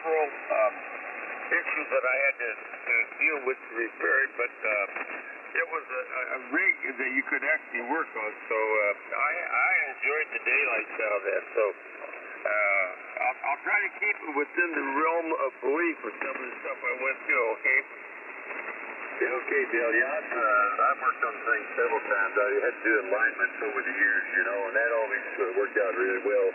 several issues that I had to deal with to repair it, but it was a rig that you could actually work on, so I enjoyed the daylights out of that, so I'll try to keep it within the realm of belief with some of the stuff I went through, okay? Yeah, okay, Bill. Yeah, I've worked on things several times. I had to do alignments over the years, you know, and that always worked out really well.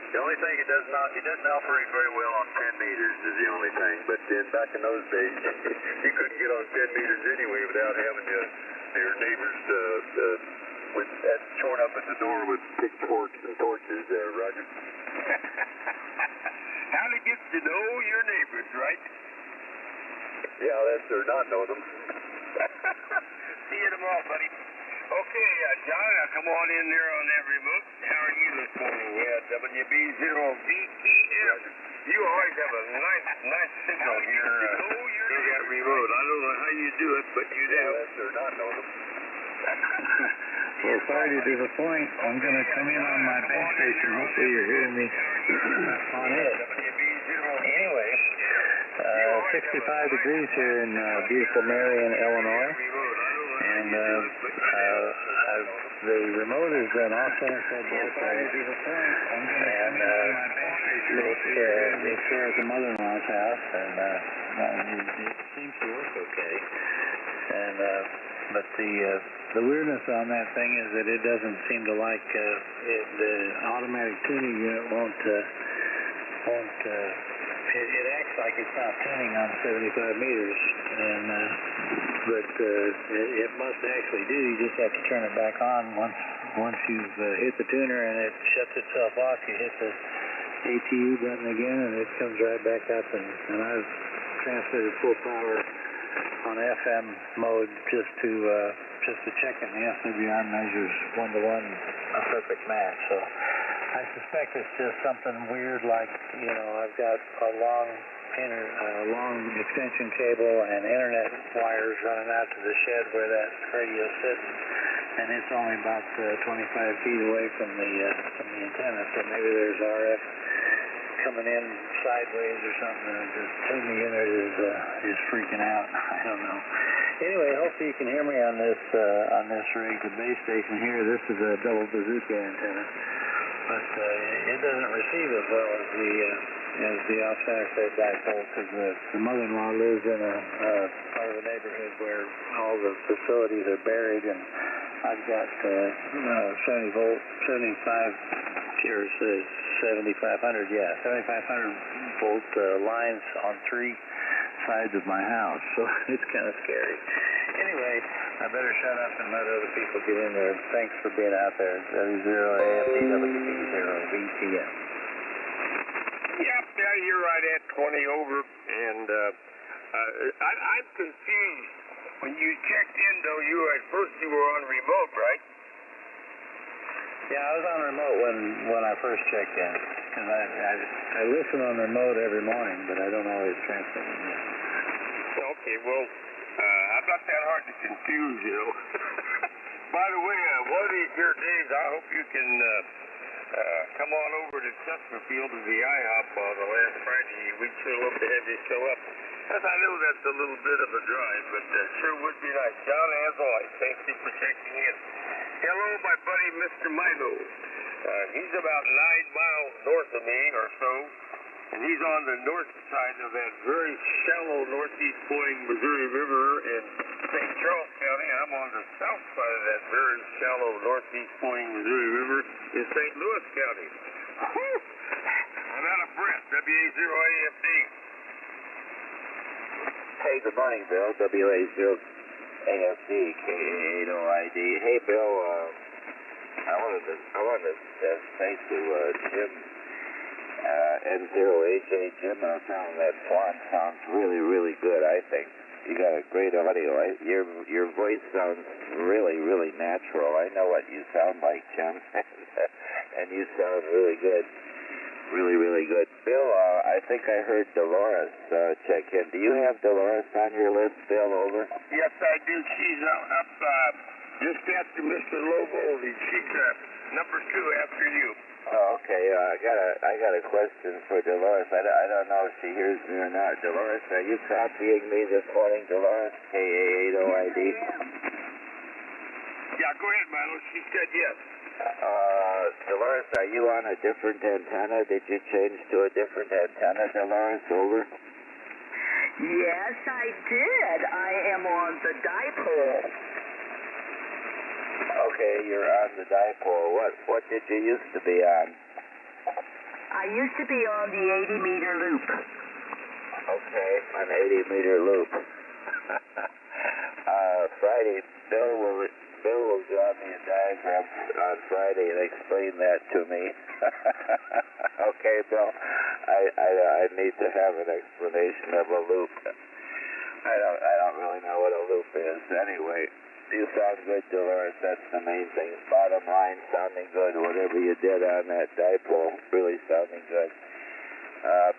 The only thing it doesn't operate very well on 10 meters is the only thing. But then back in those days, you couldn't get on 10 meters anyway without having your neighbors with that showing up at the door with pitchforks and torches there, Roger. How to get to know your neighbors, right? Yeah, that's or not know them. See you tomorrow, buddy. Okay, John, now come on in there on that remote. How are you this morning? Yeah, WB0VTM. You always have a nice signal here through that remote. I don't know how you do it, but you do. Yeah, that's or not know them. Well, sorry to disappoint. I'm going to come in on my base station. Hopefully you're hearing me on it. Anyway, 65 degrees here in beautiful Marion, Illinois. And the remote is an off-center said both ways. And it's here at the mother-in-law's house, and it seems to work okay. And but the weirdness on that thing is that it doesn't seem to like the automatic tuning unit won't it acts like it's not tuning on 75 meters, and but it must actually do. You just have to turn it back on once you've hit the tuner and it shuts itself off. You hit the ATU button again, and it comes right back up. And I've transmitted full power on FM mode just to check it. And the SWR measures 1-to-1 a perfect match. So I suspect it's just something weird, like, you know, I've got a long extension cable and internet wires running out to the shed where that radio's sitting, and it's only about 25 feet away from the antenna. So maybe there's RF coming in sideways or something, and the tuning unit is freaking out. I don't know. Anyway, hopefully you can hear me on this rig, the base station here. This is a double bazooka antenna. But it doesn't receive as well as the off-center said dipole, because the mother-in-law lives in a part of the neighborhood where all the facilities are buried, and I've got 7500 volt lines on 3 sides of my house, so it's kind of scary. Anyway, I better shut up and let other people get in there. Thanks for being out there. W0AFDWB0VTM. Yep, yeah, you're right at 20 over, and I'm confused. When you checked in, though, at first you were on remote, right? Yeah, I was on remote when I first checked in, because I listen on remote every morning, but I don't always transmit it. Okay, well, I'm not that hard to confuse, you know. By the way, one of these here days, I hope you can come on over to Chesterfield to the IHOP on the last Friday. We'd sure love to have you show up. Because I know that's a little bit of a drive, but sure would be nice. John, as always, thank you for checking in. Hello, my buddy, Mr. Milo. He's about 9 miles north of me or so, and he's on the north side of that very shallow northeast flowing Missouri River in St. Charles County. I'm on the south side of that very shallow northeast flowing Missouri River in St. Louis County. I'm out of breath. WA0AFD. Hey, good morning, Bill. WA0AFD, K8OID. Hey, Bill, I wanted to say to Jim, N0HA Jim, and I found that swan sounds really, really good, I think. You got a great audio. Your voice sounds really, really natural. I know what you sound like, Jim, and you sound really good. Really, really good. Bill, I think I heard Dolores check in. Do you have Dolores on your list, Bill? Over? Yes, I do. She's up just after Mr. Lobo. She's number 2 after you. Oh, okay. I got a question for Dolores. I don't know if she hears me or not. Dolores, are you copying me this morning, Dolores? K-A-8-O-I-D. Yeah, go ahead, Milo. She said yes. Dolores, are you on a different antenna? Did you change to a different antenna, Dolores? Over. Yes, I did. I am on the dipole. Okay, you're on the dipole. What did you used to be on? I used to be on the 80-meter loop. Okay, an 80-meter loop. Friday, Bill will draw me a diagram on Friday and explain that to me. Okay, Bill, I need to have an explanation of a loop. I don't really know what a loop is. Anyway, you sound good, Dolores. That's the main thing. Bottom line, sounding good. Whatever you did on that dipole, really sounding good.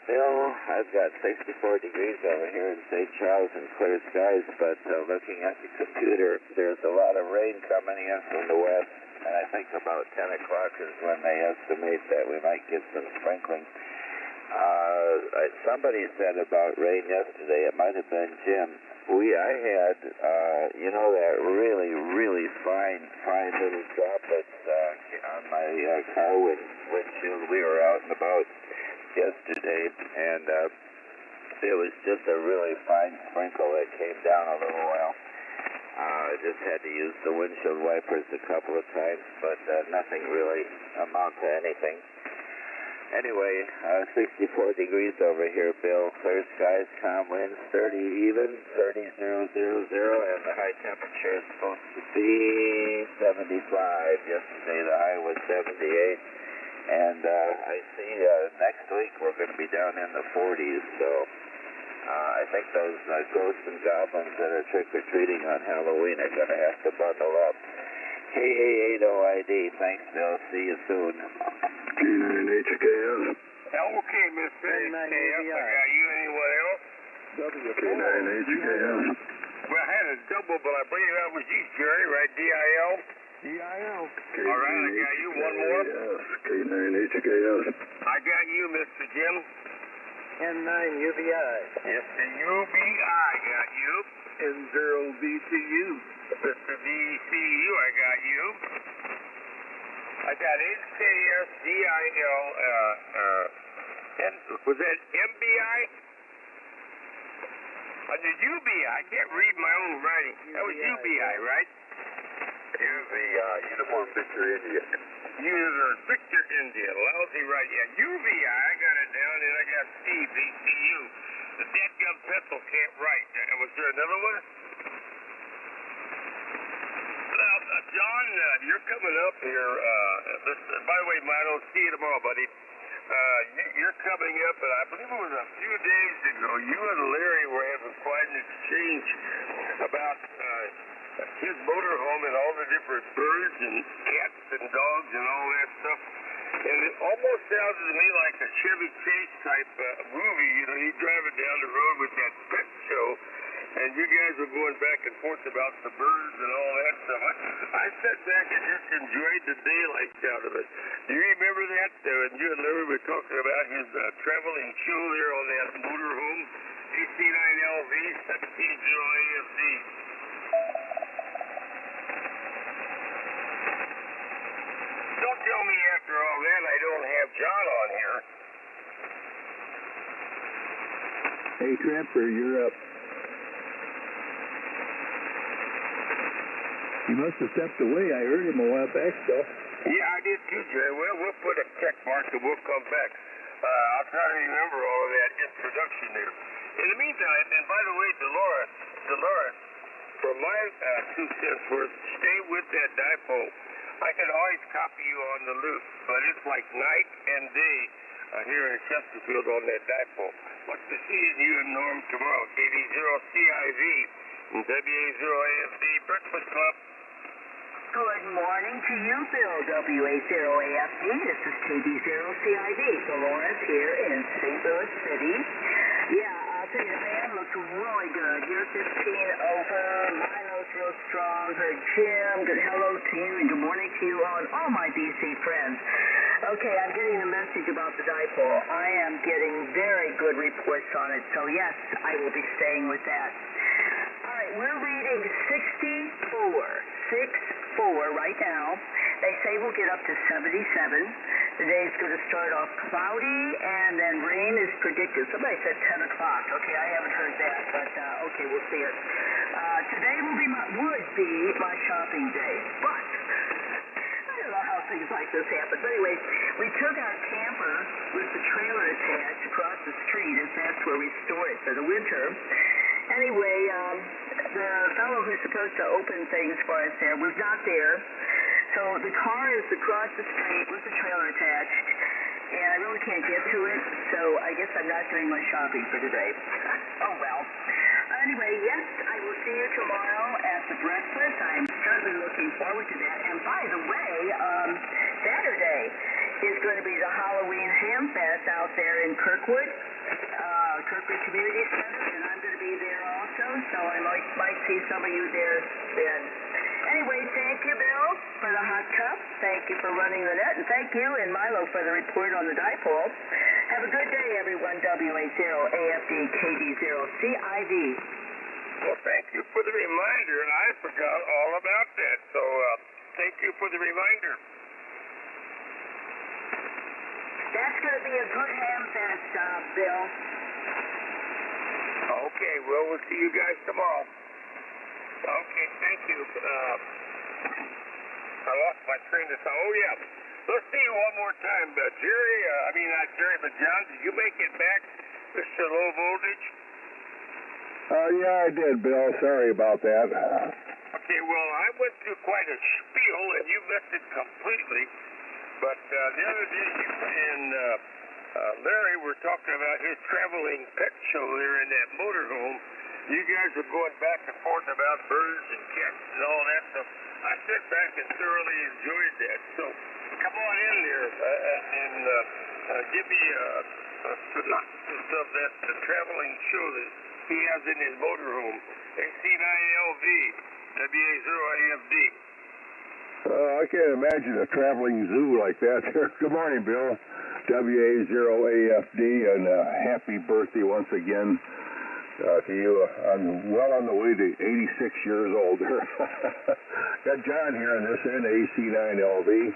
Bill, I've got 64 degrees over here in St. Charles and clear skies, but looking at the computer, there's a lot of rain coming in from the west, and I think about 10 o'clock is when they estimate that we might get some sprinkling. Somebody said about rain yesterday. It might have been Jim. I had, that really, really fine little droplets on my car windshield. We were out and about yesterday, and it was just a really fine sprinkle that came down a little while. I just had to use the windshield wipers a couple of times, but nothing really amount to anything. Anyway, 64 degrees over here, Bill. Clear skies, calm winds, 30 even, 30, 0, 0, 0, and the high temperature is supposed to be 75. Yesterday the high was 78, and I see next week we're going to be down in the 40s, so I think those ghosts and goblins that are trick-or-treating on Halloween are going to have to bundle up. K-A-8-O-I-D. Thanks, Bill. See you soon. K9HKS. Okay, Mr. KF. I got you. Anyone else? K9HKS. Well, I had a double, but I believe that was you, Jerry, right? D-I-L? D-I-L. All right, I got you. One more. K9HKS. I got you, Mr. Jim. N9UBI. Yes, the UBI got you. N0BCU. Mr. VCU, I got you. I got HKS, DIL, and was that MBI? The UBI. I can't read my own writing. That was UBI, right? Uniform Victor India. Victor India. Lousy right. Yeah, UBI. I got it down, and I got Steve, VCU. The dead-gum pencil can't write. Was there another one? Now, John, you're coming up here. By the way, Mike, I don't see you tomorrow, buddy. You're coming up, and I believe it was a few days ago, you and Larry were having quite an exchange about his motorhome and all the different birds and cats and dogs and all that stuff. And it almost sounded to me like a Chevy Chase type movie. He's driving down the road with that pet show, and you guys were going back and forth about the birds and all that stuff. I sat back and just enjoyed the daylight out of it. Do you remember that? When you and Larry were talking about his traveling show there on that motorhome, AC9LV 170AFD. Don't tell me after all that I don't have John on here. Hey, Trapper, you're up. He must have stepped away. I heard him a while back, though. Yeah, I did too, Jerry. Well, we'll put a check mark and we'll come back. I'll try to remember all of that introduction there. In the meantime, and by the way, Dolores, for my 2 cents worth, stay with that dipole. I can always copy you on the loop, but it's like night and day here in Chesterfield on that dipole. Look to seeing you and Norm tomorrow. KD0CIV and WA0AFD Breakfast Club. Good morning to you, Bill, WA0AFD. This is KD0CIV. Dolores here in St. Louis City. Yeah, I'll tell you, the band looks really good. You're 15 over. Mine looks real real strong. Heard Jim. Good hello to you and good morning to you all and all my BC friends. Okay, I'm getting a message about the dipole. I am getting very good reports on it, so yes, I will be staying with that. All right, we're reading 64 right now. They say we'll get up to 77. The day's going to start off cloudy, and then rain is predicted. Somebody said 10 o'clock. Okay, I haven't heard that, but okay, we'll see it. Today would be my shopping day, but I don't know how things like this happen. But anyway, we took our camper with the trailer attached across the street, as that's where we store it for the winter. Anyway, the fellow who's supposed to open things for us there was not there. So the car is across the street with the trailer attached, and I really can't get to it, so I guess I'm not doing my shopping for today. Oh, well. Anyway, yes, I will see you tomorrow at the breakfast. I'm certainly looking forward to that. And by the way, Saturday is going to be the Halloween Ham Fest out there in Kirkwood Community Center, and I'm going to be there also, so I might see some of you there then. Anyway, thank you, Bill, for the hot cup. Thank you for running the net, and thank you and Milo for the report on the dipole. Have a good day, everyone. WA0AFD KD0CIV. Well, thank you for the reminder. I forgot all about that, so thank you for the reminder. That's going to be a good ham fest, Bill. Okay, well, we'll see you guys tomorrow. Okay, thank you. I lost my train of thought. Oh, yeah. Let's see you one more time. Jerry, not Jerry, but John, did you make it back, Mr. Low Voltage? Yeah, I did, Bill. Sorry about that. Okay, well, I went through quite a spiel, and you missed it completely. But the other day, you and Larry were talking about his traveling pet show there in that motorhome. You guys were going back and forth about birds and cats and all that stuff. I sat back and thoroughly enjoyed that. So come on in there and give me a synopsis of that traveling show that he has in his motorhome. AC9LV, WA0AFD. I can't imagine a traveling zoo like that. Good morning, Bill. WA0AFD, and happy birthday once again to you. I'm well on the way to 86 years old. Got John here on this end, AC9LV.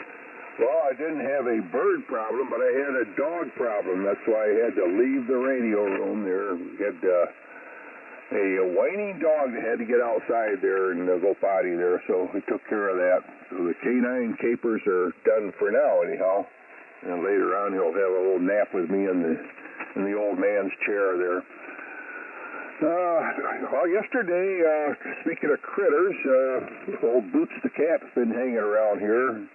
Well, I didn't have a bird problem, but I had a dog problem. That's why I had to leave the radio room there. We had a whining dog that had to get outside there and go potty there, so we took care of that. So the canine capers are done for now, anyhow. And later on, he'll have a little nap with me in the old man's chair there. Well, yesterday, speaking of critters, old Boots the cat's been hanging around here.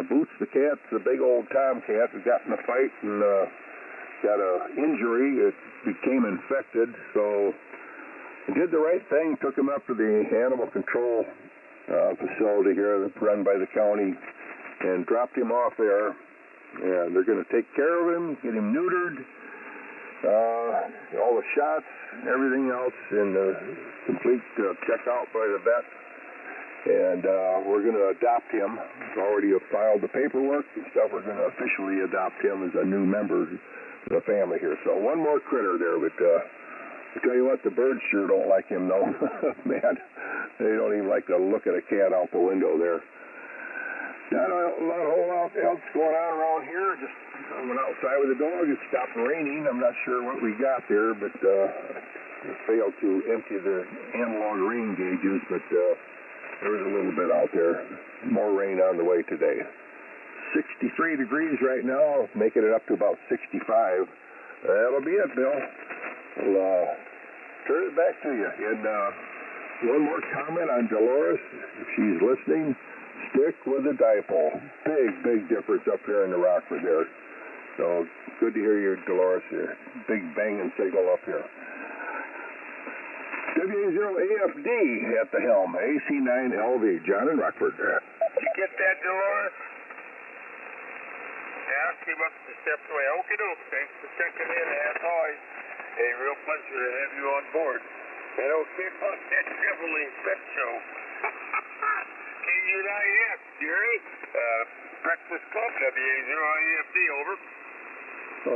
Boots the cat's a big old tomcat who got in a fight and got an injury. It became infected, so I did the right thing, took him up to the animal control facility here that's run by the county and dropped him off there. And they're going to take care of him, get him neutered, all the shots, everything else, and complete checkout by the vet. And we're going to adopt him. We've already filed the paperwork and stuff. We're going to officially adopt him as a new member of the family here. So one more critter there, but I tell you what, the birds sure don't like him, though. Man, they don't even like to look at a cat out the window there. Not a whole lot else going on around here. Just went outside with the dog. It stopped raining. I'm not sure what we got there, but failed to empty the analog rain gauges, but there was a little bit out there. More rain on the way today. 63 degrees right now, making it up to about 65. That'll be it, Bill. We'll turn it back to you. And one more comment on Dolores, if she's listening. Stick with the dipole. Big difference up here in the Rockford there. So good to hear you, Dolores. Big banging signal up here. WA0AFD at the helm. AC9LV. John in Rockford. Did you get that, Dolores? Yeah, came up the steps away. Okie doke. Thanks for checking in. As always, a real pleasure to have you on board. And okay, folks, that traveling pet show KU9F, Jerry. Breakfast Club, WA0EFD, over.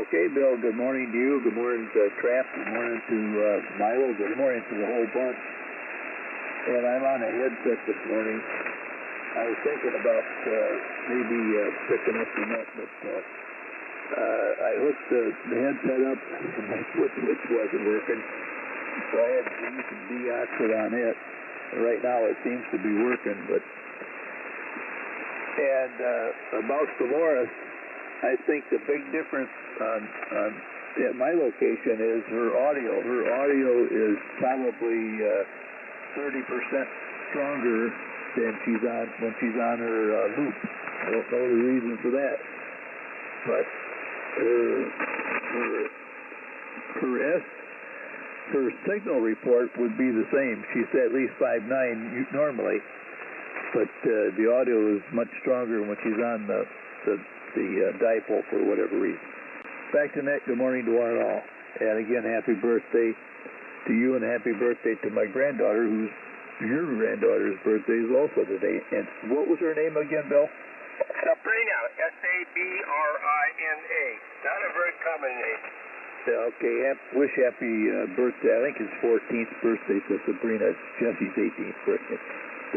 Okay, Bill, good morning to you. Good morning to Trap. Good morning to Milo. Good morning to the whole bunch. And I'm on a headset this morning. I was thinking about maybe picking up the net, but I hooked the headset up and my switch wasn't working. So I had to use some deoxit on it. Right now it seems to be working, but... And about Dolores, I think the big difference at my location is her audio. Her audio is probably 30% stronger than when she's on her loop. I don't know the reason for that, but her signal report would be the same. She's at least 5.9 normally, but the audio is much stronger when she's on the dipole for whatever reason. Back to Nick. Good morning to one and all. And again, happy birthday to you and happy birthday to my granddaughter, who's your granddaughter's birthday is also today. And what was her name again, Bill? Sabrina, Sabrina. Not a very common name. Okay, wish happy birthday. I think it's 14th birthday to Sabrina. It's Jesse's 18th birthday.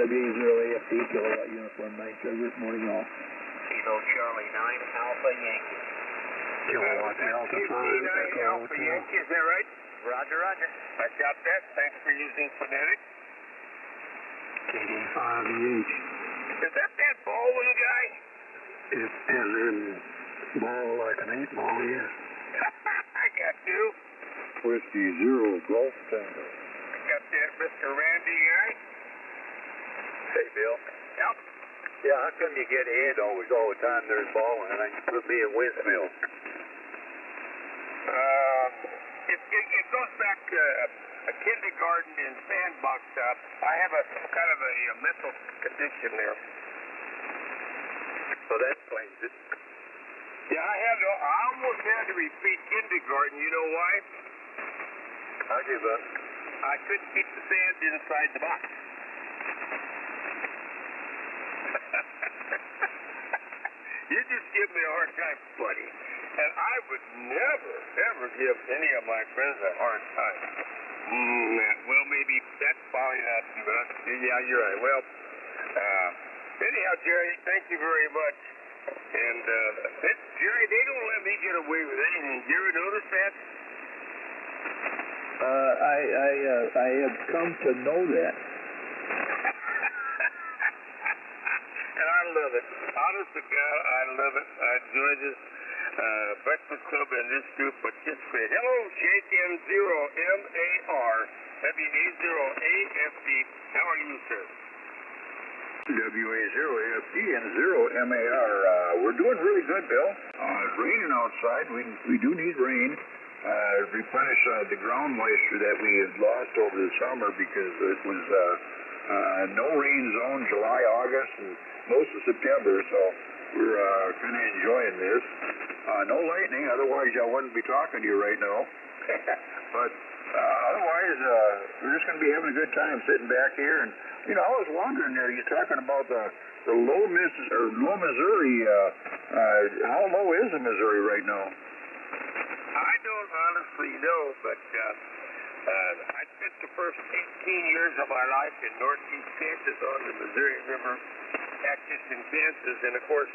WA0AFD, Kilowatt Uniform 9 Sugar. Morning all. Kilo Charlie 9 Alpha Yankee. Kilowatt Delta 5 Alpha Yankee, is that right? Roger, roger. I got that. Thanks for using phonetics. KD5EH. Is that Baldwin guy? It's as in ball like an 8 ball, yes. I got you. Whiskey 0 Golf Tango. I got that Mr. Randy guy. Hey, Bill. Yep. Yeah, how come you get ahead always all the time there's ball and I put me in windmill? It goes back to a kindergarten and sandbox shop. I have some kind of a mental condition there. So that explains it. Yeah, I almost had to repeat kindergarten. You know why? I give up. I couldn't keep the sand inside the box. You just give me a hard time, buddy. And I would never, ever give any of my friends a hard time. Well, maybe that's probably not true, but yeah, you're right. Well, anyhow, Jerry, thank you very much. And, Jerry, they don't let me get away with anything. Did you ever notice that? I have come to know that. And I love it. Honest to God, I love it. I enjoy this Breakfast Club and this group participate. Hello, Jake M0MAR, WA0AFD. How are you, sir? WA0AFD and 0MAR. We're doing really good, Bill. It's raining outside. We do need rain. Replenish the ground moisture that we had lost over the summer because it was no rain zone July, August, and most of September, so we're kind of enjoying this. No lightning, otherwise I wouldn't be talking to you right now. But otherwise, we're just going to be having a good time sitting back here. And you know, I was wondering there, you're talking about the low Missouri. How low is the Missouri right now? I don't honestly know, but I spent the first 18 years of my life in northeast Kansas on the Missouri River, Atchison, Kansas, and of course,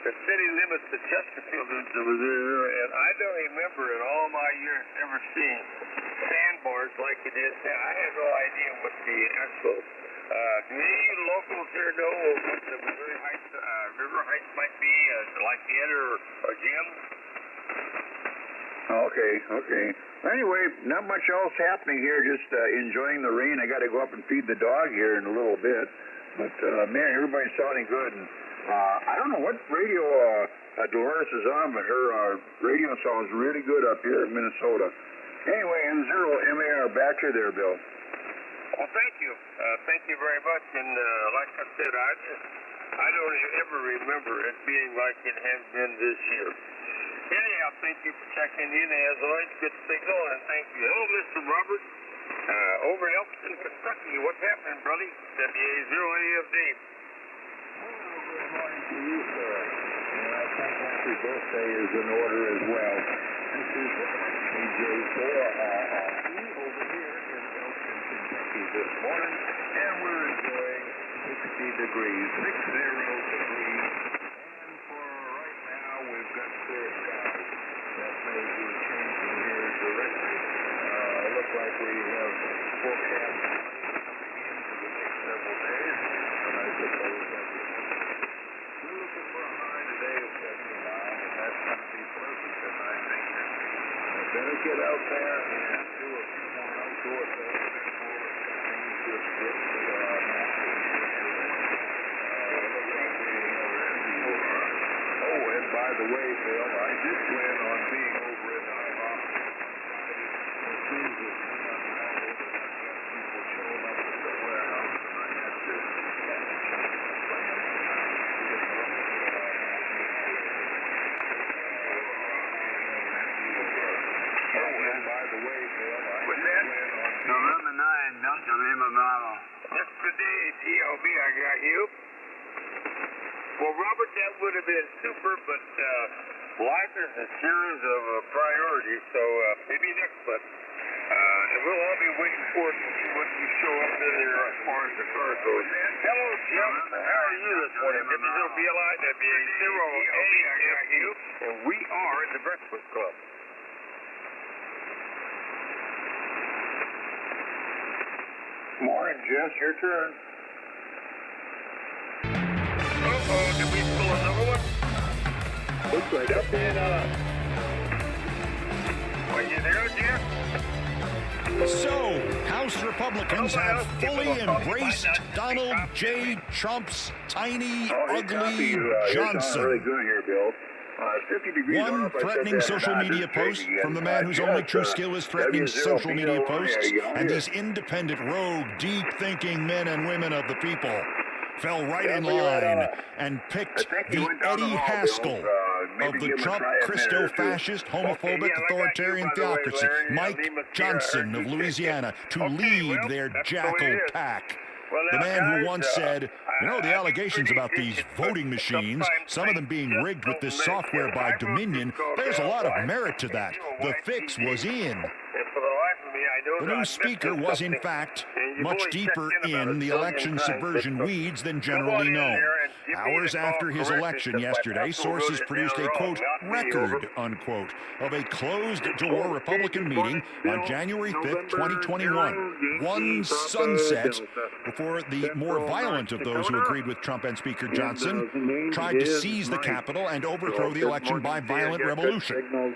the city limits to Chesterfield is the Missouri River, and I don't remember in all my years ever seeing sandbars like it is now. I have no idea what the actual, do any of you locals here know what the Missouri Heights, river heights might be, like Ed or Jim? Okay. Anyway, not much else happening here, just enjoying the rain. I got to go up and feed the dog here in a little bit. But, man, everybody's sounding good. And, I don't know what radio Dolores is on, but her radio sounds really good up here in Minnesota. Anyway, M0MAR, back to there, Bill. Well, thank you. Thank you very much. And like I said, I don't ever remember it being like it has been this year. Anyhow, thank you for checking in. As always, good signal, and thank you. Hello, Mr. Robert. Over in Elkton, Kentucky, what's happening, buddy? WA0AFD. Good morning to you, sir. And I think happy birthday is in order as well. This is AJ4RRE over here in Elkton, Kentucky this morning, and we're enjoying 60 degrees, 60 degrees. And for right now, we've got clear skies. That may be changing here directly. Looks like we have forecast coming in for the next several days, and I suppose that we're looking for a high today of 79, and that's going to be pleasant, and I think that I better get out there and do a few more outdoor things before things just get nasty. Look like we have everywhere. Oh, and by the way, Bill, I did plan on being over at Icom. As soon as it went unraveled, and I've got people showing up at the warehouse, and I had to change the plan tonight. And by the way, Bill, I did plan on November 9, November model. Yesterday, TLB, I got you. Well, Robert, that would have been super, but life is a series of priorities, so maybe next month. And we'll all be waiting for it to see what you show up in there as far as the car goes. Hello, Jim. How are you this morning? WBLI, WA0AFD, and we are the Breakfast Club. Morning, Jess. Your turn. Uh-oh, did we pull another one? Looks like up and up. Are you there, Jim? So, House Republicans have fully embraced Donald J. Trump's tiny, ugly Johnson. Really good here, Bill. 50 degrees One threatening social media post from the man whose only true skill is threatening social media posts, and these independent, rogue, deep-thinking men and women of the people fell right in line and picked the Eddie Haskell of the Trump Christo-fascist, homophobic, authoritarian theocracy, Mike Johnson of Louisiana, to lead their jackal pack. The man who once said, you know, the allegations about these voting machines, some of them being rigged with this software by Dominion, there's a lot of merit to that. The fix was in. The new speaker was, in fact, much deeper in the election subversion weeds than generally known. Hours after his election yesterday, sources produced a, quote, record, unquote, of a closed-door Republican meeting on January 5th, 2021. One sunset before the more violent of those who agreed with Trump and Speaker Johnson tried to seize the Capitol and overthrow the election by violent revolution.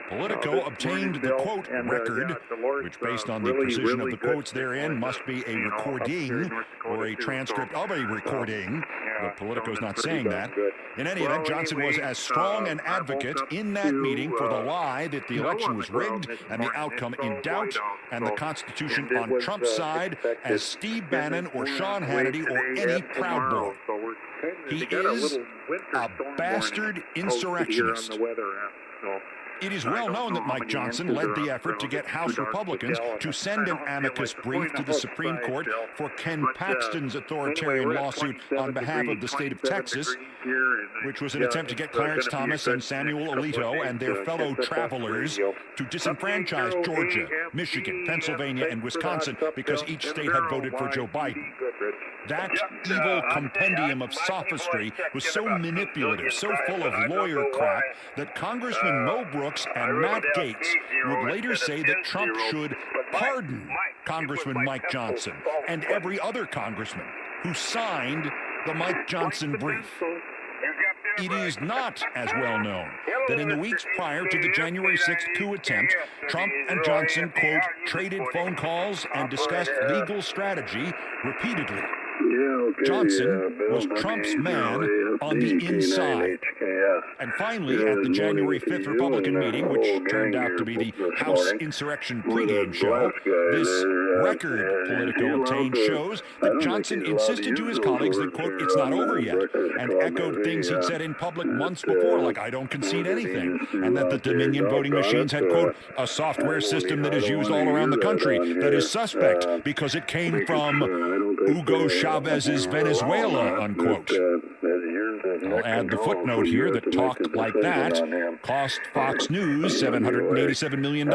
Politico obtained the, quote, record, which, based on the precision of the quotes therein, must be a recording or a transcript of a recording, but Politico's not saying that. In any event, Johnson was as strong an advocate in that meeting for the lie that the election was rigged and the outcome in doubt and the Constitution on Trump's side as Steve Bannon or Sean Hannity or any Proud Boy. He is a bastard insurrectionist. It is well known that Mike Johnson led the effort to get House Republicans to send an amicus brief to the Supreme Court for Ken Paxton's authoritarian lawsuit on behalf of the state of Texas, which was an attempt to get Clarence Thomas and Samuel Alito and their fellow travelers to disenfranchise Georgia, Michigan, Pennsylvania, and Wisconsin because each state had voted for Joe Biden. That evil compendium of sophistry was so manipulative, so full of lawyer crap, that Congressman Mo Brooks and Matt Gaetz would later say that Trump should pardon Congressman Mike Johnson and every other congressman who signed the Mike Johnson brief. It is not as well known that in the weeks prior to the January 6th coup attempt, Trump and Johnson, quote, traded phone calls and discussed legal strategy repeatedly. Johnson was Trump's man on the inside. And finally, at the January 5th Republican meeting, which turned out to be the House Insurrection pregame show, this record Politico obtained shows that Johnson insisted to his colleagues that, quote, it's not over yet, and echoed things he'd said in public months before, like, I don't concede anything, and that the Dominion voting machines had, quote, a software system that is used all around the country that is suspect because it came from Hugo Chavez's Venezuela, unquote. I'll add the footnote here that talk like that cost Fox News $787 million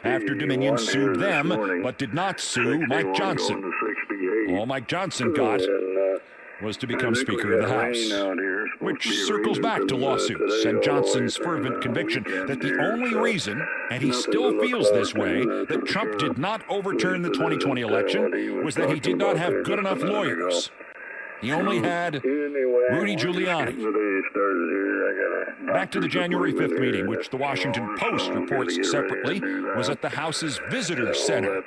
after Dominion sued them, but did not sue Mike Johnson. All Mike Johnson got was to become Speaker of the House, which circles back to lawsuits and Johnson's fervent conviction that the only reason, and he still feels this way, that Trump did not overturn the 2020 election was that he did not have good enough lawyers. He only had Rudy Giuliani. Back to the January 5th meeting, which the Washington Post reports separately, was at the House's Visitor Center.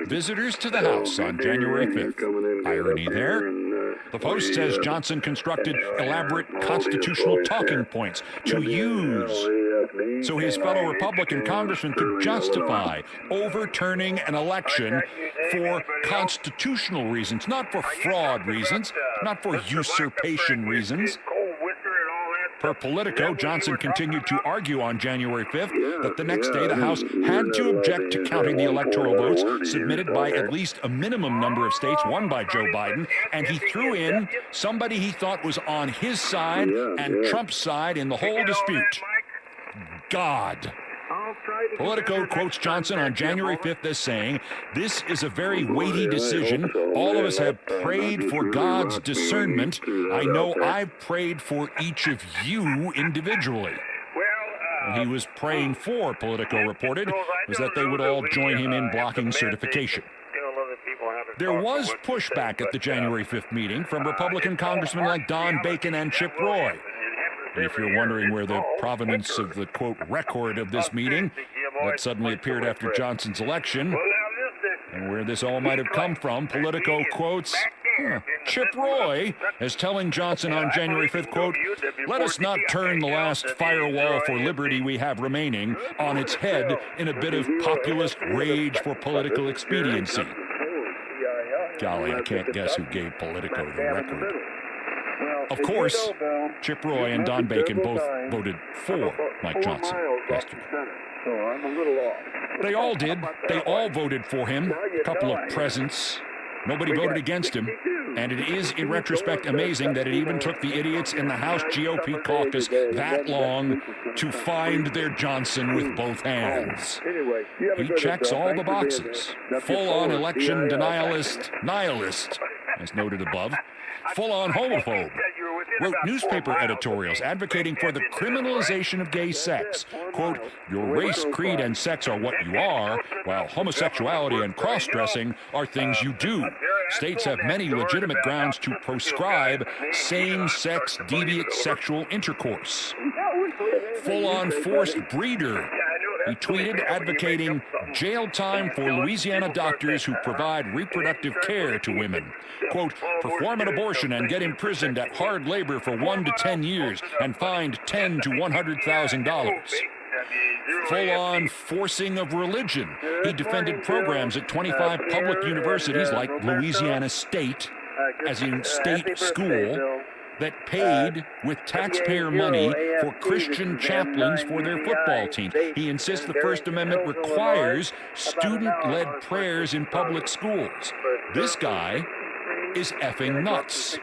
Visitors to the House on January 5th. Irony there. The Post says Johnson constructed elaborate constitutional talking points to use so his fellow Republican congressman could justify overturning an election for constitutional reasons, not for fraud reasons, not for usurpation reasons. Per Politico, Johnson continued to argue on January 5th that the next day the House had to object to counting the electoral votes submitted by at least a minimum number of states won by Joe Biden, and he threw in somebody he thought was on his side and Trump's side in the whole dispute. God. Politico quotes Johnson on January 5th as saying, "This is a very weighty decision. All of us have prayed for God's discernment. I know I've prayed for each of you individually." What he was praying for, Politico reported, was that they would all join him in blocking certification. There was pushback at the January 5th meeting from Republican congressmen like Don Bacon and Chip Roy. If you're wondering where the provenance of the, quote, record of this meeting that suddenly appeared after Johnson's election, and where this all might have come from, Politico quotes Chip Roy as telling Johnson on January 5th, quote, "Let us not turn the last firewall for liberty we have remaining on its head in a bit of populist rage for political expediency." Golly, I can't guess who gave Politico the record. Of course, Chip Roy and Don Bacon both voted for Mike Johnson yesterday. They all did. They all voted for him. A couple of presents. Nobody voted against him. And it is, in retrospect, amazing that it even took the idiots in the House GOP caucus that long to find their Johnson with both hands. He checks all the boxes. Full-on election denialist, nihilist, as noted above. Full-on homophobe. Wrote newspaper editorials advocating for the criminalization of gay sex. Quote, "Your race, creed, and sex are what you are, while homosexuality and cross-dressing are things you do. States have many legitimate grounds to proscribe same-sex deviant sexual intercourse." Full-on forced breeder. He tweeted advocating jail time for Louisiana doctors who provide reproductive care to women. Quote, "Perform an abortion and get imprisoned at hard labor for 1 to 10 years and fined $10,000 to $100,000. Full-on forcing of religion. He defended programs at 25 public universities like Louisiana State, as in state school, that paid with taxpayer money for Christian chaplains for their football teams. He insists the First Amendment requires student-led prayers in public schools. This guy is effing nuts.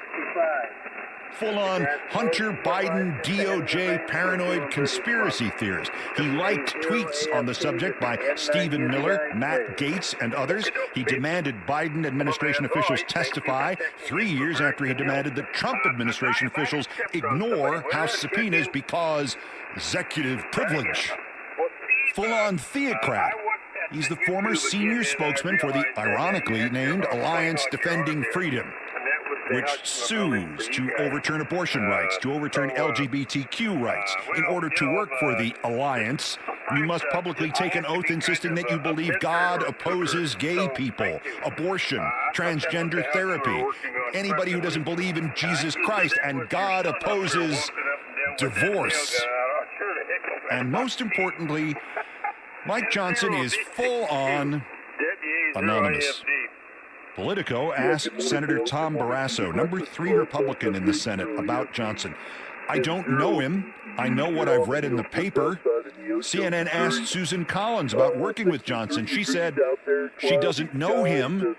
Full-on Hunter Biden DOJ paranoid conspiracy theorist. He liked tweets on the subject by Stephen Miller, Matt Gaetz, and others. He demanded Biden administration officials testify 3 years after he demanded that Trump administration officials ignore House subpoenas because executive privilege. Full-on theocrat. He's the former senior spokesman for the ironically named Alliance Defending Freedom, which sues to overturn abortion rights, to overturn LGBTQ rights. In order to work for the Alliance, you must publicly take an oath insisting that you believe God opposes gay people, abortion, transgender therapy, anybody who doesn't believe in Jesus Christ, and God opposes divorce. And most importantly, Mike Johnson is full-on anonymous. Politico asked Senator Tom Barrasso, number 3 Republican in the Senate, about Johnson. I don't know him. I know what I've read in the paper. CNN asked Susan Collins about working with Johnson. She said she doesn't know him,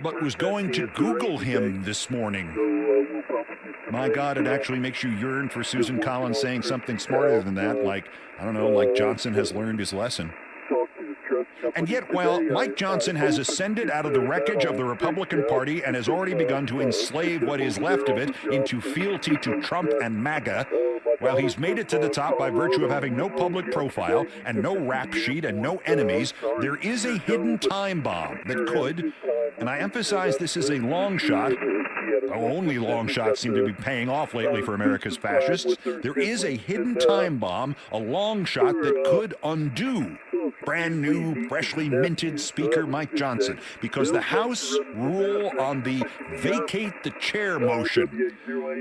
but was going to Google him this morning. My God, it actually makes you yearn for Susan Collins saying something smarter than that, like, I don't know, like Johnson has learned his lesson. And yet, while Mike Johnson has ascended out of the wreckage of the Republican Party and has already begun to enslave what is left of it into fealty to Trump and MAGA, while he's made it to the top by virtue of having no public profile and no rap sheet and no enemies, there is a hidden time bomb that could, and I emphasize this is a long shot, only long shots seem to be paying off lately for America's fascists, there is a hidden time bomb, a long shot that could undo brand new, freshly minted Speaker Mike Johnson, because the House rule on the vacate the chair motion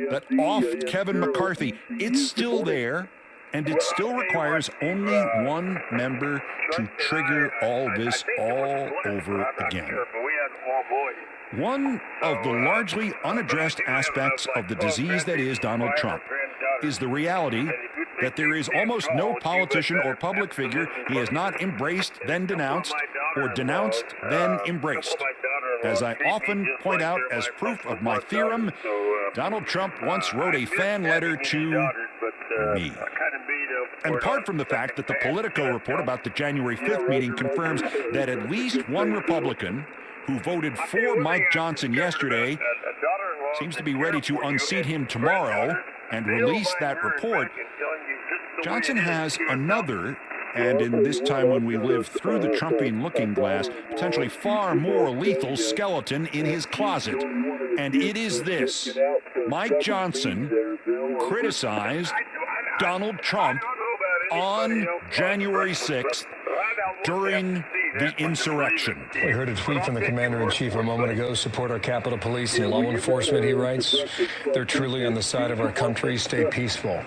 that offed Kevin McCarthy, it's still there, and it still requires only one member to trigger all this all over again. One of the largely unaddressed aspects of the disease that is Donald Trump is the reality that there is almost no politician or public figure he has not embraced, then denounced, or denounced, then embraced. As I often point out as proof of my theorem, Donald Trump once wrote a fan letter to me. And apart from the fact that the Politico report about the January 5th meeting confirms that at least one Republican who voted for Mike Johnson yesterday seems to be ready to unseat him tomorrow and release that report, Johnson has another, and in this time when we live through the Trumpian looking glass, potentially far more lethal skeleton in his closet. And it is this: Mike Johnson criticized Donald Trump on January 6th during the insurrection. We heard a tweet from the commander-in-chief a moment ago. Support our Capitol Police and law enforcement, he writes. They're truly on the side of our country. Stay peaceful.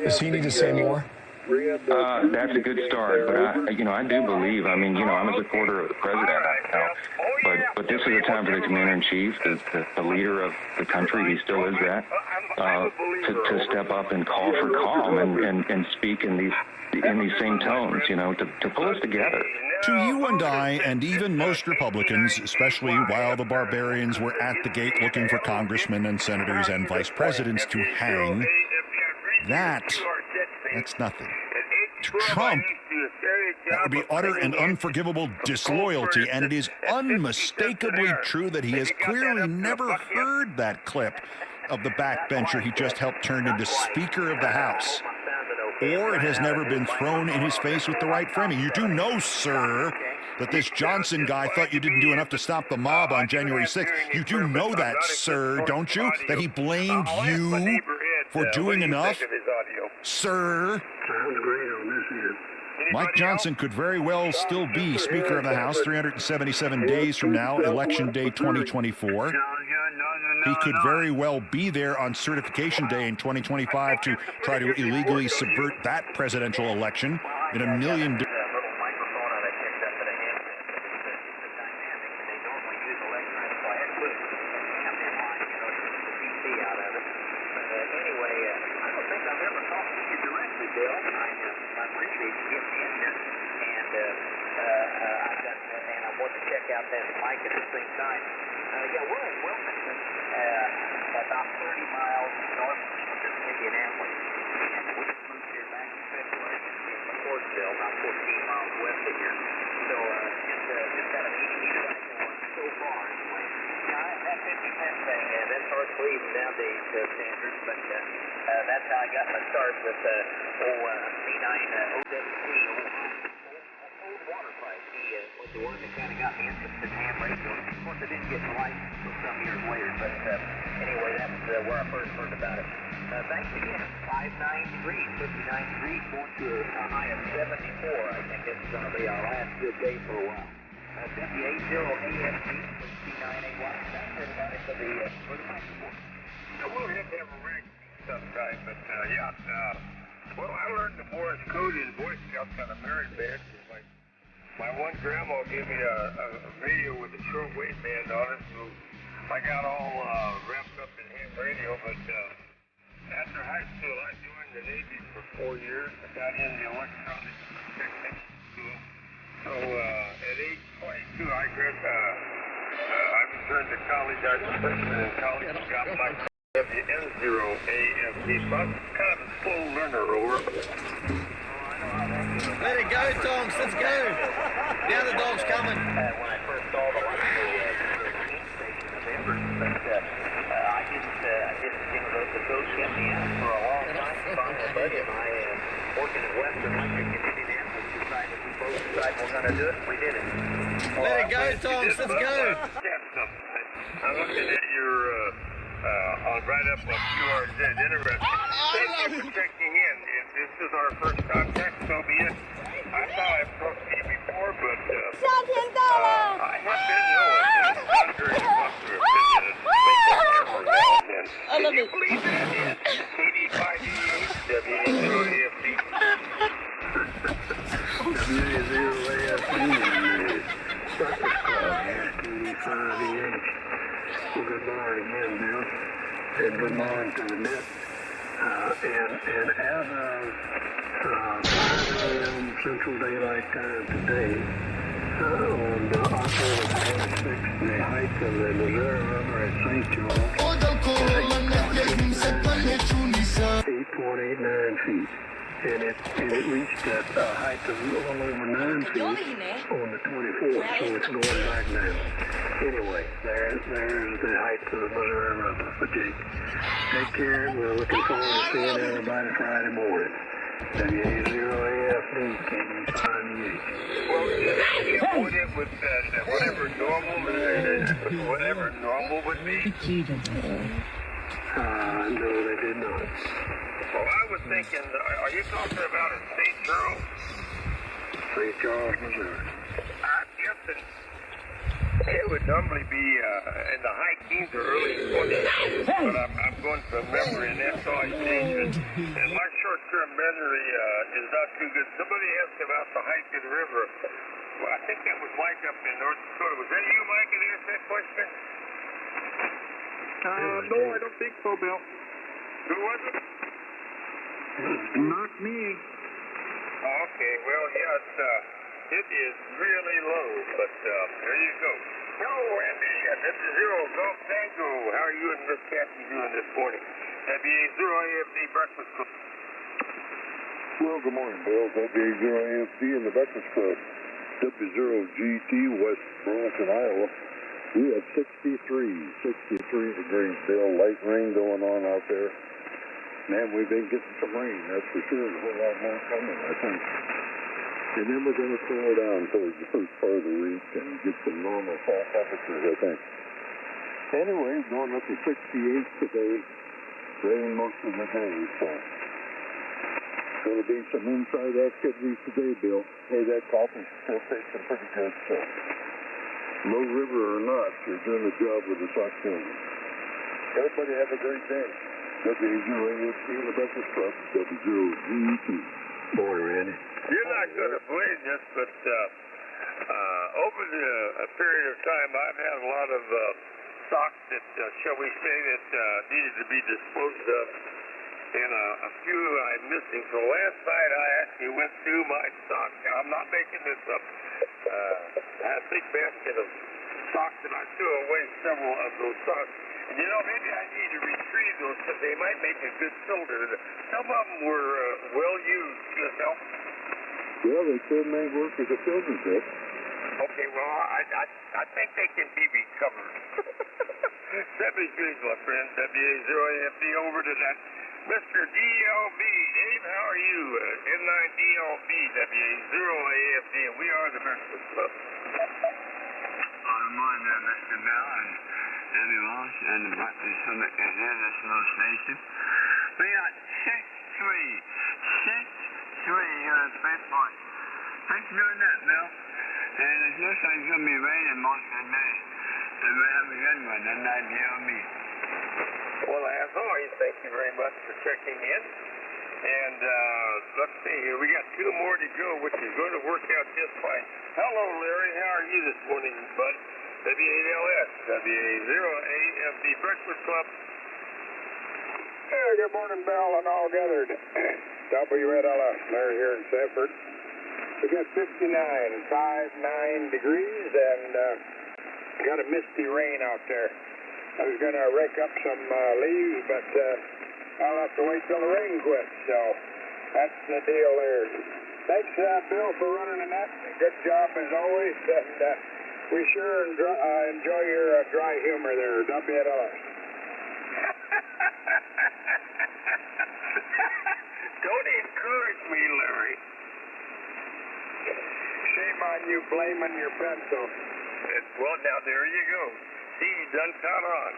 Does he need to say more? That's a good start, but I do believe. I mean, I'm a supporter of the president, but this is a time for the commander-in-chief, the leader of the country. He still is that. To step up and call for calm and speak in these same tones, to pull us together. To you and I, and even most Republicans, especially while the barbarians were at the gate looking for congressmen and senators and vice presidents to hang, that's nothing. To Trump, that would be utter and unforgivable disloyalty, and it is unmistakably true that he has clearly never heard that clip of the backbencher he just helped turn into Speaker of the House. Or it has never been thrown in his face with the right framing. You do know, sir, that this Johnson guy thought you didn't do enough to stop the mob on January 6th. You do know that, sir, don't you? That he blamed you for doing enough? Sir? Mike Johnson could very well still be Speaker of the House 377 days from now, Election Day 2024. He could very well be there on Certification Day in 2025 to try to illegally subvert that presidential election in a million different. About 30 miles northeast of Indianapolis, and we moved here back in February in McCordsville, about 14 miles west of here. So just got a meeting right now so far. Anyway, that 50-cent thing, that's hard to believe nowadays, standards, but that's how I got my start with old C9 OWC, old water pipe. He was the one that kind of got me interested in ham radios. Of course, I didn't get the license until some years later, but anyway, that's where I first heard about it. Thanks again. 59 degrees, going to a high of 74. I think this is going to be our last good day for a while. WA0AFD from C9A1. That's everybody for the microphone. We'll have to have a rig sometime, but well, I learned the Morse code in Boy Scouts on a merit badge. My one grandma gave me a radio with a shortwave band on it, so I got all wrapped up in ham radio. But after high school, I joined the Navy for 4 years. I got in the electronics technical school. So at age 22, I returned to college. I was a freshman in college and got my N0AFD. So I'm kind of a slow learner, over. Let it go, Tonks. Let's go. The other dog's coming. When I first saw the light station of Everett, but I didn't, the coach kept me out for a long time. Finally, a buddy of mine working at Western Electric in Indianapolis decided we both we're going to do it. We did it. Let it go, Tonks. Let's go. I'm looking at your right up on QRZ. Interesting. Thank you for checking in. This is our first contact, so be it. I thought I've talked to you before, but I have been knowing this wondering what your opinion is making every now and then. Can you believe that? WA0AFD. WA0AFD. Breakfast Club here, 85EH. Well, good morning again, Bill. And good morning to the net. And as of 5 a.m. Central Daylight Time today, on October 26th, the height of the Missouri River at St. George is 8.89 feet. And it reached a height of a little over 9 feet on the 24th, so it's going back now. Anyway, there's the height of the Missouri River for Jake. Take care. We're looking forward to seeing everybody Friday morning. WA0AFD, KD5EH. Well, you put it with whatever normal would be. No, they did not. Well, I was thinking, are you talking about in St. Charles? St. Charles, Missouri. I'm guessing it would normally be in the high teens or early 20s, but I'm going from memory, and that's all I changed. And my short-term memory is not too good. Somebody asked about the height of the river. Well, I think that was Mike up in North Dakota. Was that you, Mike, that asked that question? No, I don't think so, Bill. Who was it? Not me. Okay, well, yeah, it is really low, but there you go. Hello, Andy. This is Zero Golf Tango. How are you and Miss Kathy doing this morning? WA0AFD Breakfast Club. Well, good morning, Bill. WA0AFD in the Breakfast Club. W0GT, West Burleson, Iowa. We have 63 degrees, Bill. Light rain going on out there. Man, we've been getting some rain, that's for sure. There's a whole lot more coming, I think. And then we're going to slow down towards the first part of the week and get some normal fall temperatures, I think. Anyway, going up to 68 today. Rain most of the day, so. Going to be some inside activities today, Bill. Hey, that coffee's still tasting pretty good, so. Low river or not, you're doing a job with the Sox team. Everybody have a great day. WA0AFD in the Breakfast Club, W0GT. Morning, Randy. You're not going to believe this, but over a period of time, I've had a lot of stocks that, shall we say, that needed to be disposed of, and a few I'm missing. So last night, I actually went through my stock. I'm not making this up. I had a big basket of stocks, and I threw away several of those stocks. And, maybe I need to retrieve those because they might make a good filter. Some of them were well used, Well, they still may work as a filter tip. Okay, well, I think they can be recovered. 70 degrees, my friend. WA0AFD over to that. Mr. DLB. Dave, how are you? N9DLB, WA0AFD, and we are the Breakfast Club. Good morning, Mr. Bell and Debbie Walsh and the Breakfast Summit International Station. We got 6-3 here at Faith Park. Thanks for doing that, Bill. And looks like it's going to be raining most of the day. So we have a good one, and not deal me. Well, as always, thank you very much for checking in. And let's see here. We got 2 more to go, which is going to work out just fine. Hello, Larry. How are you this morning, bud? WALS, WA0AFD Breakfast Club. Hey, good morning, Bill, and all gathered. WLS, Larry here in Sanford. We got 59 degrees, and got a misty rain out there. I was going to rake up some leaves, but I'll have to wait till the rain quits, so that's the deal there. Thanks, Bill, for running the net. Good job as always, and we sure enjoy your dry humor there, WLS. Don't encourage me, Larry. Shame on you blaming your pencil. Well, now there you go. See, you done caught on.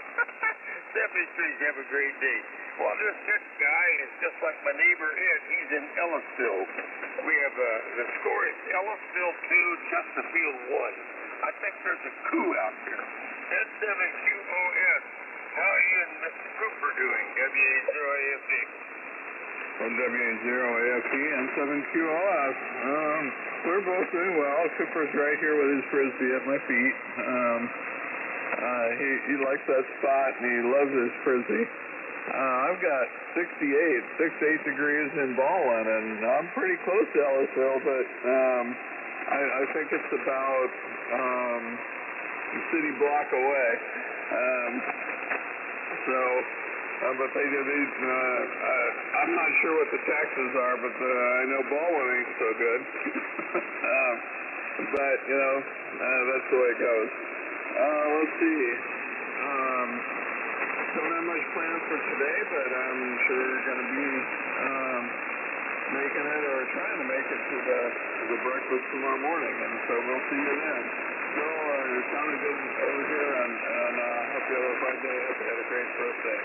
73s, have a great day. Well, this guy is just like my neighbor Ed. He's in Ellisville. We have the score is Ellisville 2, Chesterfield 1. I think there's a coup out there. N7QOS. How are you and Mr. Cooper doing? WA0AFD. Well, WA0AFD and 7QOS. We're both doing well. Cooper's right here with his frisbee at my feet. He likes that spot and he loves his frisbee. I've got 68 degrees in Baldwin, and I'm pretty close to Ellisville, but I think it's about a city block away. But I'm not sure what the taxes are, but I know Baldwin ain't so good. But, that's the way it goes. Let's see. Don't have much plans for today, but I'm sure you're going to be making it or trying to make it to the breakfast tomorrow morning, and so we'll see you then. So, you're sounding good over here, and hope you have a fine day. Hope you had a great birthday.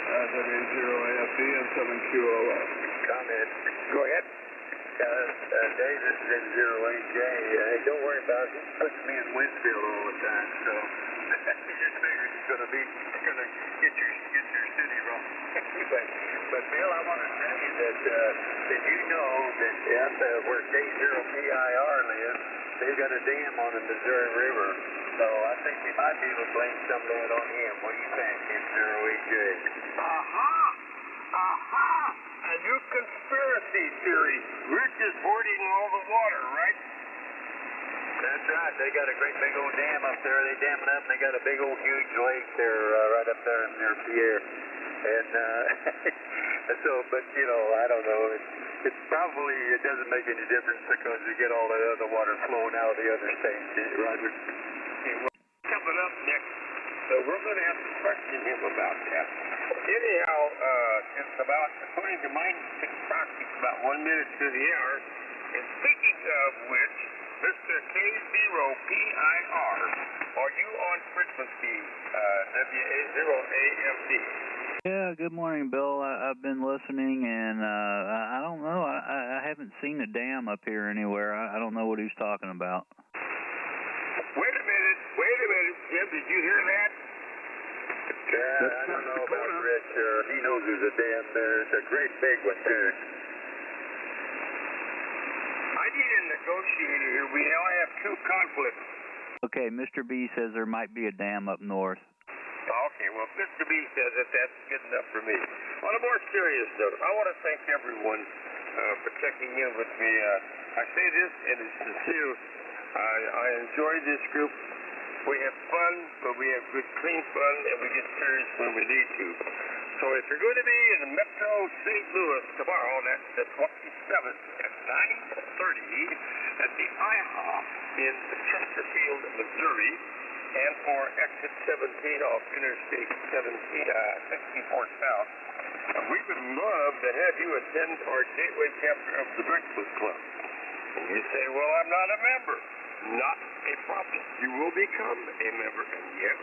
WA0AFD and 7QOS. Comment. Go ahead. Davis is in 0AJ. Hey, don't worry about it. He puts me in Winsfield all the time, so he just figured he's going to get your city wrong. but Bill, I want to tell you that did you know that where K0PIR lives, they've got a dam on the Missouri River. So I think we might be able to blame some of that on him. What do you think, N0AJ? A new conspiracy theory. We're just hoarding all the water, right? That's right. They got a great big old dam up there. They dam it up, and they got a big old huge lake there right up there near Pierre. And but I don't know. It's probably, it doesn't make any difference because you get all that other water flowing out of the other states, Roger. Okay, well, coming up next, so we're going to have to question him about that. Anyhow, it's about, according to my clock, it's about 1 minute to the hour. And speaking of which, Mr. K0PIR, are you on frequency, WA0AFD? Yeah, good morning, Bill. I've been listening, and I don't know. I haven't seen a dam up here anywhere. I don't know what he's talking about. Wait a minute, Jim. Did you hear that? I don't know about Rich. He knows there's a dam there. It's a great big one, too. I need a negotiator here. We now have 2 conflicts. Okay, Mr. B says there might be a dam up north. Okay, well, if Mr. B says it, that's good enough for me. On a more serious note, I want to thank everyone for checking in with me. I say this, and it's sincere. I enjoy this group. We have fun, but we have good, clean fun, and we get serious when we need to. So if you're going to be in Metro St. Louis tomorrow, that's the 27th at 9:30 at the IHOP in Chesterfield, Missouri, and for exit 17 off Interstate 64 South. We would love to have you attend our Gateway chapter of the Breakfast Club. And you say, well, I'm not a member. Not a problem. You will become a member, and yes,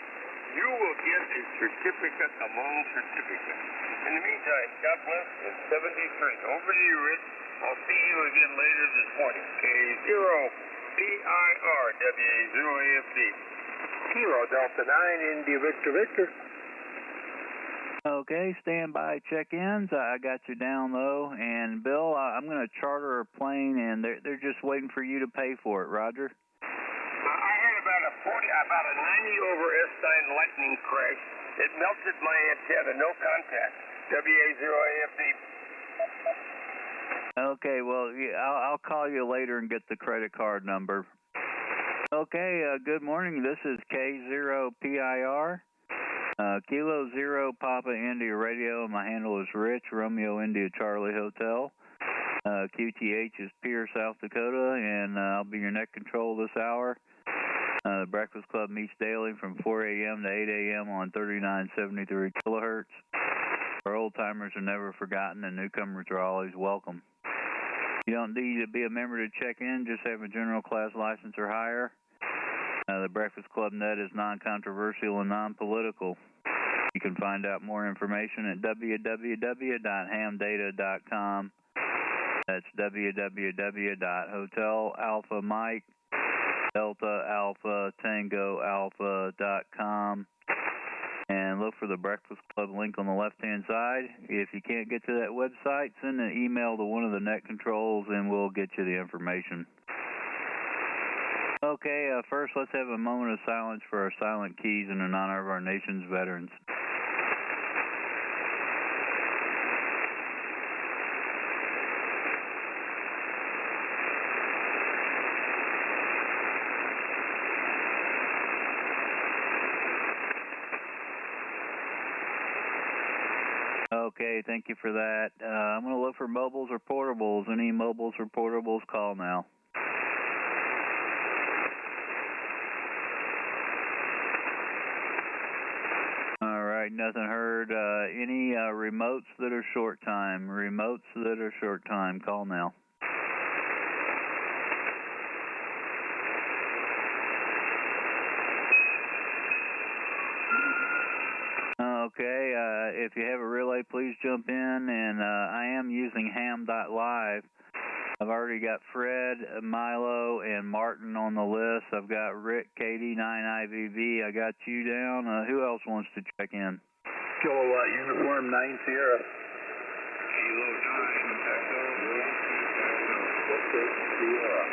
you will get a certificate among certificates. In the meantime, God bless, and 73. Over to you, Rich. I'll see you again later this morning. K0 PIR, WA0AFD. Kilo Delta 9, India Victor Victor. Okay, standby check-ins. I got you down low. And Bill, I'm going to charter a plane, and they're just waiting for you to pay for it. Roger. I had about a 90 over S9 lightning crash. It melted my antenna. No contact. WA0AFD. Okay, well, yeah, I'll call you later and get the credit card number. Okay, good morning. This is K0PIR. Kilo 0 Papa India Radio. My handle is Rich, Romeo India Charlie Hotel. QTH is Pierre, South Dakota, and I'll be your net control this hour. The Breakfast Club meets daily from 4 a.m. to 8 a.m. on 3973 kilohertz. Our old timers are never forgotten, and newcomers are always welcome. You don't need to be a member to check in, just have a general class license or higher. The Breakfast Club net is non-controversial and non-political. You can find out more information at www.hamdata.com. That's www.hotelalpha-delta-alpha-tango-alpha.com. And look for the Breakfast Club link on the left-hand side. If you can't get to that website, send an email to one of the net controls and we'll get you the information. Okay, first let's have a moment of silence for our silent keys in honor of our nation's veterans. Okay, thank you for that. I'm going to look for mobiles or portables. Any mobiles or portables, call now. All right, nothing heard. Any remotes that are short time? Remotes that are short time, call now. Okay, if you have a relay, please jump in, and I am using ham.live. I've already got Fred, Milo, and Martin on the list. I've got Rick, Katie, 9IVV. I got you down. Who else wants to check in? Kilowatt Uniform 9 Sierra. Kilo 9, Sierra.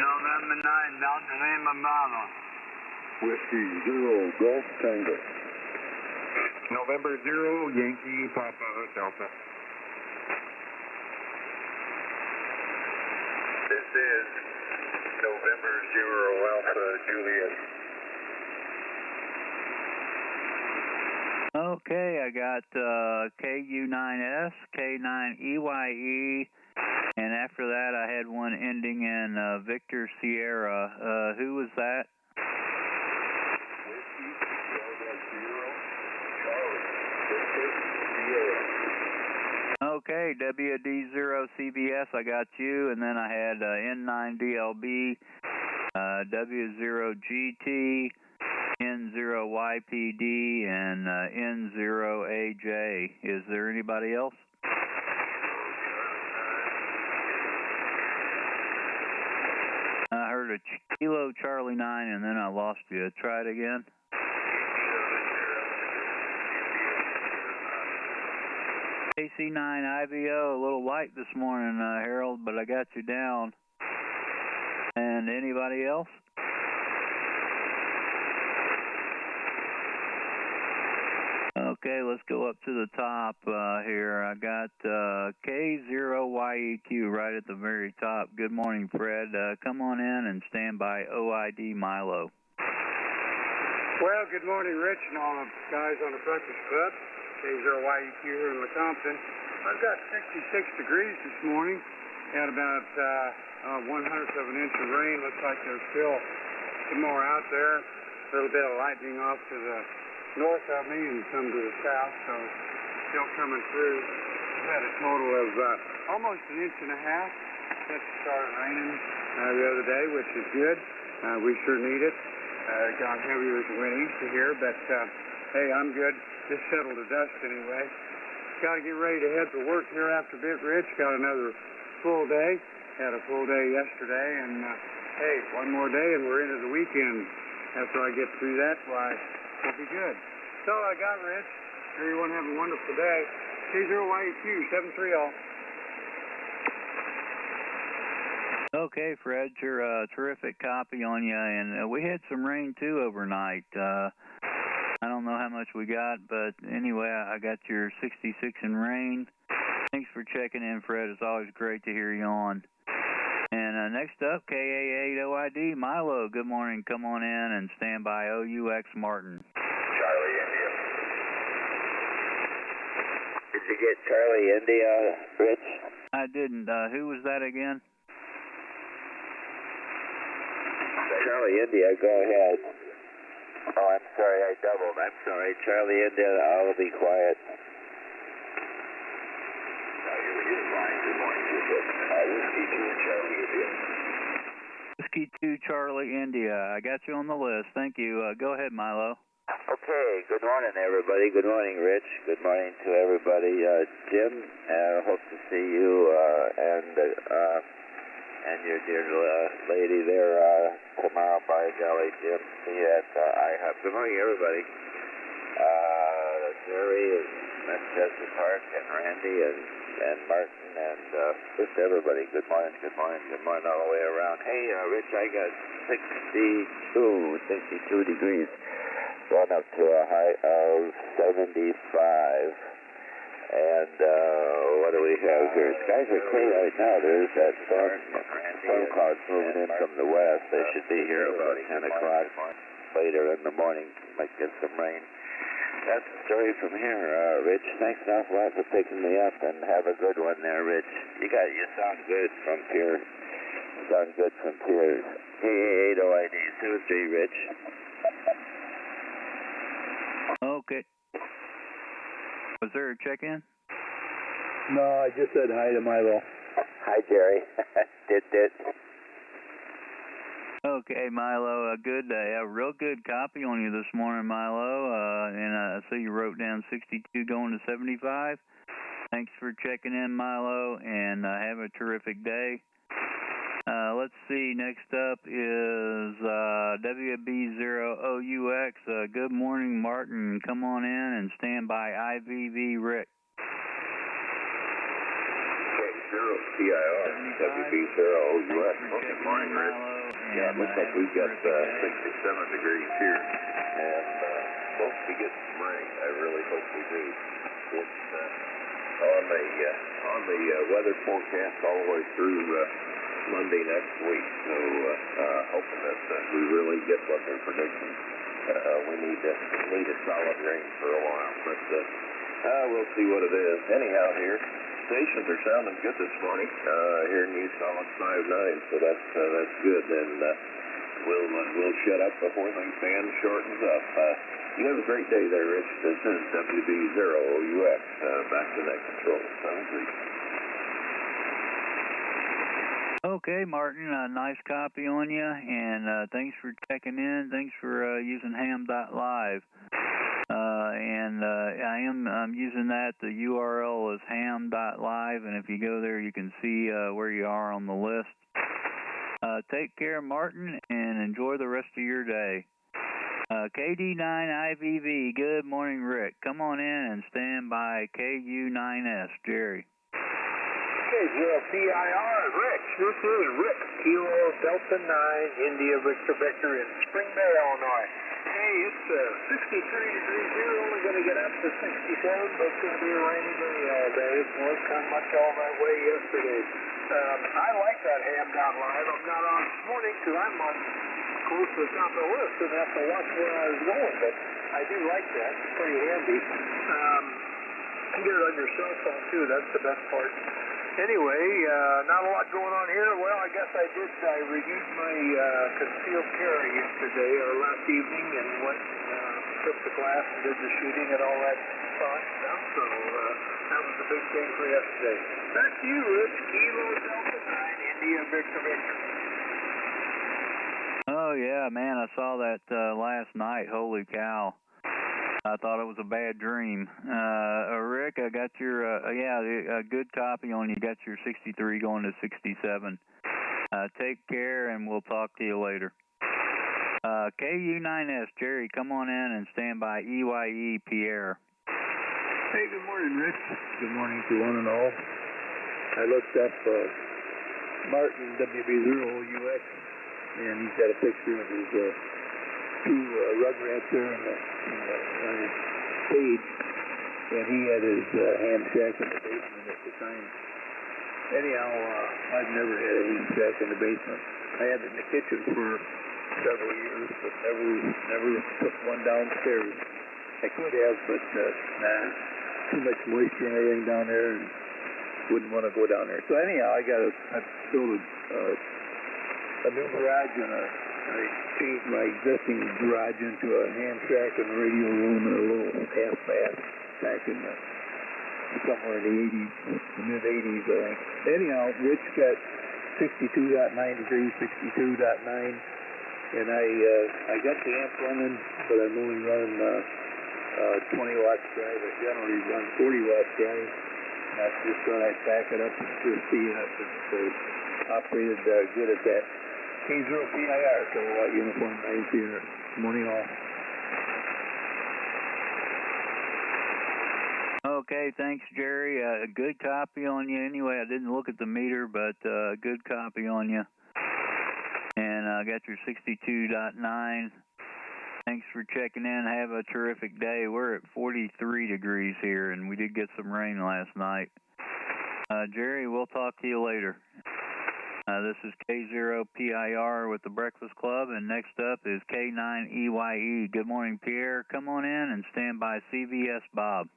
November 9, Delta Lima Bravo. Whiskey 0 Golf Tango. November 0 Yankee Papa Delta. This is November 0 Alpha Juliet. Okay, I got KU9S, K9EYE, and after that I had one ending in Victor Sierra. Who was that? Okay, WD0CBS, I got you, and then I had N9DLB, W0GT, N0YPD, and N0AJ. Is there anybody else? I heard a Kilo Charlie 9, and then I lost you. Try it again. AC9IVO, a little light this morning, Harold, but I got you down. And anybody else? Okay, let's go up to the top here. I got K0YEQ right at the very top. Good morning, Fred. Come on in and stand by OID Milo. Well, good morning, Rich, and all the guys on the Breakfast Club. K0YEQ here in Lecompton. I've got 66 degrees this morning. Had about 1/100 of an inch of rain. Looks like there's still some more out there. A little bit of lightning off to the north of me and some to the south, so still coming through. I've had a total of almost 1.5 inches since it started raining the other day, which is good. We sure need it. Got heavier as it went east of here, but hey, I'm good. Just settled to dust anyway. Got to get ready to head for work here after a bit, Rich. Got another full day. Had a full day yesterday, and hey, one more day and we're into the weekend. After I get through that, why, we'll be good. That's all I got, Rich. Everyone have a wonderful day. K0YQ, 73 all. Okay, Fred, you're a terrific copy on you, and we had some rain too overnight. I don't know how much we got, but anyway, I got your 66 in rain. Thanks for checking in, Fred. It's always great to hear you on. And next up, KA8OID, Milo. Good morning. Come on in and stand by OUX Martin. Charlie India. Did you get Charlie India, Rich? I didn't. Who was that again? Charlie India, go ahead. Oh, I'm sorry, I doubled. I'm sorry. Charlie India, I'll be quiet. Whiskey 2 Charlie India. I got you on the list. Thank you. Go ahead, Milo. Okay, good morning, everybody. Good morning, Rich. Good morning to everybody. Jim, hope to see you and your dear lady there tomorrow. By golly, Jim. See you at IHOP. Good morning, everybody. Jerry and Manchester Park and Randy and Martin and just everybody. Good morning, good morning, good morning all the way around. Hey, Rich, I got 62 degrees. Going up to a high of 75. And what do we have here? Skies are clear right now. There's that storm clouds moving in from the west. They should be here about 10 o'clock later in the morning. Might get some rain. That's the story from here, Rich. Thanks an awful lot for picking me up, and have a good one there, Rich. You sound good from Piers. You sound good from Piers. KA8OID, 2-3, Rich. Okay. Was there a check-in? No, I just said hi to Milo. Hi, Jerry. Did. Okay, Milo, a real good copy on you this morning, Milo, and I see you wrote down 62 going to 75. Thanks for checking in, Milo, and have a terrific day. Let's see, next up is WB0OUX. Good morning, Martin. Come on in and stand by IVV Rick. PIR, WB0OUX. Okay, morning, Rick. Yeah, it looks like we've got 67 degrees here, and supposed to get some rain. I really hope we do. It's on the weather forecast all the way through Monday next week, so hoping that we really get what they're predicting. We need a solid rain for a while, but we'll see what it is. Anyhow, here stations are sounding good this morning. Here in Utah, it's 5-9, so that's good. And we'll shut up before the band shortens up. You have a great day there, Rich. This is WB0OUX. Back to net control. Sounds great. Okay, Martin, nice copy on you, and thanks for checking in. Thanks for using ham.live. I'm using that. The URL is ham.live, and if you go there, you can see where you are on the list. Take care, Martin, and enjoy the rest of your day. KD9IVV, good morning, Rick. Come on in and stand by KU9S, Jerry. KZLPIR, Rick. This is Rick, Kilo Delta 9, India Victor Victor in Spring Bay, Illinois. Hey, it's 63 degrees here, only going to get up to 67, but it's going to be a rainy day all day. It was kind of much all that way yesterday. I like that ham.live. I'm not on this morning because I'm on close to the top of the list and have to watch where I was going, but I do like that. It's pretty handy. You can get it on your cell phone, too. That's the best part. Anyway, not a lot going on here. Well, I guess I reviewed my concealed carry yesterday or last evening and went took the class and did the shooting and all that fun stuff. So that was the big thing for yesterday. Back to you, Rich. Kilo Delta 9, India Victor Victor. Oh, yeah, man, I saw that last night. Holy cow. I thought it was a bad dream. Rick, I got your, a good copy on you. Got your 63 going to 67. Take care, and we'll talk to you later. KU9S, Jerry, come on in and stand by EYE, Pierre. Hey, good morning, Rich. Good morning to one and all. I looked up Martin WB0UX, and he's got a picture of his two rugrats there on the stage, and he had his ham shack in the basement at the time. Anyhow, I've never had a ham shack in the basement. I had it in the kitchen for several years, but never took one downstairs. I could have, but too much moisture and everything down there, and wouldn't want to go down there. So anyhow, I built a new garage, and I changed my existing garage into a ham shack and a radio room and a little half bath back in somewhere in the 80s, the mid 80s, I think. Anyhow, Rich got 62.9 degrees, 62.9, and I got the amp running, but I'm only running 20 watts drive. I generally run 40 watts drive. And I just thought I'd back it up to see if it's operated good at that. K0PIR, kilowatt uniform 9 here. Morning all. Okay, thanks, Jerry. Good copy on you. Anyway, I didn't look at the meter, but good copy on you. And I got your 62.9. Thanks for checking in. Have a terrific day. We're at 43 degrees here, and we did get some rain last night. Jerry, we'll talk to you later. This is K0PIR with the Breakfast Club, and next up is K9EYE. Good morning, Pierre. Come on in and stand by CVS Bob.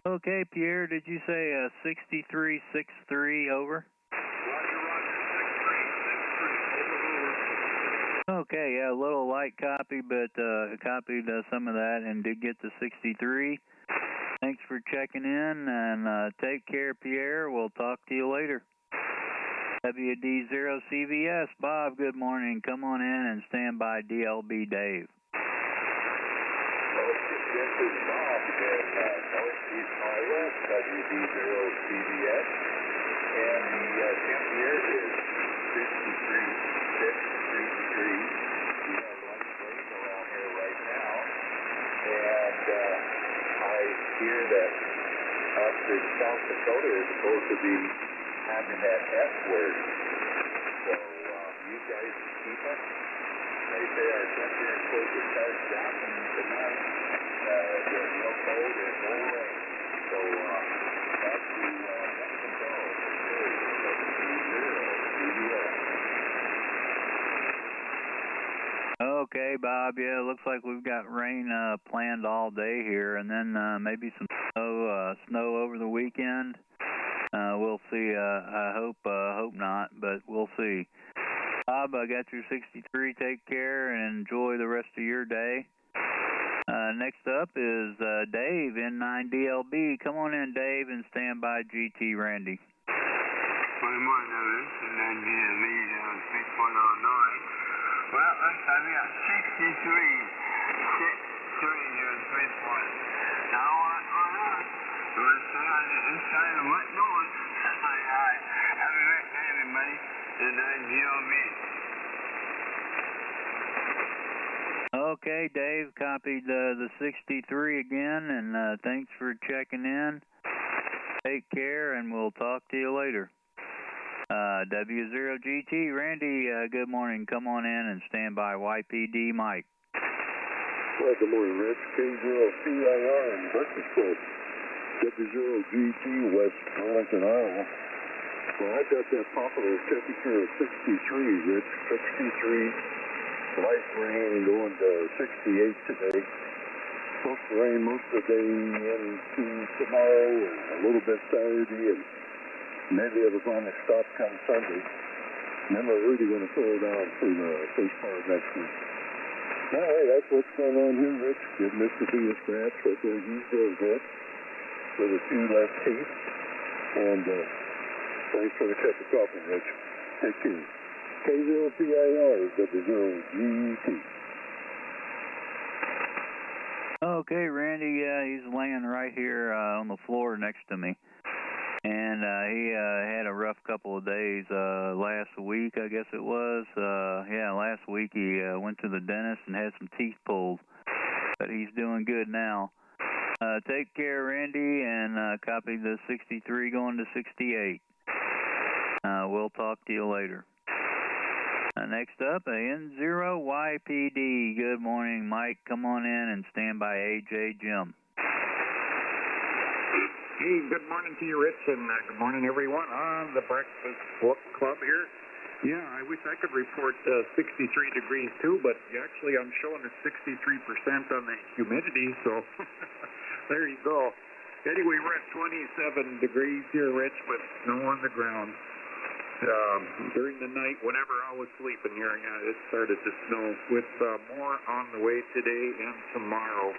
Okay, Pierre, did you say 6363 over? Okay, yeah, a little light copy, but copied some of that and did get to 63. Thanks for checking in, and take care, Pierre. We'll talk to you later. WD0CVS, Bob, good morning. Come on in and stand by DLB Dave. This is Bob in Northeast Iowa, WD0CVS, and the temperature is 53 degrees. We have one rain around here right now, and I hear that up in South Dakota is supposed to be having that F word. So you guys keep it. They say our temperature is supposed to start dropping tonight. There's no cold and no rain. So that's the control. Okay, Bob. Yeah, it looks like we've got rain planned all day here, and then maybe some snow over the weekend. We'll see. I hope not, but we'll see. Bob, I got your 63. Take care and enjoy the rest of your day. Next up is Dave, N9DLB. Come on in, Dave, and stand by GT Randy. Good morning, N9DLB, 3.09. Well, looks like we got 63 here in 3 points. Now what's going on? You want to stay on the inside of what's going? Have a great day, everybody. N9DLB. Okay, Dave, copied the 63 again, and thanks for checking in. Take care, and we'll talk to you later. W0GT, Randy, good morning. Come on in and stand by YPD Mike. Well, good morning, Rich. K0PIR and Breakfast Club. W0GT, West Arlington, Iowa. Well, I got that popular temperature of 63, Rich. 63. Light rain going to 68 today. supposed to rain most of the day into tomorrow and a little bit Saturday, and maybe it'll finally stop come Sunday. And then we're really going to pull down for the first part of next week. Anyway, that's what's going on here, Rich. Give Mr. B a scratch right there. He's doing good for the 2 left teeth. And thanks for the cup of coffee, Rich. Take care. K0PIR is W0GT. Okay, Randy, he's laying right here on the floor next to me. And he had a rough couple of days last week, I guess it was. Last week he went to the dentist and had some teeth pulled. But he's doing good now. Take care, Randy, and copy the 63 going to 68. We'll talk to you later. Next up, N0YPD. Good morning, Mike. Come on in and stand by AJ Jim. Hey, good morning to you, Rich, and good morning, everyone on the Breakfast Club here. Yeah, I wish I could report 63 degrees, too, but actually I'm showing a 63% on the humidity, so there you go. Anyway, we're at 27 degrees here, Rich, with snow on the ground. During the night, whenever I was sleeping here, it started to snow with more on the way today and tomorrow.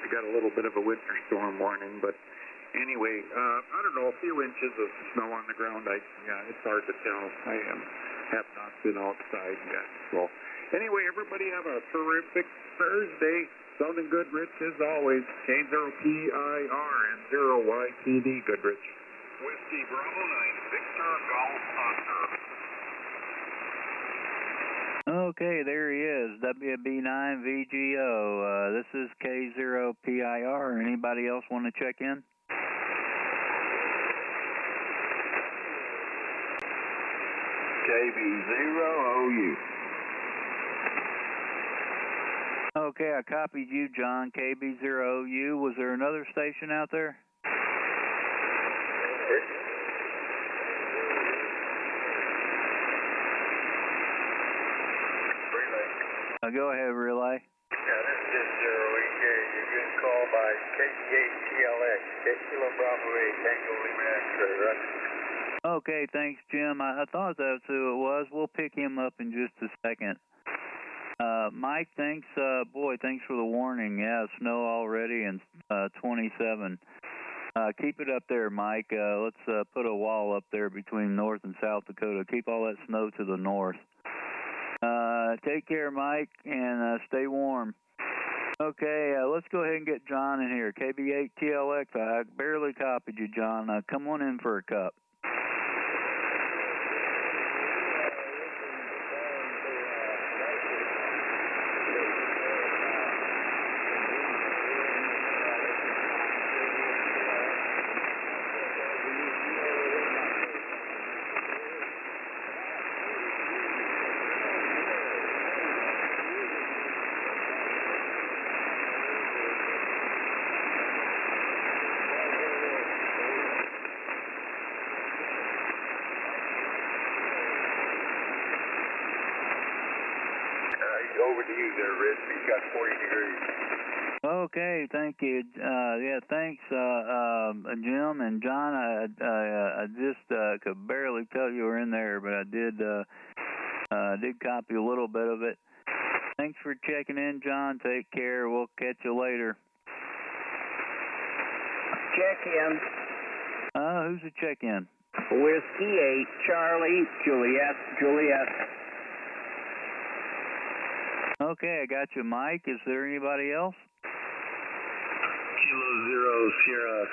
We got a little bit of a winter storm warning, but anyway, I don't know, a few inches of snow on the ground. It's hard to tell. I have not been outside yet. So anyway, everybody have a terrific Thursday. Sounding good, Rich, as always. K0PIR and 0YPD. Good, Rich. Whiskey Bravo 9, Victor Golf Oscar. Okay, there he is, WB9VGO. This is K0PIR. Anybody else want to check in? KB0OU. Okay, I copied you, John. KB0OU. Was there another station out there? Go ahead, relay. Yeah, this is 0EK. You're getting called by KC8TLX. Kilo Bravo 8, Tango Lima X-ray, right? Okay, thanks, Jim. I thought that's who it was. We'll pick him up in just a second. Mike, thanks. Thanks for the warning. Yeah, snow already and 27. Keep it up there, Mike. Let's put a wall up there between North and South Dakota. Keep all that snow to the north. Take care, Mike, and stay warm. Okay, let's go ahead and get John in here. KB8TLX, I barely copied you, John. Come on in for a cup. Over to you there, Rich. He's got 40 degrees. Okay, thank you. Thanks, Jim and John. I just could barely tell you were in there, but I did copy a little bit of it. Thanks for checking in, John. Take care. We'll catch you later. Check in. Who's the check-in? Whiskey 8, Charlie, Juliet. Okay, I got you, Mike. Is there anybody else? Kilo 0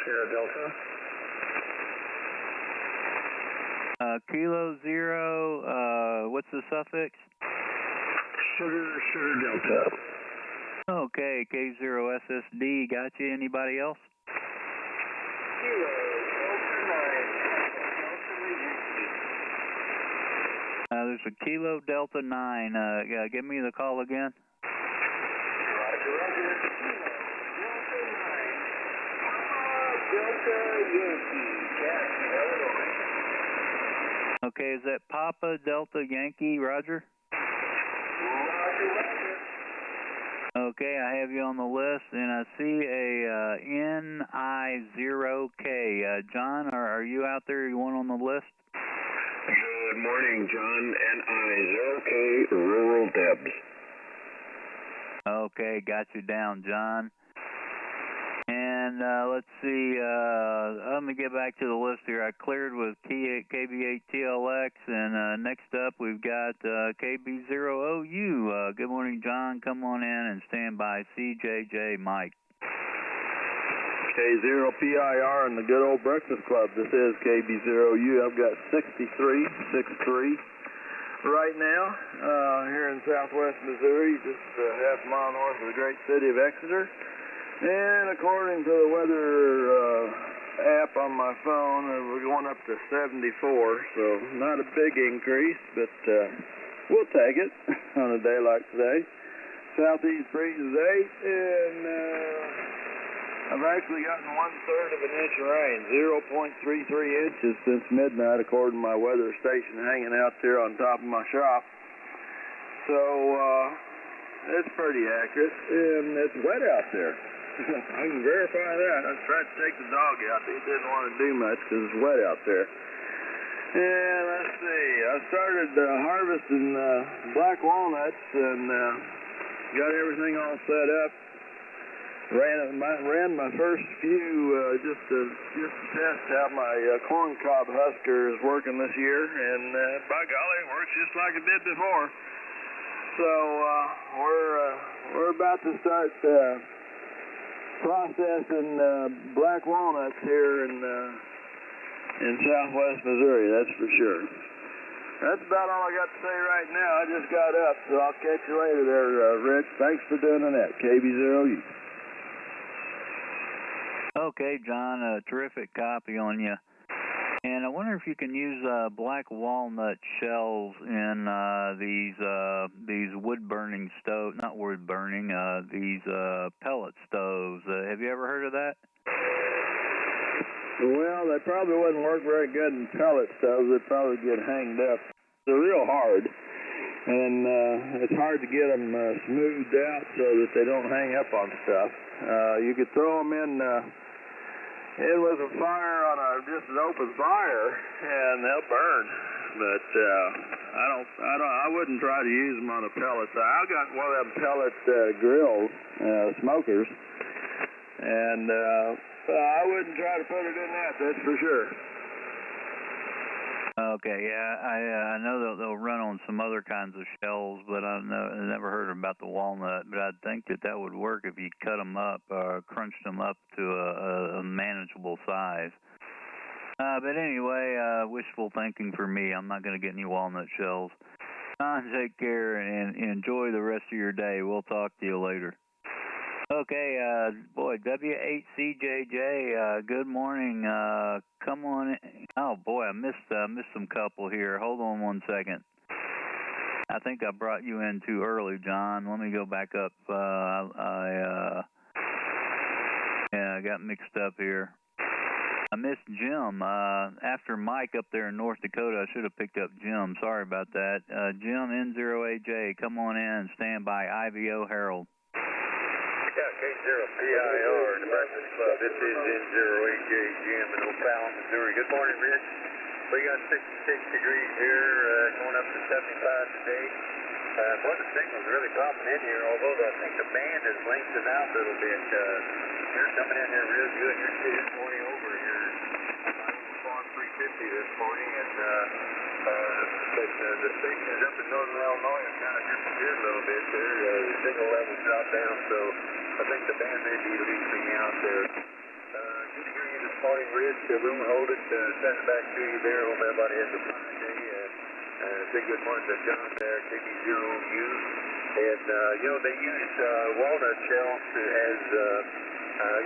Sierra Delta. Kilo 0, what's the suffix? Sugar Delta. Okay, K0SSD. Got you. Anybody else? Kilo There's a Kilo Delta 9. Give me the call again. Roger. Delta Yankee, Jackson, Illinois. Okay, is that Papa Delta Yankee, Roger? Okay, I have you on the list, and I see a NI0K. John, are you out there? You want on the list? Good morning, John. NI0K, Rural Debs. Okay, got you down, John. And let's see, let me get back to the list here. I cleared with KB8TLX, and next up we've got KB0OU. Good morning, John. Come on in and stand by. CJJ Mike. K0PIR and the good old breakfast club. This is KB0U. I've got 6363 right now here in southwest Missouri, just half a mile north of the great city of Exeter. And according to the weather app on my phone, we're going up to 74, so not a big increase, but we'll take it on a day like today. Southeast breeze is 8, and I've actually gotten 1/3 of an inch of rain, 0.33 inches since midnight, according to my weather station hanging out there on top of my shop. So it's pretty accurate, and it's wet out there. I can verify that. I tried to take the dog out. He didn't want to do much because it's wet out there. And let's see. I started harvesting black walnuts and got everything all set up. Ran my first few just to test how my corn cob husker is working this year, and by golly, it works just like it did before. So we're about to start processing black walnuts here in southwest Missouri, that's for sure. That's about all I got to say right now. I just got up, so I'll catch you later there, Rich. Thanks for doing that, KB0U. Okay, John, a terrific copy on you. And I wonder if you can use black walnut shells in these wood-burning stoves, not wood-burning, these pellet stoves. Have you ever heard of that? Well, they probably wouldn't work very good in pellet stoves. They'd probably get hanged up. They're real hard, and it's hard to get them smoothed out so that they don't hang up on stuff. You could throw them in with a fire on just an open fire, and they'll burn. But I wouldn't try to use them on a pellet. I got one of them pellet grills, smokers, and I wouldn't try to put it in that. That's for sure. Okay, yeah, I know they'll run on some other kinds of shells, but I never heard about the walnut. But I think that would work if you cut them up or crunched them up to a manageable size. But anyway, wishful thinking for me. I'm not going to get any walnut shells. John, take care and enjoy the rest of your day. We'll talk to you later. Okay, boy, W8CJJ, good morning. Come on in. Oh, boy, I missed some couple here. Hold on one second. I think I brought you in too early, John. Let me go back up. I got mixed up here. I missed Jim. After Mike up there in North Dakota, I should have picked up Jim. Sorry about that. Jim, N0AJ, come on in and stand by. IVO Harold. Yeah, K0PIR, the Breakfast Club. This is N0AJ Jim in O'Fallon, Missouri. Good morning, Rich. We got 66 degrees here, going up to 75 today. Boy, the signal's really popping in here, although I think the band is lengthened out a little bit. You're coming in here real good. You're sitting 40 over here. I'm on 350 this morning, and but the station is up in northern Illinois. It's kind of disappeared a little bit there. The signal levels dropped down, so I think the band may be leaving out there. Good to hear you this morning, Rich. We'll hold it, send it back to you there. Hope everybody has a fine day. Say good morning to John there, KB0U. And, they use walnut shells as,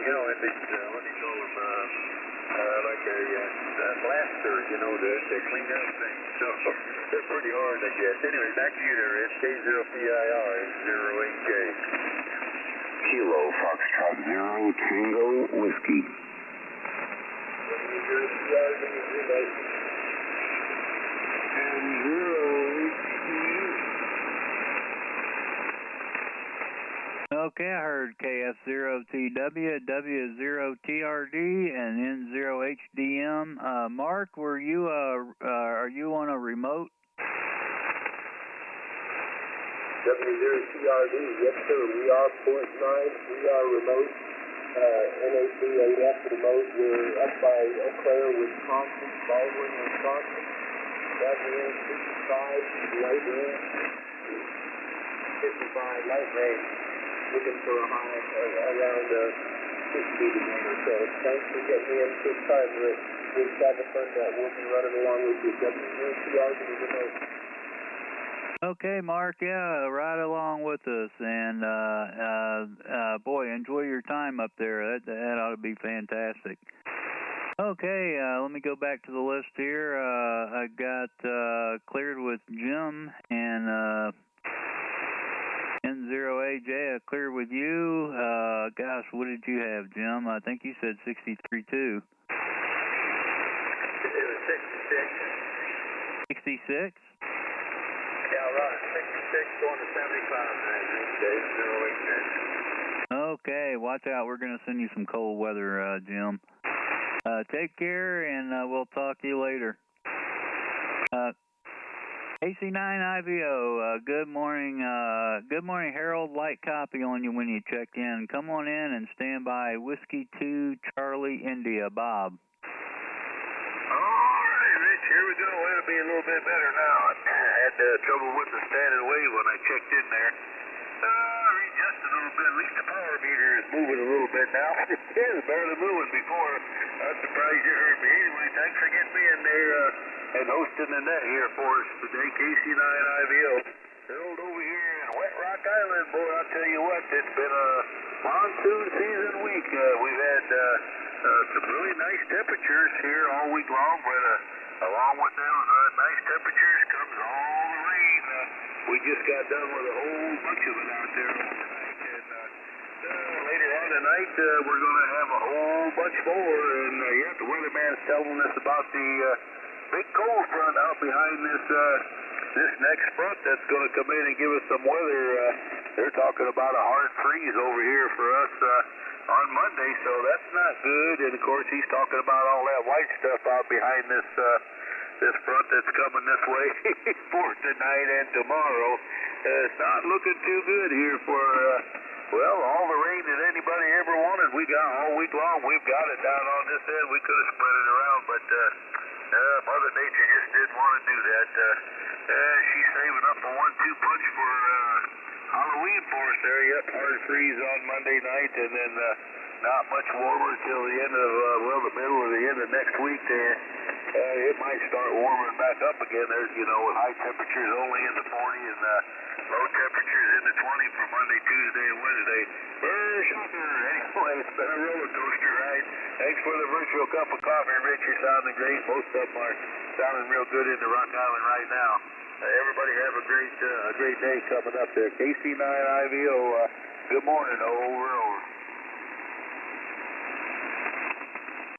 in these, what do you call them, like a blaster, to clean up things. So they're pretty hard, I guess. Anyway, back to you there, Rich. K0PIR, 08J. Kilo Foxtrot 0 Tango Whiskey. Okay, I heard KF0TW, W0TRD, and N0HDM. Mark, are you on a remote? W0TRD, yes sir, we are port 9, we are remote, NAC8F remote, we're up by Eau Claire, Wisconsin, Baldwin, Wisconsin, W55, light rain, 55, light rain, looking for a high around 60 today or so. Thanks for getting me in this time, Rich. We've got the fun that we'll be running along with you, W0TRD remote. Okay, Mark, yeah, right along with us, and boy, enjoy your time up there. That ought to be fantastic. Okay, let me go back to the list here. I got cleared with Jim and N0AJ. I cleared with you. Gosh, what did you have, Jim? I think you said 63 too. It was 66. 66? Yeah, right. 66 going to 75 now, Okay, watch out. We're going to send you some cold weather, Jim. Take care, and we'll talk to you later. AC9IVO, good morning. Good morning, Harold. Light copy on you when you checked in. Come on in and stand by. Whiskey 2, Charlie, India. Bob. Here we go. It'll be a little bit better now. I had trouble with the standing wave when I checked in there. Readjust a little bit. At least the power meter is moving a little bit now. It was barely moving before. I'm surprised you heard me. Anyway, thanks for getting me in there and hosting the net here for us today. KC9IVO. Harold over here in Wet Rock Island. Boy, I'll tell you what, it's been a monsoon season week. We've had some really nice temperatures here all week long, but along with those nice temperatures comes all the rain. We just got done with a whole bunch of it out there overnight, and later on tonight we're going to have a whole bunch more. And yeah, the weatherman's telling us about the big cold front out behind this next front that's going to come in and give us some weather. They're talking about a hard freeze over here for us on Monday, so that's not good. And of course, he's talking about all that white stuff out behind this front that's coming this way for tonight and tomorrow. It's not looking too good here for all the rain that anybody ever wanted. We got all week long. We've got it down on this end. We could have spread it around, but Mother Nature just didn't want to do that. She's saving up a 1-2 punch for Halloween for us there. Yep, hard freeze on Monday night, and then not much warmer till the end of, the middle or the end of next week there. It might start warming back up again. There's, with high temperatures only in the 40 and low temperatures in the 20 for Monday, Tuesday, and Wednesday. Shocker. Anyway, it's been a roller coaster ride. Thanks for the virtual cup of coffee, Rich. You're sounding great. Most of them are sounding real good in the Rock Island right now. Everybody have a great day coming up there. KC9IVO, good morning, over.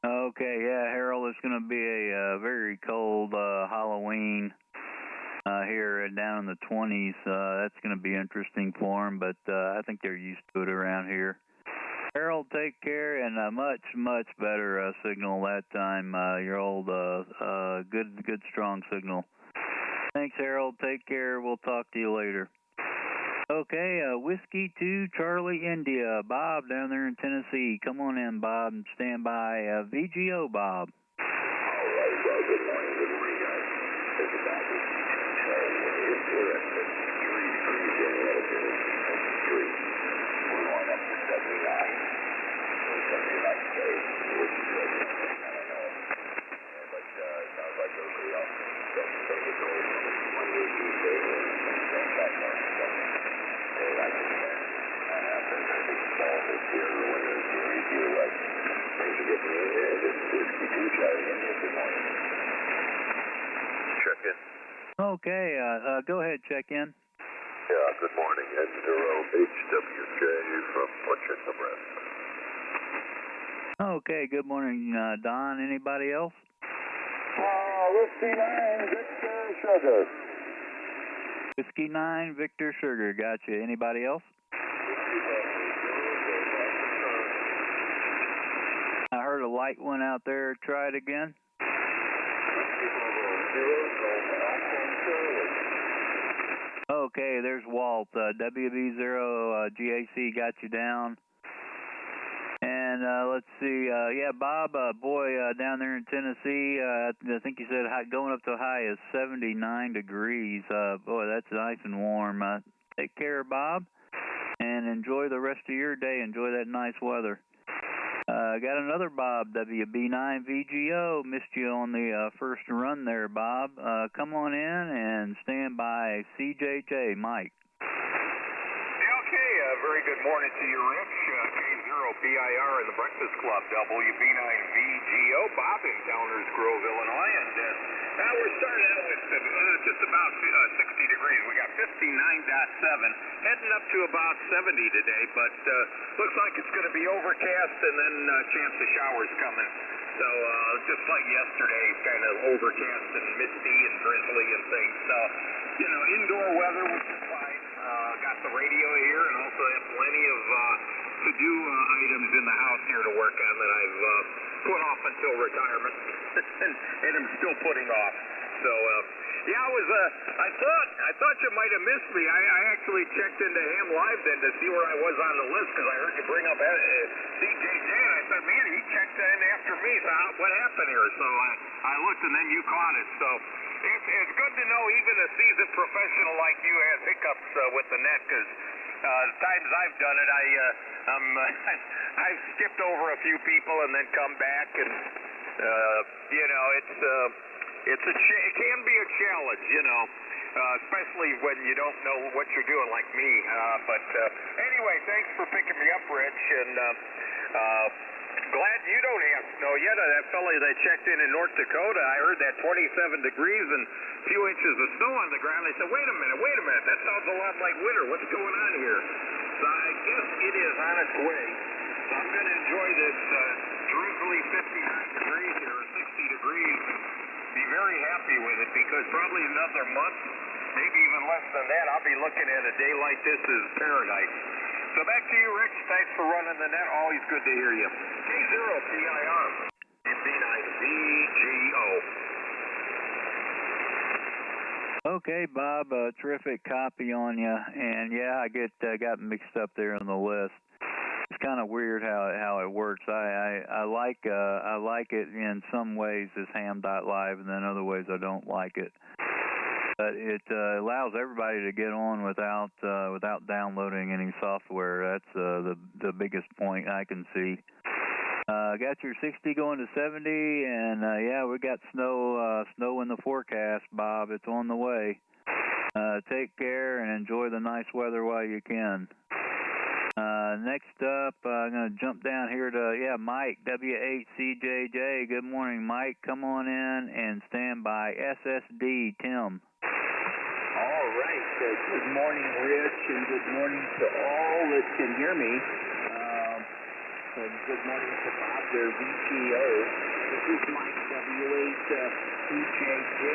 Okay, yeah, Harold, it's going to be a very cold Halloween here down in the 20s. That's going to be interesting for them, but I think they're used to it around here. Harold, take care, and a much better signal that time. Your old good strong signal. Thanks, Harold. Take care. We'll talk to you later. Okay, Whiskey 2, Charlie, India. Bob down there in Tennessee. Come on in, Bob, and stand by. VGO, Bob. All right, well, good morning, guys. This is Bob. We're at 3 degrees ahead of here. 3. We're going up to 79. We're 79 today, which is good. I don't know. But it sounds like everybody else is going to go Monday, Tuesday, and back on Sunday. I think after the big fall this year, when there's a review, things are getting in there. This is Whiskey 2, Charlie, India. Good morning. Check in. Okay, go ahead, check in. Yeah, good morning. N0HWJ from Butcher, Nebraska. Okay, good morning, Don. Anybody else? Whiskey 9, Victor Sugar. Whiskey 9, Victor Sugar. Gotcha. Anybody else? I heard a light one out there. Try it again. Okay, there's Walt. WB0 GAC got you down. And let's see, yeah, Bob, boy, down there in Tennessee, I think you said going up to high is 79 degrees. Boy, that's nice and warm. Take care, Bob, and enjoy the rest of your day. Enjoy that nice weather. Got another Bob, WB9VGO. Missed you on the first run there, Bob. Come on in and stand by CJJ, Mike. Okay, very good morning to you, Rich. K0PIR in the Breakfast Club, WB9VGO. Bob encounters Grove, Illinois, and now we're starting out with just about 60 degrees. We got 59.7, heading up to about 70 today, but looks like it's going to be overcast and then chance of showers coming. So just like yesterday, kind of overcast and misty and drizzly and things. So, you know, indoor weather, which is fine. Got the radio here and also have plenty of to-do items in the house here to work on that I've put off until retirement and I'm still putting off. So, yeah, I thought you might have missed me. I actually checked into Ham Live then to see where I was on the list because I heard you bring up CJJ, and I said, man, he checked in after me. So what happened here? So I looked, and then you caught it. So it's good to know even a seasoned professional like you has hiccups with the net because the times I've done it, I've skipped over a few people and then come back, and you know, it can be a challenge, you know, especially when you don't know what you're doing like me. But anyway, thanks for picking me up, Rich, and glad you don't have snow yet. That fella that checked in North Dakota, I heard that 27 degrees and a few inches of snow on the ground. They said, wait a minute, that sounds a lot like winter. What's going on here? So I guess it is on its way. So I'm going to enjoy this drizzly 59 degrees here, or 60 degrees, and be very happy with it because probably another month, maybe even less than that, I'll be looking at a day like this as paradise. So back to you, Rich. Thanks for running the net. Always good to hear you. K0PIR, B9VGO. Okay, Bob, terrific copy on you. And yeah, I got mixed up there on the list. It's kind of weird how it works. I like it in some ways as ham.live, and then other ways I don't like it. But it allows everybody to get on without downloading any software. That's the biggest point I can see. Got your 60 going to 70, and yeah, we got snow in the forecast, Bob. It's on the way. Take care and enjoy the nice weather while you can. Next up, I'm going to jump down here to, Mike, W8CJJ. Good morning, Mike. Come on in and stand by. SSD, Tim. All right. Good morning, Rich, and good morning to all that can hear me. And good morning to Bob, their VGO. This is Mike, W8CJJ,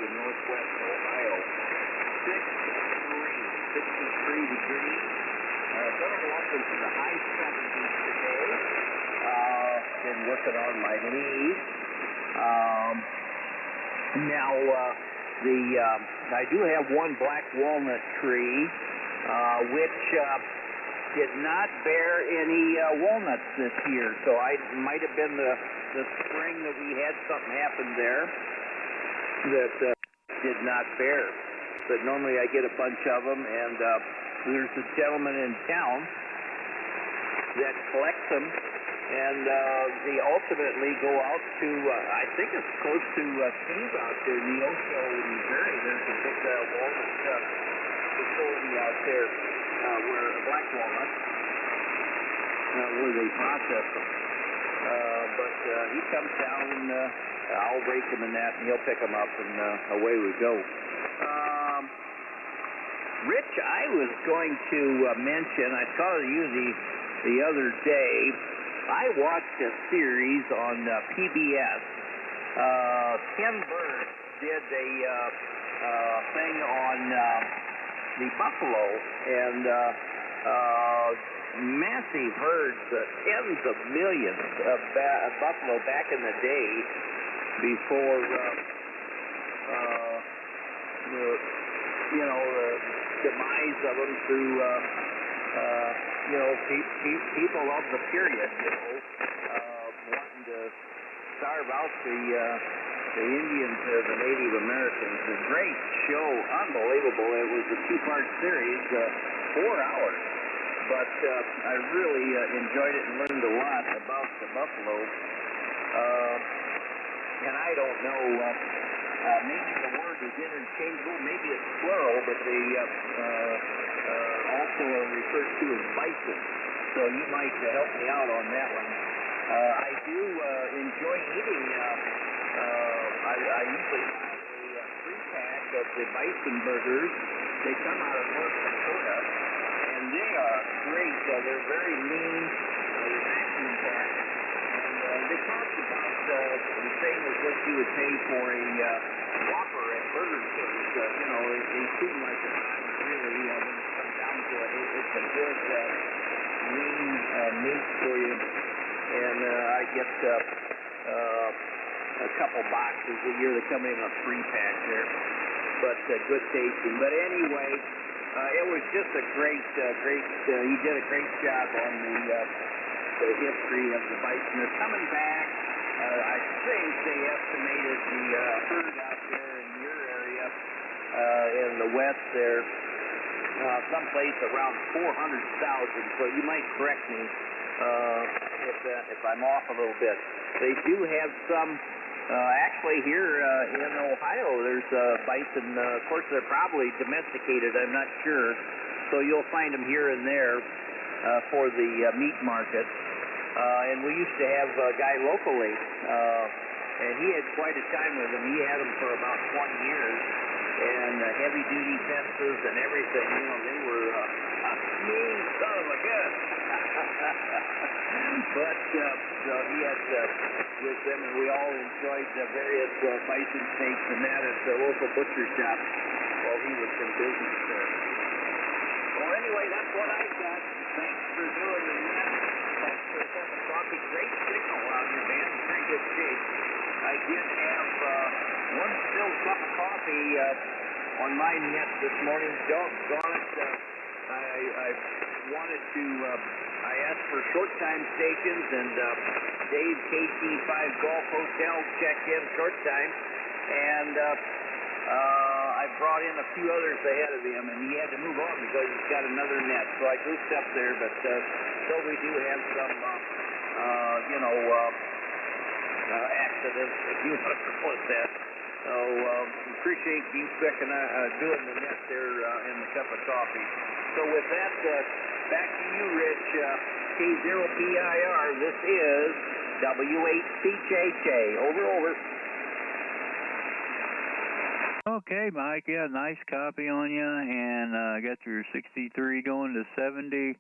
in Northwest Ohio. 63 degrees. Going to go up into the high 70s today. Been working on my lead. Now, I do have one black walnut tree, which did not bear any walnuts this year. So it might have been the spring that we had something happen there that did not bear. But normally I get a bunch of them, and there's a gentleman in town that collects them, and they ultimately go out to, I think it's close to Steve out there, Neosho, Missouri. There's a big walnut facility out there where black walnut, where they process them. But he comes down, and I'll rake him in that, and he'll pick them up, and away we go. Rich, I was going to mention, I saw you the other day, I watched a series on PBS. Ken Burns did a thing on the buffalo, and massive herds, tens of millions of buffalo back in the day before, the demise of them through, people of the period, wanting to starve out the Indians, the Native Americans. A great show, unbelievable. It was a two-part series, 4 hours. But I really enjoyed it and learned a lot about the buffalo. And I don't know, maybe the word is interchangeable, maybe it's plural, but they also are referred to as bison. So you might help me out on that one. I do enjoy eating, I usually buy a 3-pack of the bison burgers. They come out of North Dakota, and they are great. They're very lean, they're vacuum packed, and they cost about the same as what you would pay for a Whopper at Burger King. They seem like a lot, really, when it comes down to it. It's a good lean meat for you. And I get a couple boxes a year. They come in a 3-pack there, but good tasting. But anyway, it was just a great. He did a great job on the history of the bison. They're coming back. I think they estimated the herd out there in your area, in the west there, someplace around 400,000. So you might correct me if I'm off a little bit. They do have some, actually here in Ohio, there's bison. Of course, they're probably domesticated, I'm not sure. So you'll find them here and there for the meat market. And we used to have a guy locally, and he had quite a time with them. He had them for about 20 years, and heavy-duty fences and everything. They were a mean son of a gun. But so he had with them, and we all enjoyed various bison steaks and that at the local butcher shop while he was in business there. Well, anyway, that's what I got. Thanks for doing the net. Thanks for the cup of coffee. Great signal out here, man. Very good shape. I did have one spilled cup of coffee on my net this morning. Doggone it. I wanted to, I asked for short time stations, and Dave KT5 Golf Hotel checked in short time, and I brought in a few others ahead of him, and he had to move on because he's got another net. So I goofed up there, but so we do have some, accidents, if you want to call it that. So appreciate you checking doing the net there in the cup of coffee. So with that, back to you, Rich. K0PIR, this is W8CJJ. Over. Okay, Mike. Yeah, nice copy on you, and got your 63 going to 70.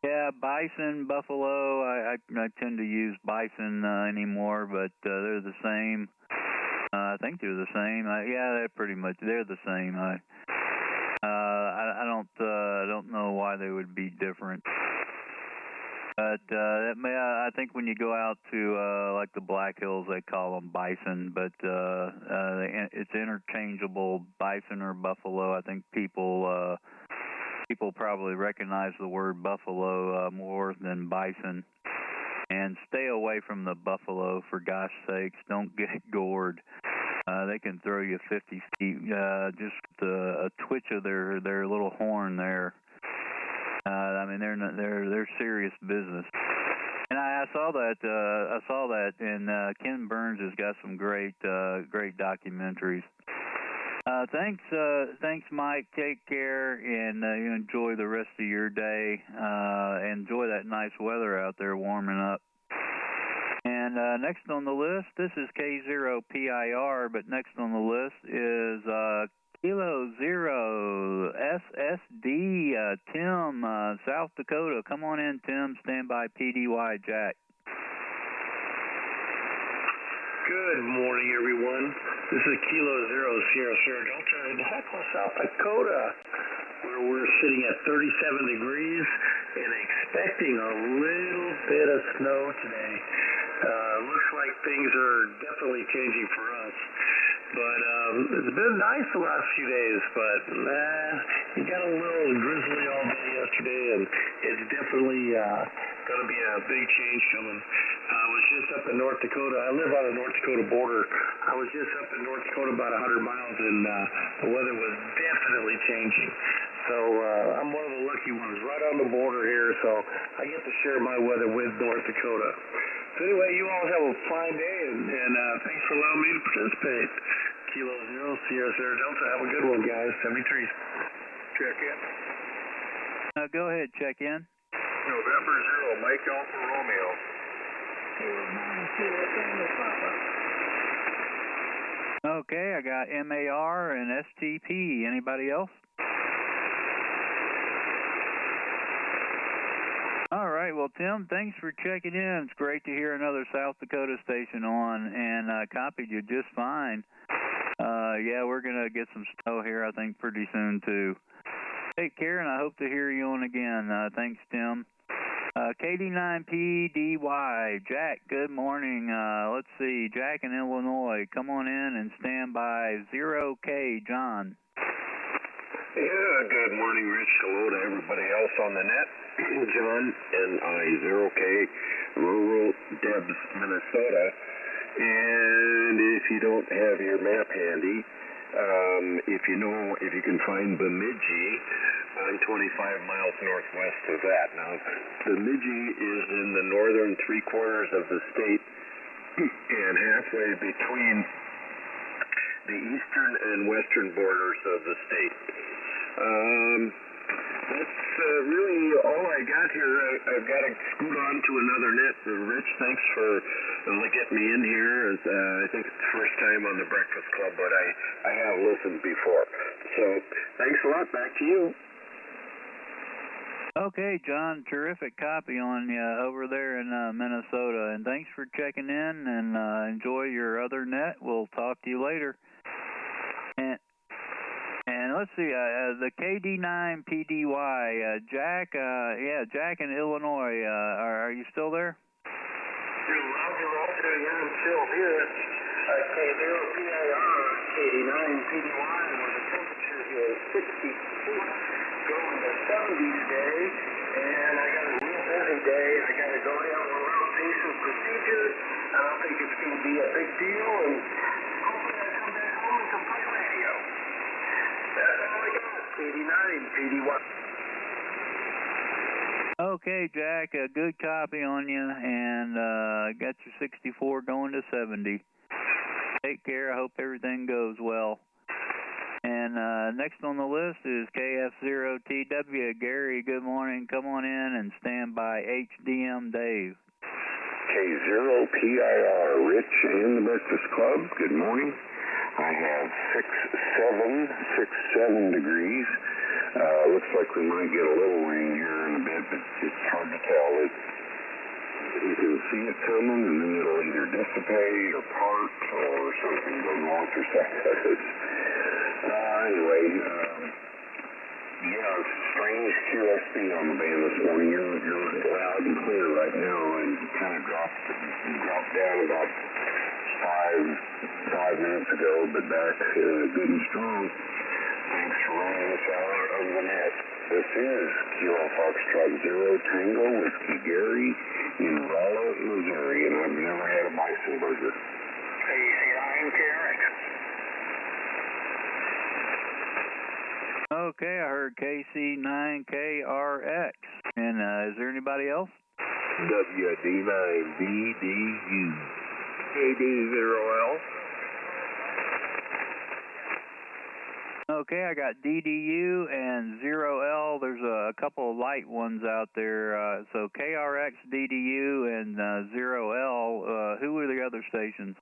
Yeah, bison, buffalo. I tend to use bison anymore, but they're the same. I think they're the same. Yeah, they're the same. I don't know why they would be different. But I think when you go out to like the Black Hills, they call them bison, but it's interchangeable, bison or buffalo. I think people probably recognize the word buffalo more than bison. And stay away from the buffalo, for gosh sakes. Don't get gored. They can throw you 50 feet, just a twitch of their little horn there. I mean, they're serious business. And I saw that, and Ken Burns has got some great documentaries. Thanks, Mike. Take care, and you enjoy the rest of your day. Enjoy that nice weather out there, warming up. And next on the list, this is K0PIR, but next on the list is Kilo Zero SSD, Tim, South Dakota. Come on in, Tim. Stand by PDY Jack. Good morning, everyone. This is Kilo Zero Sierra Delta in Hecla, South Dakota. We're Dakota. We're sitting at 37 degrees and expecting a little bit of snow today. Looks like things are definitely changing for us. But it's been nice the last few days, but it got a little drizzly all day yesterday, and it's definitely going to be a big change coming. I was just up in North Dakota. I live on the North Dakota border. I was just up in North Dakota about 100 miles, and the weather was definitely changing. So I'm one of the lucky ones right on the border here, so I get to share my weather with North Dakota. So anyway, you all have a fine day, and thanks for allowing me to participate. Kilo 0, Sierra Delta. Have a good one, guys. 73. Check in. Go ahead, check in. November 0, Mike Alpha Romeo. Okay, I got MAR and STP. Anybody else? All right, well, Tim, thanks for checking in. It's great to hear another South Dakota station on, and I copied you just fine. Yeah, we're going to get some snow here, I think, pretty soon, too. Take care, and I hope to hear you on again. Thanks, Tim. KD9PDY, Jack, good morning. Let's see, Jack in Illinois, come on in and stand by. 0K, John. Yeah, good morning, Rich. Hello to everybody else on the net. John, NI0K, rural Debs, Minnesota. And if you don't have your map handy, if you can find Bemidji, I'm 25 miles northwest of that. Now, Bemidji is in the northern three-quarters of the state and halfway between the eastern and western borders of the state. That's really all I got here. I've got to scoot on to another net. Rich, thanks for getting me in here. I think it's the first time on the Breakfast Club, but I have listened before. So thanks a lot. Back to you. Okay, John, terrific copy on you over there in Minnesota. And thanks for checking in, and enjoy your other net. We'll talk to you later. And let's see, the KD9PDY, Jack, Jack in Illinois, are you still there? Roger, yeah, I'm still here. K0PIR, KD9PDY, where the temperature is 64, going to 70 today, and I got a real busy day. I got to go down one round piece of procedure. I don't think it's going to be a big deal, and hopefully I come back home and can play radio. That's all I got. KD9PDY. Okay, Jack, a good copy on you, and got your 64 going to 70. Take care. I hope everything goes well. And next on the list is KF0TW. Gary, good morning. Come on in and stand by. HDM Dave. K0PIR, Rich and the Breakfast Club. Good morning. I have 67 degrees. Looks like we might get a little rain here in a bit, but it's hard to tell. You can see it coming, and then it'll either dissipate or part or something go north or south. Anyway, strange QSB on the band this morning. You're loud and clear right now, and kind of dropped down about five minutes ago, but back good and strong. Thanks for running this hour of the net. This is Kilo Foxtrot 0 Tango Whiskey Gary in Rolla, Missouri, and I've never had a bison burger. KC9KRX. Okay, I heard KC9KRX. And is there anybody else? WD9BDU. KD0L. Okay, I got DDU and 0L. There's a couple of light ones out there. So KRX, DDU, and 0L. Who are the other stations?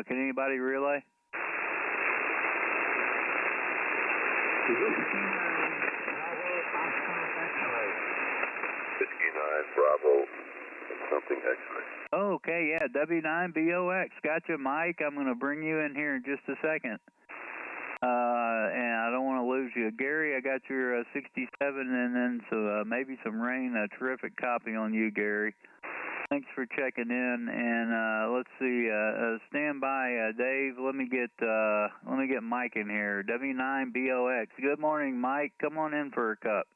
Can anybody relay? 59 Bravo. something X-ray. Okay, yeah, W9BOX. Gotcha, Mike. I'm going to bring you in here in just a second. And I don't want to lose you. Gary, I got your 67 and then maybe some rain. A terrific copy on you, Gary. Thanks for checking in. And let's see, stand by, Dave. Let me get Mike in here. W9BOX. Good morning, Mike. Come on in for a cup.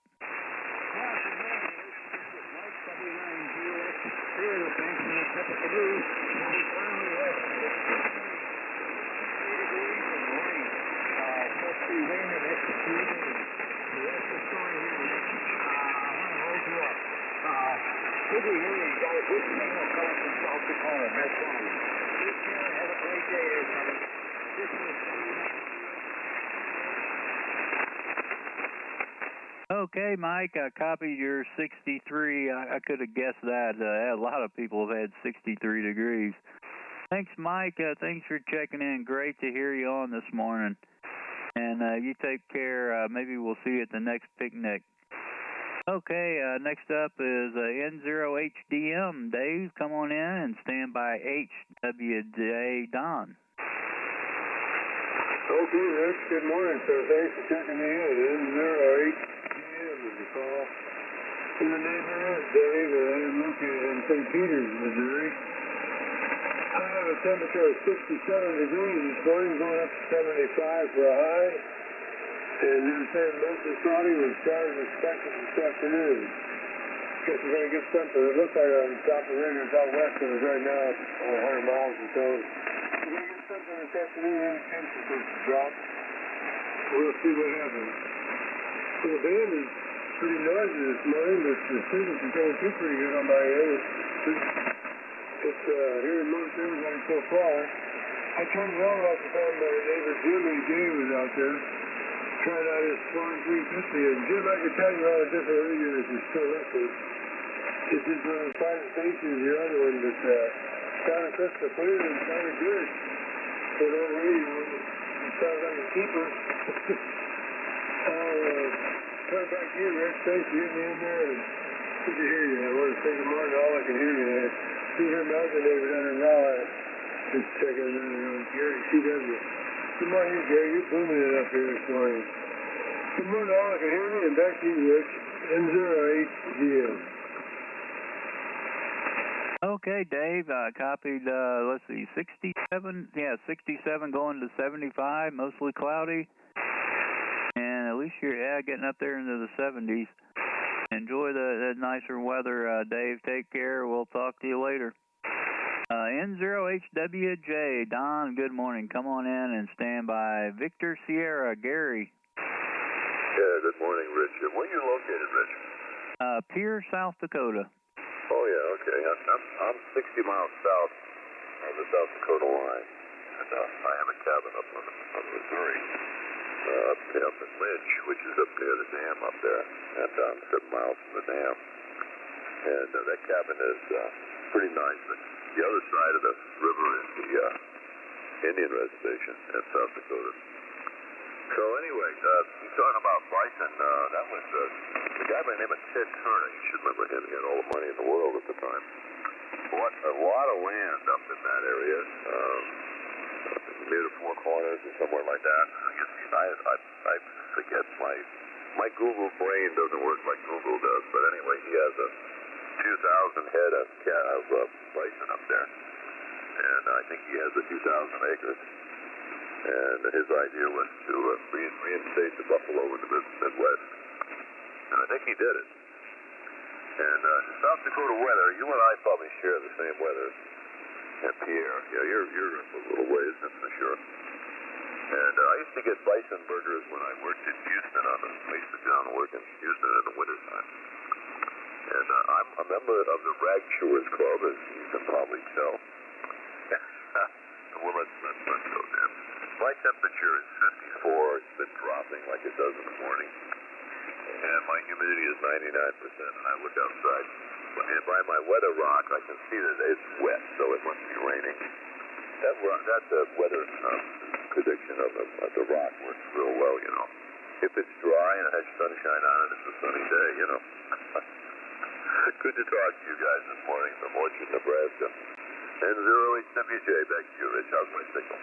Good to hear you guys. Good signal coming from South Dakota. That's fine. Take care. Have a great day, everybody. This is Okay, Mike, I copied your 63. I could have guessed that. A lot of people have had 63 degrees. Thanks, Mike. Thanks for checking in. Great to hear you on this morning. And you take care. Maybe we'll see you at the next picnic. Okay, next up is N0HDM. Dave, come on in and stand by HWJ Don. Okay, Rick. Good morning, sir. Thanks for checking me in. N0HDM is the call. In the neighborhood, Dave, I'm located in St. Peters, Missouri. I have a temperature of 67 degrees this morning, going up to 75 for a high. And they were saying most of the cloudy was starting to expect it this afternoon. Guess we're going to get something. It looks like on top of radios out west of us right now, 100 miles or so. We're going to get something this afternoon, indication for the drop. We'll see what happens. So the band is pretty noisy this morning, but the signals are going too pretty good on my end. It's hearing most everybody so far. I turned it on off to find my neighbor Jimmy Gay was out there. Trying out his Swan 350, and Jim, I can tell you all the different radios that you're still listening. This is one of the fine stations, the other one, but sounded crystal clear and sounded good. For an old radio, it sounds like a keeper. I'll turn back to you, Rick. Thanks for getting me in there, and good to hear you. I want to say good morning to all I can hear you there. You hear my other neighbor down in Raleigh. Just checking in on Gary CW. Good morning, Gary. You're booming it up here this morning. Good morning, all. I can hear me, and back to you, Rich. N0HDM. Okay, Dave. I copied, let's see, 67. Yeah, 67 going to 75, mostly cloudy. And at least you're getting up there into the 70s. Enjoy the nicer weather, Dave. Take care. We'll talk to you later. N0HWJ, Don, good morning. Come on in and stand by. Victor Sierra, Gary. Yeah, good morning, Rich. Where are you located, Rich? Pierre, South Dakota. Oh, yeah, okay. I'm 60 miles south of the South Dakota line. And I have a cabin up on Missouri, up in Lynch, which is up near the dam up there. And I'm 7 miles from the dam. And that cabin is pretty nice. But the other side of the river is the Indian reservation in South Dakota. So anyway, you're talking about bison. That was the guy by the name of Ted Turner. You should remember him. He had all the money in the world at the time. Bought a lot of land up in that area, near the Four Corners or somewhere like that. I forget. My Google brain doesn't work like Google does. But anyway, he has a few thousand head of bison up there, and I think he has a few thousand acres. And his idea was to reinstate the buffalo in the Midwest, and I think he did it. And South Dakota weather, you and I probably share the same weather. And Pierre, yeah, you're a little ways, that's for sure. And I used to get bison burgers when I worked in Houston. I used to down and work in Houston in the wintertime. And I'm a member of the Rag Chewers Club, as you can probably tell. Well, let's go there. My temperature is 54. It's been dropping like it does in the morning. And my humidity is 99%, and I look outside. And by my weather rock, I can see that it's wet, so it must be raining. That's a weather prediction of the rock works real well, you know. If it's dry and it has sunshine on it, it's a sunny day, you know. Good to talk to you guys this morning from Orchard, Nebraska. N0HWJ, back to you, Rich. How's my signal?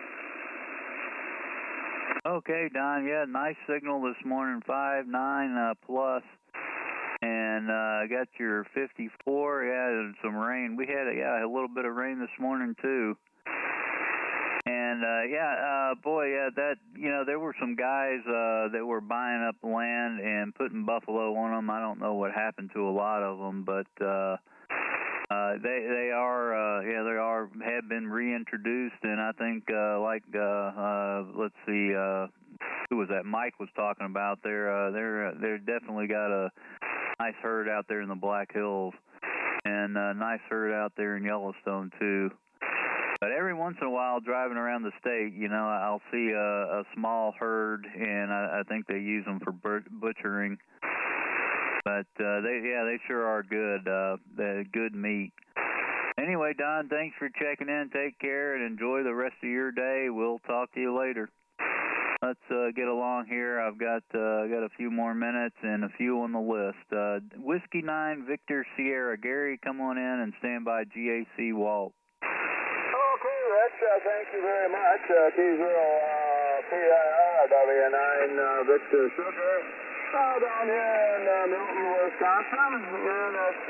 Okay, Don. Yeah, nice signal this morning, 5.9 plus. And got your 54. Yeah, and some rain. We had a little bit of rain this morning too. And there were some guys that were buying up land and putting buffalo on them. I don't know what happened to a lot of them, but they have been reintroduced. And I think let's see, who was that? Mike was talking about. They're definitely got a nice herd out there in the Black Hills, and a nice herd out there in Yellowstone too. But every once in a while, driving around the state, I'll see a small herd, and I think they use them for butchering. But they sure are good. They're good meat. Anyway, Don, thanks for checking in. Take care and enjoy the rest of your day. We'll talk to you later. Let's get along here. I've got a few more minutes and a few on the list. Whiskey 9, Victor Sierra. Gary, come on in and stand by GAC Walt. Okay, Rich, thank you very much. T0PIRW9 Victor Sugar. Down here in Milton, Wisconsin, and it's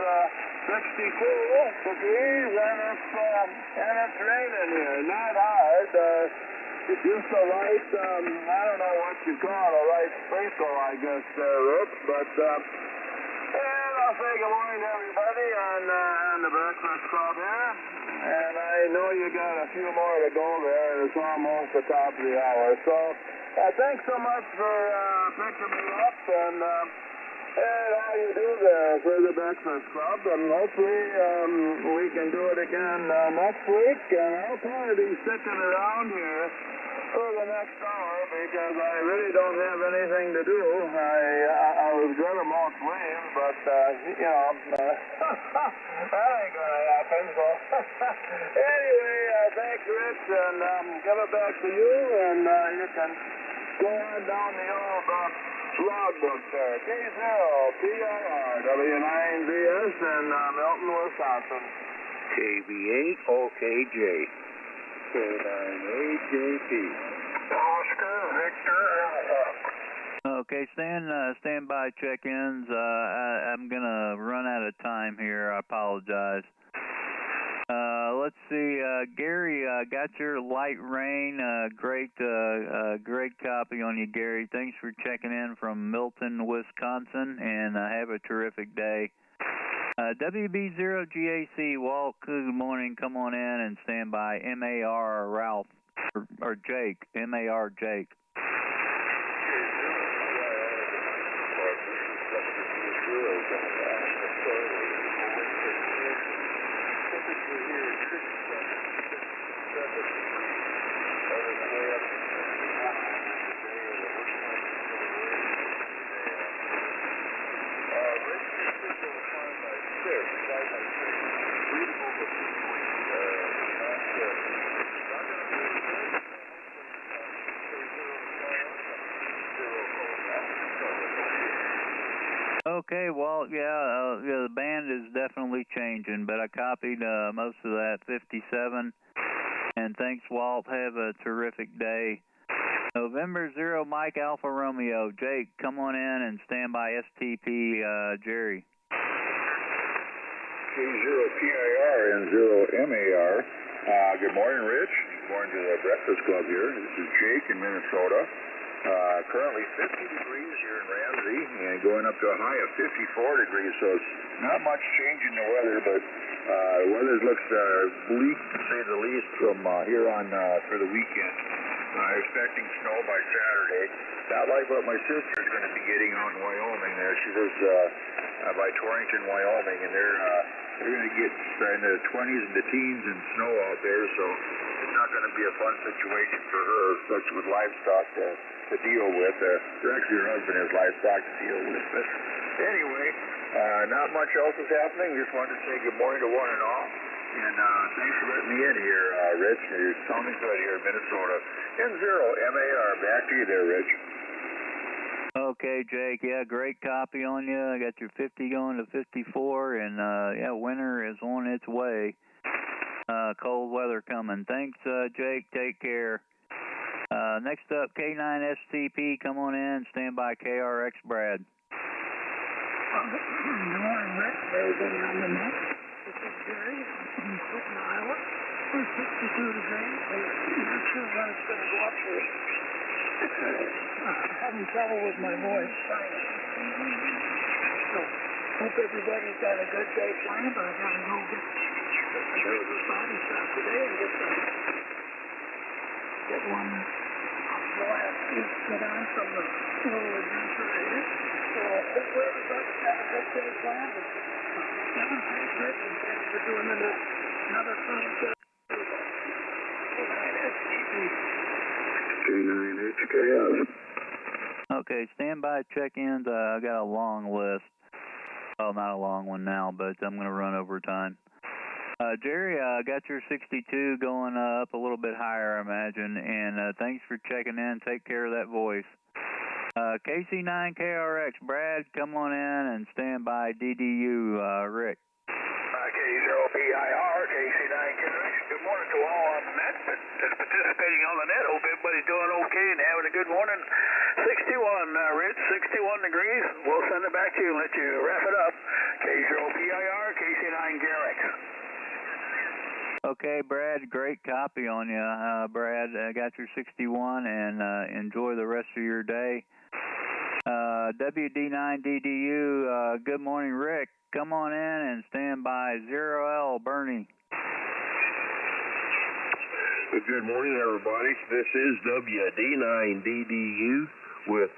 62 degrees, and it's raining here. Not hard. Just a light, I don't know what you call it, a light sprinkle, I guess, Rich, but and I'll say good morning to everybody on the Breakfast Club here. And I know you got a few more to go there, and it's almost the top of the hour. So, thanks so much for picking me up, and how you do there for the Breakfast Club. And hopefully we can do it again next week. And I'll probably be sticking around here for the next hour because I really don't have anything to do. I was going to most leave, but, that ain't going to happen. So, anyway, thanks, Rich, and give it back to you, and you can go on down the old logbook there. K0PIRW9VS in Milton, Wisconsin. KB8OKJ. K9AJP. Oscar Victor Alpha. Okay, stand by check-ins. I'm gonna run out of time here. I apologize. Let's see, Gary, got your light rain. Great copy on you, Gary. Thanks for checking in from Milton, Wisconsin, and have a terrific day. WB0GAC, Walt, good morning. Come on in and stand by. MAR Ralph, or Jake, MAR Jake. Okay, Walt, the band is definitely changing, but I copied most of that 57. And thanks, Walt. Have a terrific day. November 0, Mike Alpha Romeo. Jake, come on in and stand by STP Jerry. K0PIR and 0MAR. Good morning, Rich. Good morning to the Breakfast Club here. This is Jake in Minnesota. Currently 50 degrees here in Ramsey and going up to a high of 54 degrees, so it's not much change in the weather, but the weather looks bleak, to say the least, from here on for the weekend. Expecting snow by Saturday. Not like what my sister's going to be getting out in Wyoming there. She lives by Torrington, Wyoming, and they're going to get in the 20s and the teens and snow out there, so it's not going to be a fun situation for her, especially with livestock to deal with. Actually, her husband has livestock to deal with. But anyway, not much else is happening. Just wanted to say good morning to one and all. And thanks for letting me in here, Rich. You're sounding good here in Minnesota. N0MAR, back to you there, Rich. Okay, Jake. Yeah, great copy on you. I got your 50 going to 54, and yeah, winter is on its way. Cold weather coming. Thanks, Jake. Take care. Next up, K9SCP. Come on in. Stand by KRX, Brad. Good morning, Rick. Everybody on the net. This is Jerry from Clinton, Iowa. We're 62 degrees. I'm not sure when it's going to go up here. Having trouble with my voice. So, hope everybody's got a good day planned, but I got to go get a body shop today and get one the last piece put on from the little adventure here. So, hopefully everybody's got a good day planned. Kevin, thanks, Rick, and thanks for doing another fun K9HKS. Okay, stand by check-ins. I got a long list. Well, not a long one now, but I'm going to run over time. Jerry, got your 62 going up a little bit higher, I imagine, and thanks for checking in. Take care of that voice. KC9KRX, Brad, come on in and stand by DDU, Rick. K0PIR, KC9KRX. Good morning to all on the net that's participating on the net. Hope everybody's doing okay and having a good morning. 61, Rich, 61 degrees. We'll send it back to you and let you wrap it up. K0PIR, KC9KRX. Okay, Brad, great copy on you. Brad, I got your 61, and enjoy the rest of your day. WD9DDU, good morning, Rick. Come on in and stand by 0L, Bernie. Good morning, everybody. This is WD9DDU with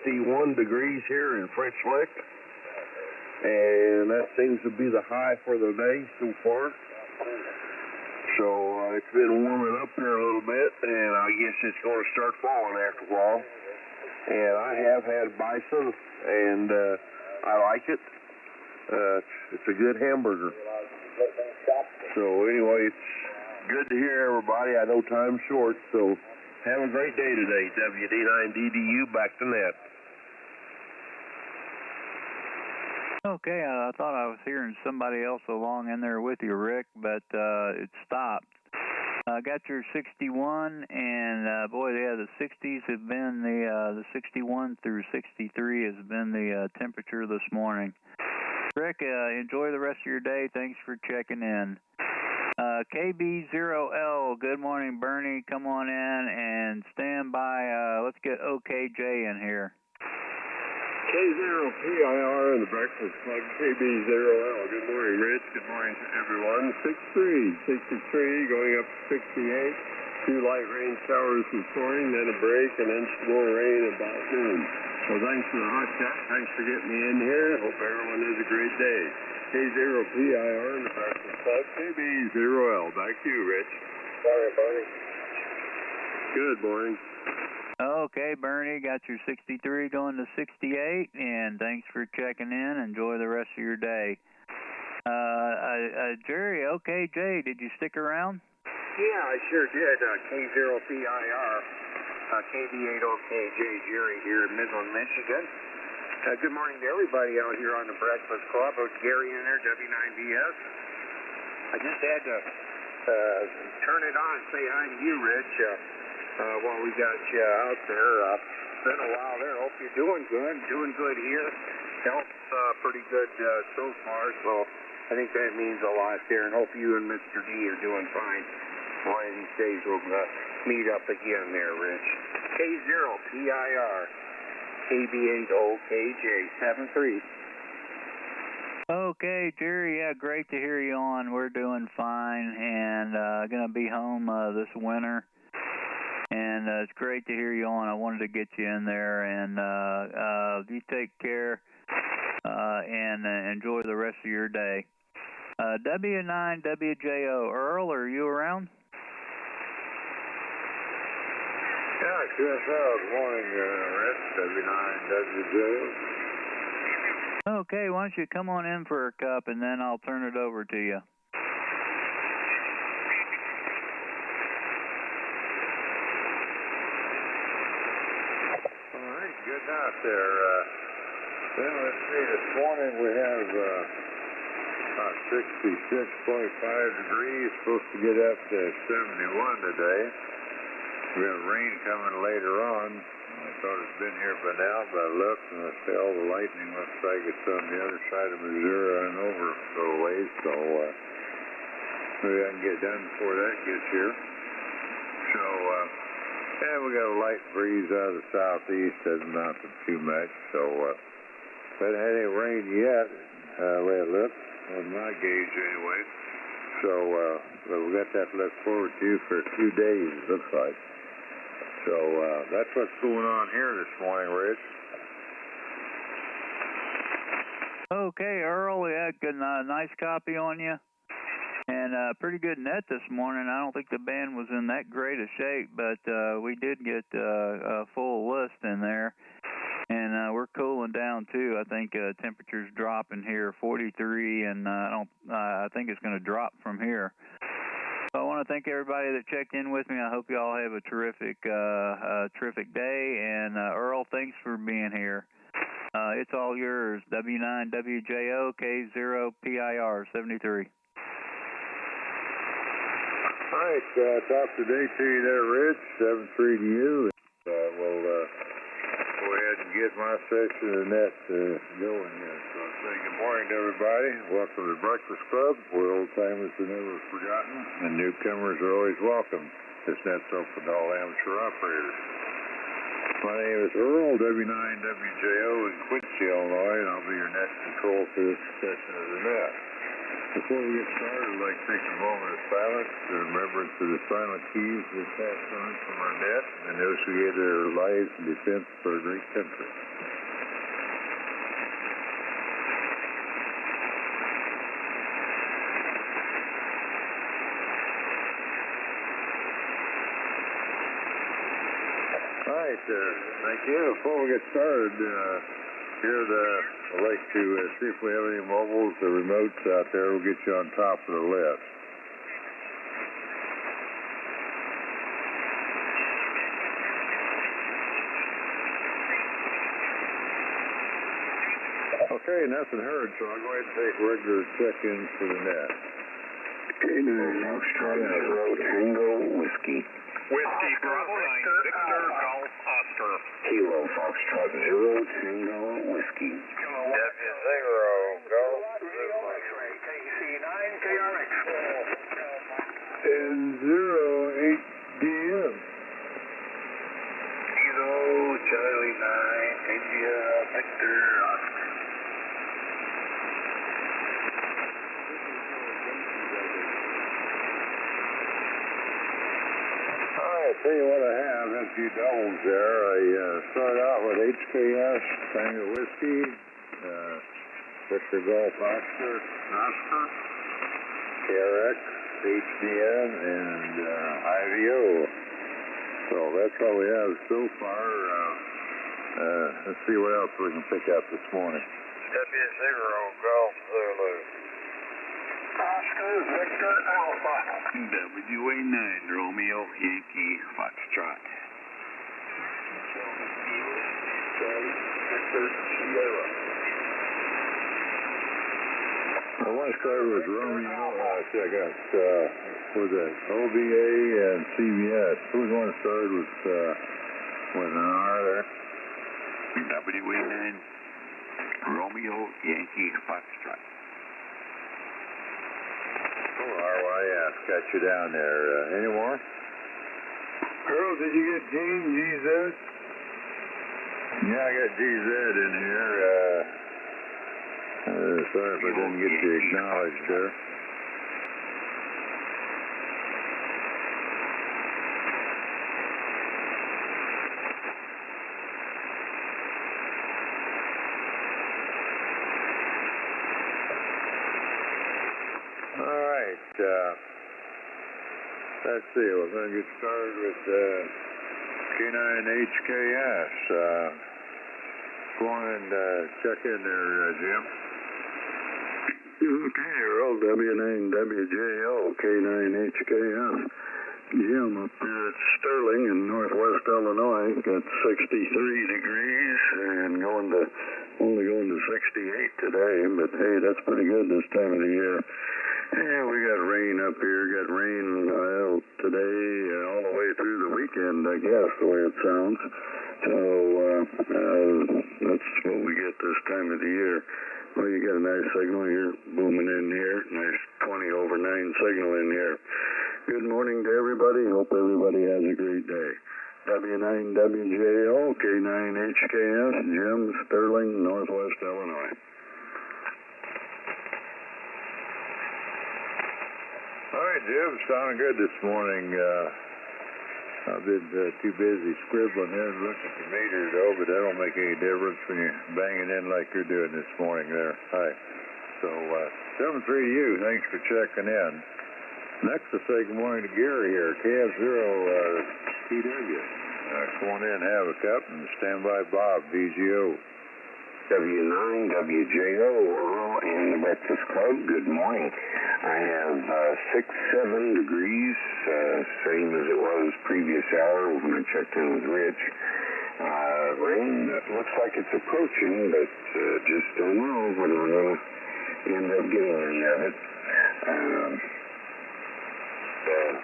61 degrees here in French Lick. And that seems to be the high for the day so far. So it's been warming up here a little bit, and I guess it's going to start falling after a while. And I have had bison, and I like it. It's a good hamburger. So anyway, it's good to hear everybody. I know time's short, so have a great day today. WD9DDU, back to net. Okay, I thought I was hearing somebody else along in there with you, Rick, but it stopped. I got your 61, and boy, yeah, the 60s have been the 61 through 63 has been the temperature this morning. Rick, enjoy the rest of your day. Thanks for checking in. KB0L, good morning, Bernie. Come on in and stand by. Let's get OKJ in here. K0PIR in the Breakfast Club, KB0L. Good morning, Rich. Good morning to everyone. 63 going up to 68. 2 light rain showers this morning, then a break, and then some more rain about noon. Well, thanks for the hot chat. Thanks for getting me in here. Hope everyone has a great day. K0PIR in the Breakfast Club, KB0L. Back to you, Rich. Sorry, buddy. Good morning. Okay, Bernie, got your 63 going to 68, and thanks for checking in. Enjoy the rest of your day. Jerry, OKJ, did you stick around? Yeah, I sure did. K0PIR, KB8OKJ, Jerry here in Midland, Michigan. Good morning to everybody out here on the Breakfast Club. Gary in there, W9BS. I just had to turn it on and say hi to you, Rich. While we got you out there. Been a while there. Hope you're doing good. Doing good here. Health's pretty good so far, so I think that means a lot there. And hope you and Mr. D are doing fine. One of these days we'll meet up again there, Rich. K0PIR, KB8OKJ, 73. Okay, Jerry, yeah, great to hear you on. We're doing fine, and going to be home this winter. And it's great to hear you on. I wanted to get you in there, and you take care and enjoy the rest of your day. W9WJO, Earl, are you around? Yeah, QSL. Good morning, Rich. W9WJO. Okay, why don't you come on in for a cup, and then I'll turn it over to you. heading out there. Well, let's see, this morning we have about 66.5 degrees, supposed to get up to 71 today. We have rain coming later on. I thought it's been here by now, but I looked and I see all the lightning looks like it's on the other side of Missouri and over a little ways, so maybe I can get done before that gets here. So, and we got a light breeze out of the southeast, doesn't amount to too much, so haven't had any rain yet, the way it looks, on my gauge anyway. So, but we got that to look forward to for a few days, it looks like. So that's what's going on here this morning, Rich. Okay, Earl, yeah, good, nice copy on you. And pretty good net this morning. I don't think the band was in that great a shape, but we did get a full list in there. And we're cooling down too. I think temperature's dropping here, 43, and I think it's going to drop from here. So I want to thank everybody that checked in with me. I hope you all have a terrific day. And Earl, thanks for being here. It's all yours. W9WJO K0PIR 73. All right, top of the day to you there, Rich. 7-3 to you. We'll go ahead and get my section of the net going here. So I'll say good morning to everybody. Welcome to the Breakfast Club, where old timers are never forgotten and newcomers are always welcome. This net's open to all amateur operators. My name is Earl, W9WJO in Quincy, Illinois, and I'll be your net control for this section of the net. Before we get started, I'd like to take a moment of silence in remembrance of the silent thieves who passed on from our net and negotiated their lives in defense for our great country. All right, thank you. Before we get started, I'd like to see if we have any mobiles or remotes out there. We'll get you on top of the list. Okay, nothing heard, so I'll go ahead and take regular check-ins for the net. Foxtrot Zero Tango Whiskey. Whiskey Bravo 9 Victor Golf Oscar. Kilo Foxtrot Zero Tango Whiskey. W0 Golf. KC9 KRX. 10-0-8 DM. Kilo Charlie 9 India Victor Oscar. I'll tell you what I have, a few doubles there. I start out with HKS, Tango Whiskey, Victor Golf Oscar, KRX, HDN, and IVO. So that's all we have so far. Let's see what else we can pick up this morning. W0 Golf Zulu. Oscar Victor Alpha. WA9 Romeo Yankee Foxtrot. Victor Sierra. I want to start with Romeo. I got was it OVA and CBS. Who's want to start with an R there? WA9 Romeo Yankee Foxtrot. RYS got you down there. Any more? Earl, did you get Gene, GZ? Yeah, I got GZ in here. Sorry if I didn't get you acknowledged there. Let's see, we're going to get started with K9HKS. Go on and check in there, Jim. Okay, Earl, W9WJO, K9HKS. Yeah, I'm up here at Sterling in northwest Illinois. Got 63 degrees and only going to 68 today, but hey, that's pretty good this time of the year. Yeah, we got rain up here. Got rain today all the way through the weekend, I guess, the way it sounds. So that's what we get this time of the year. Well, you got a nice signal. You're booming in here. Nice 20 over 9 signal in here. Good morning to everybody. Hope everybody has a great day. W9WJO, K9HKS, Jim, Sterling, Northwest Illinois. All right, Jim, sounding good this morning. I've been too busy scribbling in and looking at the meter, though, but that don't make any difference when you're banging in like you're doing this morning there. Hi. So, 7-3 to you. Thanks for checking in. Next, I say good morning to Gary here, KF0TW. Come on in, have a cup, and stand by Bob, VGO. W9WJO, Earl and the Breakfast Club. Good morning. I have 6-7 degrees, same as it was previous hour when I checked in with Rich. Rain looks like it's approaching, but just don't know when we're going to end up getting any of it.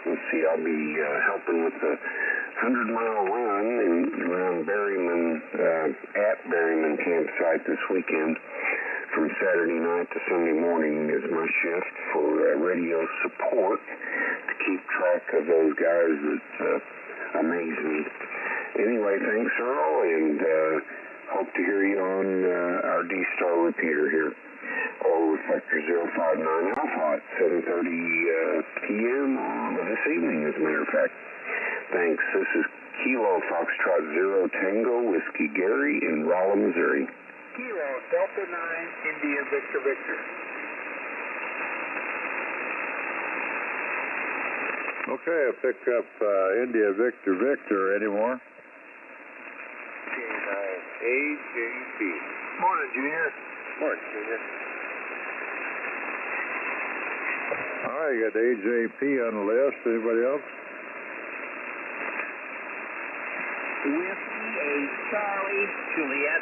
Let's see, I'll be helping with the 100-mile run around at Berryman campsite this weekend. From Saturday night to Sunday morning is my shift for radio support to keep track of those guys that amaze me. Anyway, thanks, Earl, and hope to hear you on our D-Star repeater here. Or Reflector 059 Alpha at 7:30 p.m. This evening, as a matter of fact. Thanks. This is Kilo Foxtrot 0 Tango Whiskey Gary in Rolla, Missouri. Kilo Delta 9 India Victor Victor. Okay, I'll pick up India Victor Victor. Any more? K9AJP. Morning, Junior. Morning, Junior. All right, you got AJP on the list. Anybody else? Whiskey 8 Charlie, Juliet.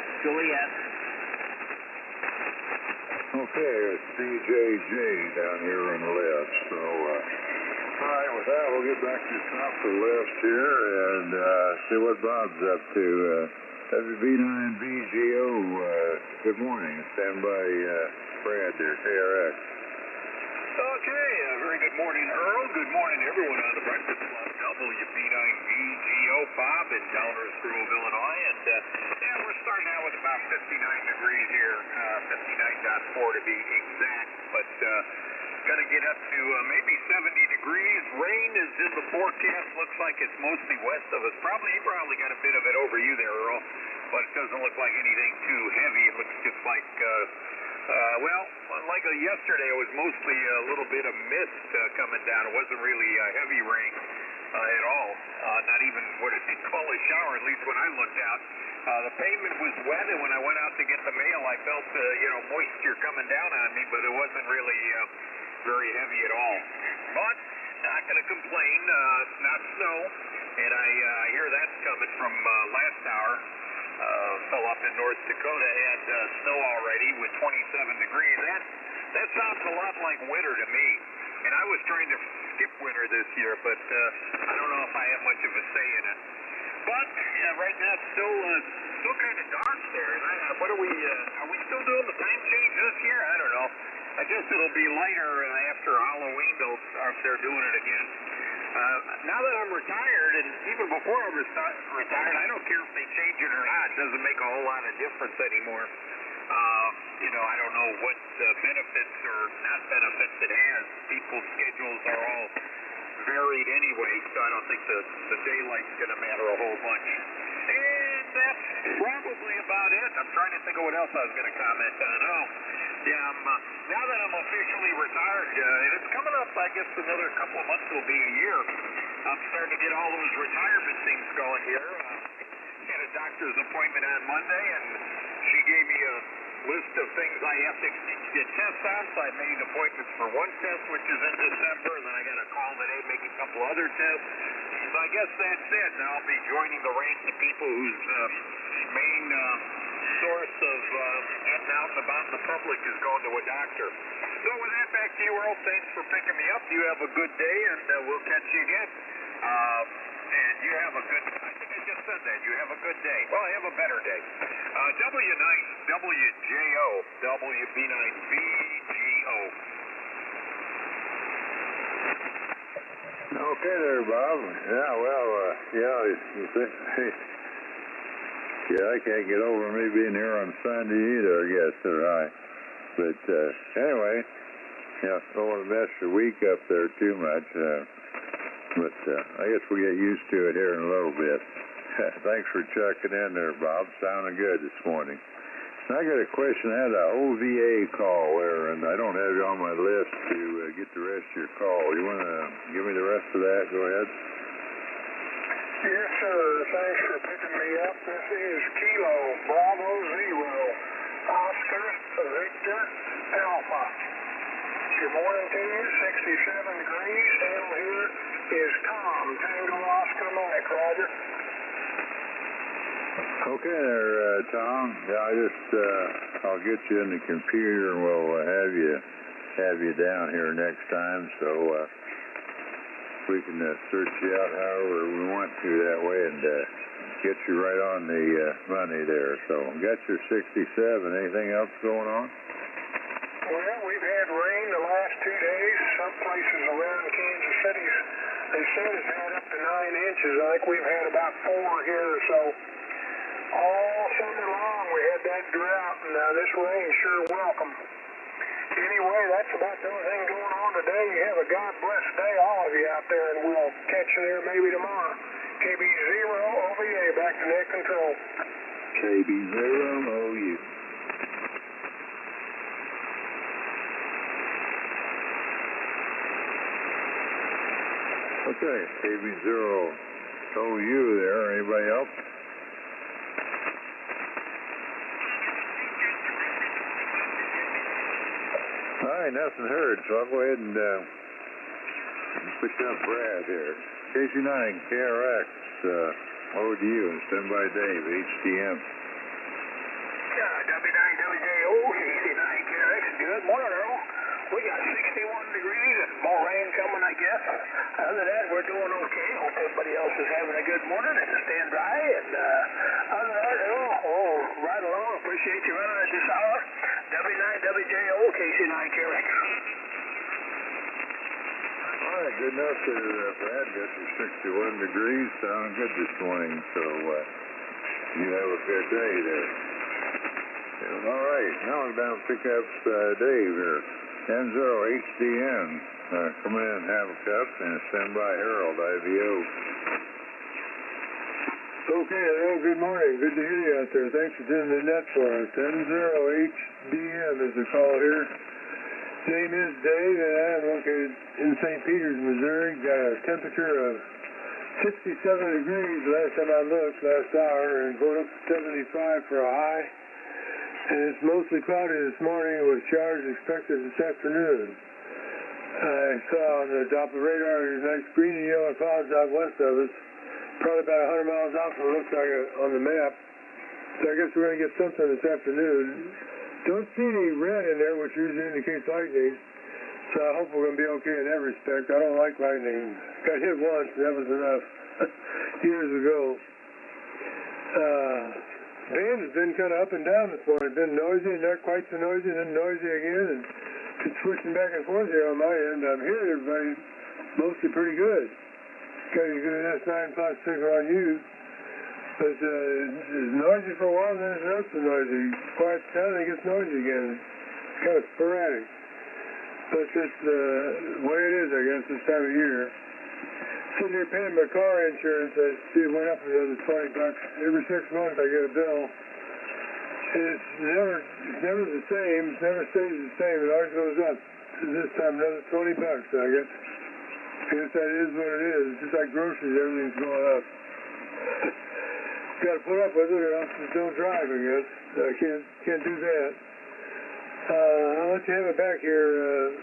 Okay, it's BJJ down here on the list. So, all right, with that, we'll get back to the top of the list here and see what Bob's up to. WB9VGO, good morning. Stand by Brad there, KRX. Okay, very good morning, Earl. Good morning, everyone on the Breakfast Club. WB9VGO, Bob in Downers Grove, Illinois. And, we're starting out with about 59 degrees here, 59.4 to be exact. But going to get up to maybe 70 degrees. Rain is in the forecast. Looks like it's mostly west of us. You probably got a bit of it over you there, Earl. But it doesn't look like anything too heavy. It looks just like... like yesterday, it was mostly a little bit of mist coming down. It wasn't really heavy rain at all. Not even what you'd call a shower, at least when I looked out. The pavement was wet, and when I went out to get the mail, I felt, moisture coming down on me, but it wasn't really very heavy at all. But not going to complain. It's not snow, and I hear that's coming from last hour. Fell up in North Dakota, had snow already with 27 degrees. That sounds a lot like winter to me. And I was trying to skip winter this year, but I don't know if I have much of a say in it. But right now it's still kind of dark there. And are we still doing the time change this year? I don't know. I guess it'll be lighter after Halloween. They're doing it again. Now that I'm retired, and even before I was retired, I don't care if they change it or not. It doesn't make a whole lot of difference anymore. I don't know what benefits or not benefits it has. People's schedules are all varied anyway, so I don't think the daylight's going to matter a whole bunch. And that's probably about it. I'm trying to think of what else I was going to comment on. Now that I'm officially retired, and it's coming up, I guess another couple of months will be a year, I'm starting to get all those retirement things going here. Had a doctor's appointment on Monday, and she gave me a list of things I have to get tests on, so I made appointments for one test, which is in December, and then I got a call today making a couple other tests. So I guess that's it. Now I'll be joining the ranks of people whose main source of getting out and about in the public is going to a doctor. So with that, back to you, Earl. Thanks for picking me up. You have a good day, and we'll catch you again. And you have a good, I think I just said that. You have a good day. Well, have a better day. W9WJO, WB9BGO. Okay there, Bob. Yeah, well, I can't get over me being here on Sunday either, I guess, right? But anyway, don't want to mess your week up there too much. But I guess we'll get used to it here in a little bit. Thanks for checking in there, Bob. Sounding good this morning. I got a question. I had an OVA call there, and I don't have you on my list to get the rest of your call. You want to give me the rest of that? Go ahead. Yes, sir. Thanks for picking me up. This is Kilo Bravo Zero Oscar Victor Alpha. Good morning to you. 67 degrees. Down here is Tom. Tango Oscar Mike. Roger. Okay there, Tom. Yeah, I'll get you in the computer and we'll have you down here next time, so we can search you out however we want to that way and get you right on the money there. So got your 67. Anything else going on? Well, we've had rain the last 2 days. Some places around Kansas City, they said it's had up to 9 inches. I think we've had about 4 here or so. All summer long we had that drought, and this rain sure welcome. Anyway, that's about the only thing going on today. You have a God-blessed day, all of you out there, and we'll catch you there maybe tomorrow. KB0 OVA, back to net control. KB0 OU. Okay, KB0 OU there. Anybody else? All right, nothing heard, so I'll go ahead and pick up Brad here. KC9 KRX, over to you, and stand by Dave, HDM. W9WJO, KC9 KRX, good morning, Earl. We got 61 degrees and more rain coming, I guess. Other than that, we're doing okay. Hope everybody else is having a good morning and staying dry. And other than that, Earl, right along. Appreciate you running at this hour. W9WJO, KC9 KRX. All right, good enough there, Brad. Got your 61 degrees. Sounding good this morning, so you have a good day there. All right, now I'm down to pick up Dave here. 10-0 HDN. Come in, have a cup, and stand by Harold, IVO. Okay, Earl, good morning. Good to hear you out there. Thanks for doing the net for us. 10-0 HDM is the call here. Name is Dave, and I'm located in St. Peters, Missouri. Got a temperature of 67 degrees last time I looked, last hour, and going up to 75 for a high. And it's mostly cloudy this morning with showers expected this afternoon. I saw on the Doppler radar there's nice green and yellow clouds out west of us, probably about 100 miles out from what it looks like on the map. So I guess we're going to get something this afternoon. Don't see any red in there, which usually indicates lightning. So I hope we're going to be okay in that respect. I don't like lightning. Got hit once, and that was enough years ago. Band has been kind of up and down this morning. Been noisy, not quite so noisy, then noisy again, and it's switching back and forth here on my end. I'm hearing everybody mostly pretty good. Got a good S9 plus signal on you. But it's noisy for a while, then it's not so noisy. Quiet down, and it gets noisy again. It's kind of sporadic. But it's the way it is, I guess, this time of year. Sitting here paying my car insurance, I see it went up another $20. Every 6 months I get a bill. And it's never the same. It never stays the same. It always goes up. This time another $20, I guess. I guess that is what it is. It's just like groceries, everything's going up. Got to put up with it or else just don't drive, I guess. I can't do that. I'll let you have it back here,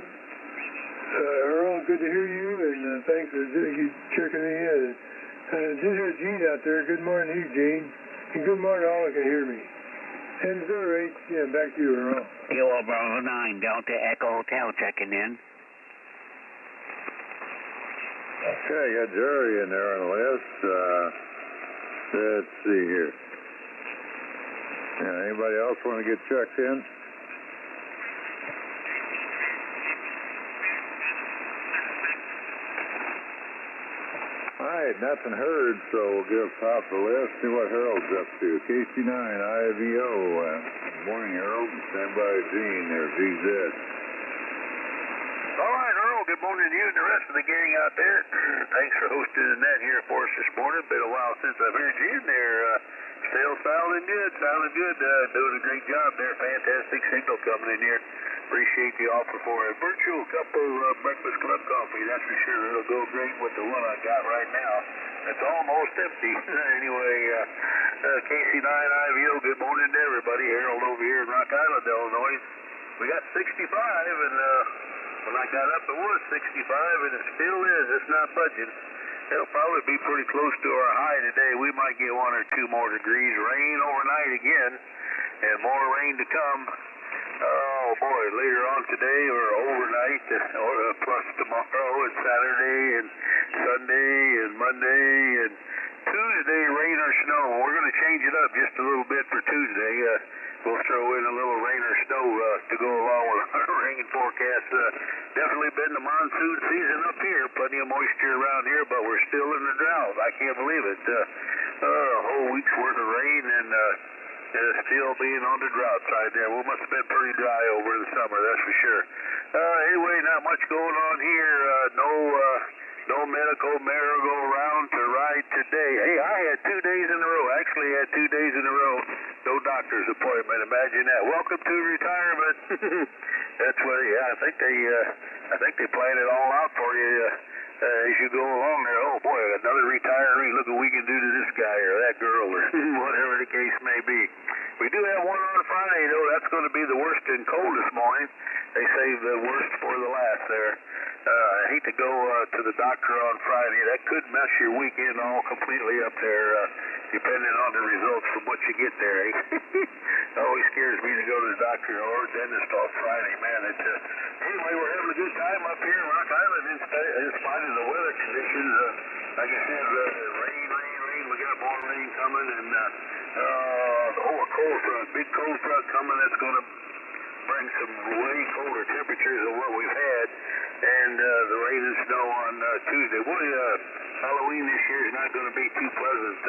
Earl. Good to hear you, and thanks for checking me in. Just heard Gene out there. Good morning to you, Gene. And good morning to all that can hear me. And 08, yeah, back to you, Earl. Kilo Bravo 9, Delta Echo Hotel checking in. Okay, I got Jerry in there on the list. Let's see here. Yeah, anybody else want to get checked in? All right, nothing heard, so we'll give top of the list, see what Harold's up to. KC9, IVO. Good morning, Harold. Stand by Gene there, GZ. All right, Earl, good morning to you and the rest of the gang out there. Thanks for hosting the net here for us this morning. Been a while since I've heard you in there. Still sounding good, doing a great job there. Fantastic signal coming in here. Appreciate the offer for a virtual cup of Breakfast Club coffee, that's for sure. It'll go great with the one I got right now. It's almost empty. Anyway, KC9 IVO, good morning to everybody. Harold over here in Rock Island, Illinois. We got 65, and when I got up, it was 65, and it still is. It's not budging. It'll probably be pretty close to our high today. We might get 1 or 2 more degrees. Rain overnight again, and more rain to come. Oh boy, later on today or overnight, or plus tomorrow and Saturday and Sunday and Monday and Tuesday, rain or snow. We're going to change it up just a little bit for Tuesday. We'll throw in a little rain or snow to go along with our rain forecast. Definitely been the monsoon season up here. Plenty of moisture around here, but we're still in the drought. I can't believe it. A whole week's worth of rain and still being on the drought side there. We must have been pretty dry over the summer, that's for sure. Anyway, not much going on here. No medical merry-go-round to ride today. Hey, I had 2 days in a row. Actually, had 2 days in a row. No doctor's appointment. Imagine that. Welcome to retirement. That's what. Yeah, I think they plan it all out for you as you go along there. Oh boy, another retiree. Look what we can do to this guy or that girl or whatever the case may be. We do have one on Friday though. That's going to be the worst and coldest morning. They save the worst for the last there. I hate to go to the doctor on Friday. That could mess your weekend all completely up there, depending on the results from what you get there. It always scares me to go to the doctor or dentist on Friday, man. Anyway, we're having a good time up here in Rock Island in spite of the weather conditions. Like I said, rain. We got more rain coming, and a cold front, big cold front coming. That's going to bring some way colder temperatures than what we've had. And the rain and snow on Tuesday. Boy, Halloween this year is not going to be too pleasant.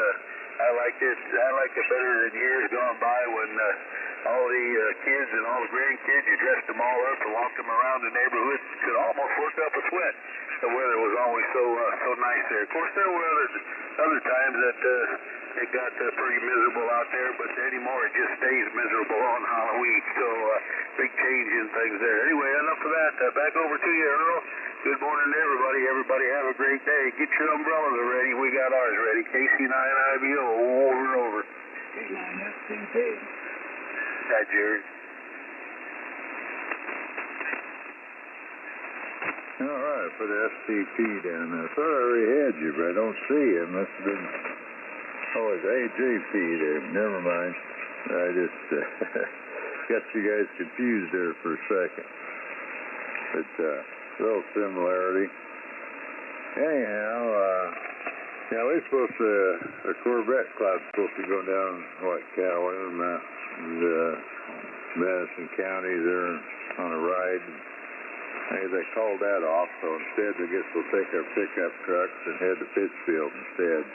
I liked it better than years gone by when all the kids and all the grandkids, you dressed them all up and walked them around the neighborhood. Could almost work up a sweat. The weather was always so nice there. Of course, there were other times that it got pretty miserable out there, but anymore it just stays miserable on Halloween. So big change in things there. Anyway, enough of that. Back over to you, Earl. Good morning to everybody. Everybody have a great day. Get your umbrellas ready. We got ours ready. KC9IVO, over and over. K9SCP. Hi, Jerry. All right, put SCP down there. I thought I already had you, but I don't see you. It must have been... Oh, it's AJP there. Never mind. I just got you guys confused there for a second. But little similarity. Anyhow, we're supposed to, the Corvette Club's supposed to go down, Callaway, Madison County there on a ride. Hey, they called that off, so instead I guess we'll take our pickup trucks and head to Pittsfield instead.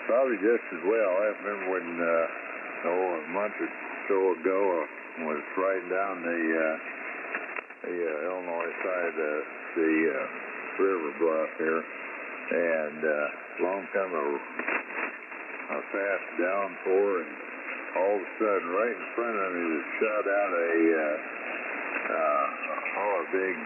Probably just as well. I remember when, a month or so ago, I was riding down the Illinois side of the river bluff here, and along come a fast downpour, and all of a sudden, right in front of me, just shot out a big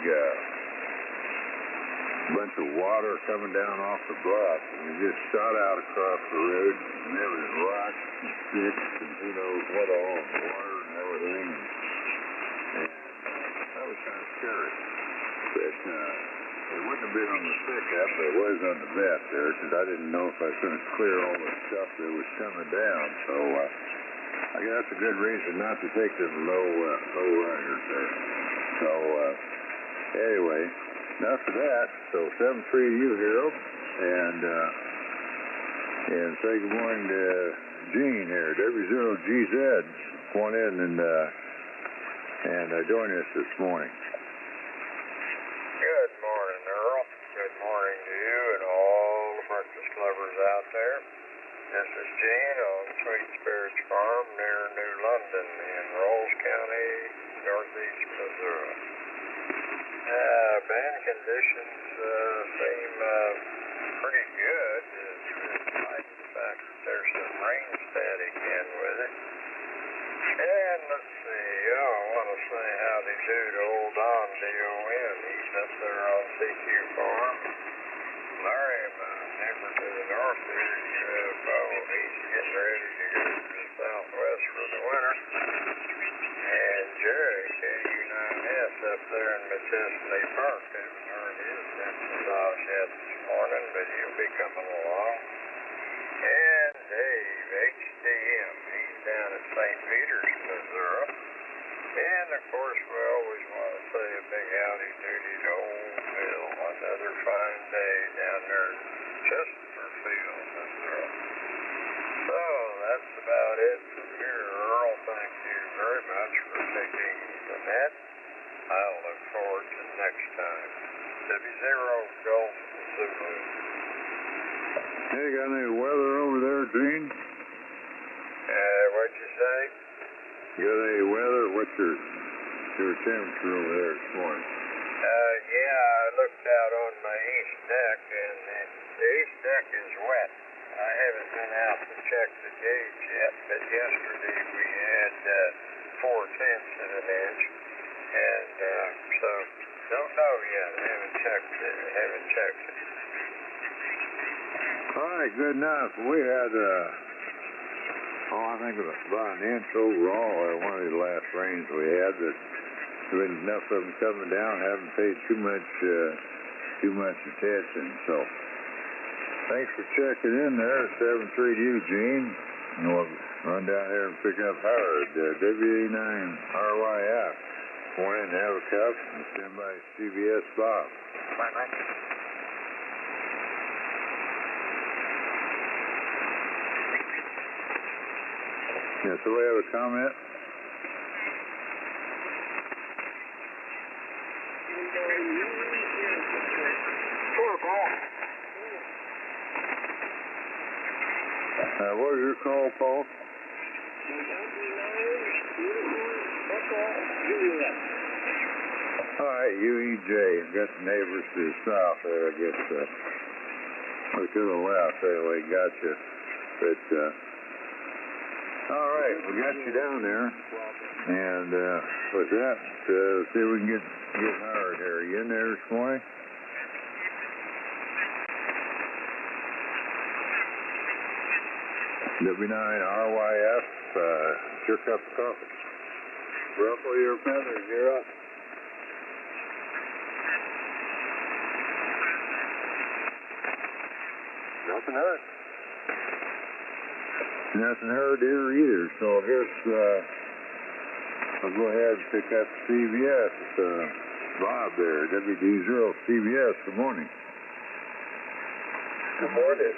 bunch of water coming down off the bluff, and it just shot out across the road, and there was rocks and sticks and who knows what all in the water and everything. was kind of scary. But it wouldn't have been on the pickup, but it was on the vet there, because I didn't know if I was going to clear all the stuff that was coming down. So I guess that's a good reason not to take the low riders there. So anyway, enough of that. So 7-3 to you, Harold, and say good morning to Gene here, W0GZ. Come on in and join us this morning. Good morning, Earl. Good morning to you and all the breakfast lovers out there. This is Gene on Sweet Spirits Farm near New London in Rolls County, northeast Missouri. Band conditions seem pretty good, despite the fact that there's some rain static in with it. And let's see, I want to say howdy do to old Don D.O.N. He's up there on CQ Farm. Larry, my neighbor to the north here, he's getting ready to go to the southwest for the winter. And Jerry, KU9S up there in Machesney Park, haven't heard his massage yet this morning, but he'll be coming along. And Dave, HDM, he's down at St. Peters, Missouri. And, of course, we always want to say a big howdy-doody to old Bill. Another fine day down there in Chesterfield, Missouri. So, that's about it from here, Earl. Thank you very much for taking the net. I'll look forward to next time. W0 Gulf Zulu. Hey, got any weather over there, Gene? What'd you say? You got any weather? What's your temperature over there this morning? Yeah, I looked out on my east deck, and the east deck is wet. I haven't been out to check the gauge yet, but yesterday we had 0.4 of an inch, and so don't know yet. I haven't checked it. All right, good enough. We had, I think it was about an inch overall at one of the last rains we had. That there been enough of them coming down, haven't paid too much attention. So, thanks for checking in there. 7-3 to you, Gene. And we'll run down here and pick up Howard, WA9RYF. Go in and have a cup and stand by CBS Bob. Bye-bye. Yeah, so we have a comment? Sure, Paul. What was your call, Paul? All right, UEJ. Got the neighbors to the south there, I guess. Or to the left, anyway, got you. But, all right, we got you down there. And with that, see if we can get Howard here. Are you in there this morning? W9RYF, it's your cup of coffee. Ruffle your feathers, you're up. Nothing heard. Nothing heard here either, so I guess I'll go ahead and pick up CBS. It's Bob there, WD0 CBS. Good morning. Good morning.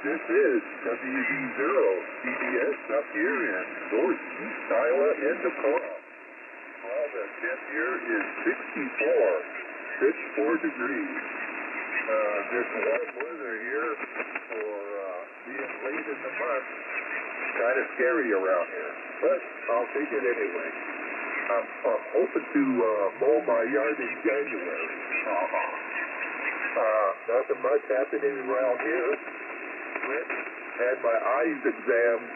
This is WD0 CBS up here in North East Iowa in DePaul. Well, the temp here is 64 degrees. This warm weather here for being late in the month is kind of scary around here, but I'll take it anyway. I'm hoping to mow my yard in January. Nothing much happening around here. Had my eyes examined